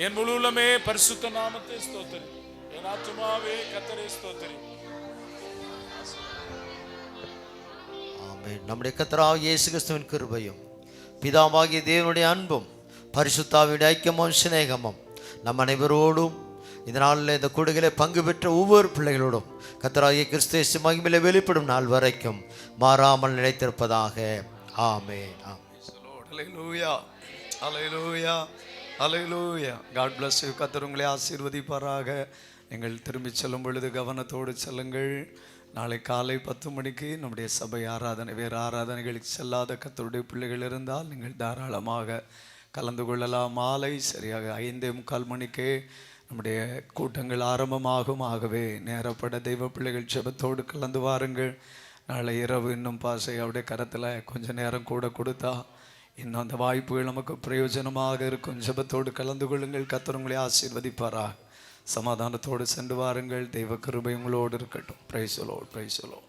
என் முழு உள்ளமே பரிசுத்த நாமத்தை ஸ்தோத்திரி, என் ஆத்துமாவே கர்த்தரை ஸ்தோத்திரி. ஆமென். நம்முடைய கர்த்தராகிய இயேசு கிறிஸ்துவின் கிருபையும் பிதாவாகிய தேவனுடைய அன்பும் பரிசுத்தாவின் ஐக்கியமும் சிநேகமும் நம் அனைவரோடும் இந்த நாளில் இந்த கூடுதலை பங்கு பெற்ற ஒவ்வொரு பிள்ளைகளோடும் கர்த்தராகிய கிறிஸ்து இயேசு மகிமையிலே வெளிப்படும் நாள் வரைக்கும் மாறாமல் நிலைத்திருப்பதாக. ஆமென். ஹல்லேலூயா, ஹல்லேலூயா, ஹல்லேலூயா. God bless you. கர்த்தர் உங்களை ஆசீர்வதிப்பாராக. நீங்கள் திரும்பி செல்லும் பொழுது கவனத்தோடு செல்லுங்கள். நாளை காலை 10 மணிக்கு நம்முடைய சபை ஆராதனை, வேறு ஆராதனைகளுக்கு செல்லாத கர்த்தருடைய பிள்ளைகள் இருந்தால் நீங்கள் தாராளமாக கலந்து கொள்ளலாம். மாலை சரியாக 5:45 மணிக்கே நம்முடைய கூட்டங்கள் ஆரம்பமாகும். ஆகவே நேரப்பட தெய்வ பிள்ளைகள் ஜெபத்தோடு கலந்து வாருங்கள். நாளை இரவு இன்னும் பாசை அவருடைய கரத்தில் கொஞ்சம் நேரம் கூட கொடுத்தா இன்னும் அந்த வாய்ப்புகள் நமக்கு பிரயோஜனமாக இருக்கும். ஜெபத்தோடு கலந்து கொள்ளுங்கள். கர்த்தர் உங்களை ஆசீர்வதிப்பாராக. சமாதானத்தோடு சென்று வாருங்கள். தெய்வ கிருபை உங்களோடு இருக்கட்டும். Praise the Lord.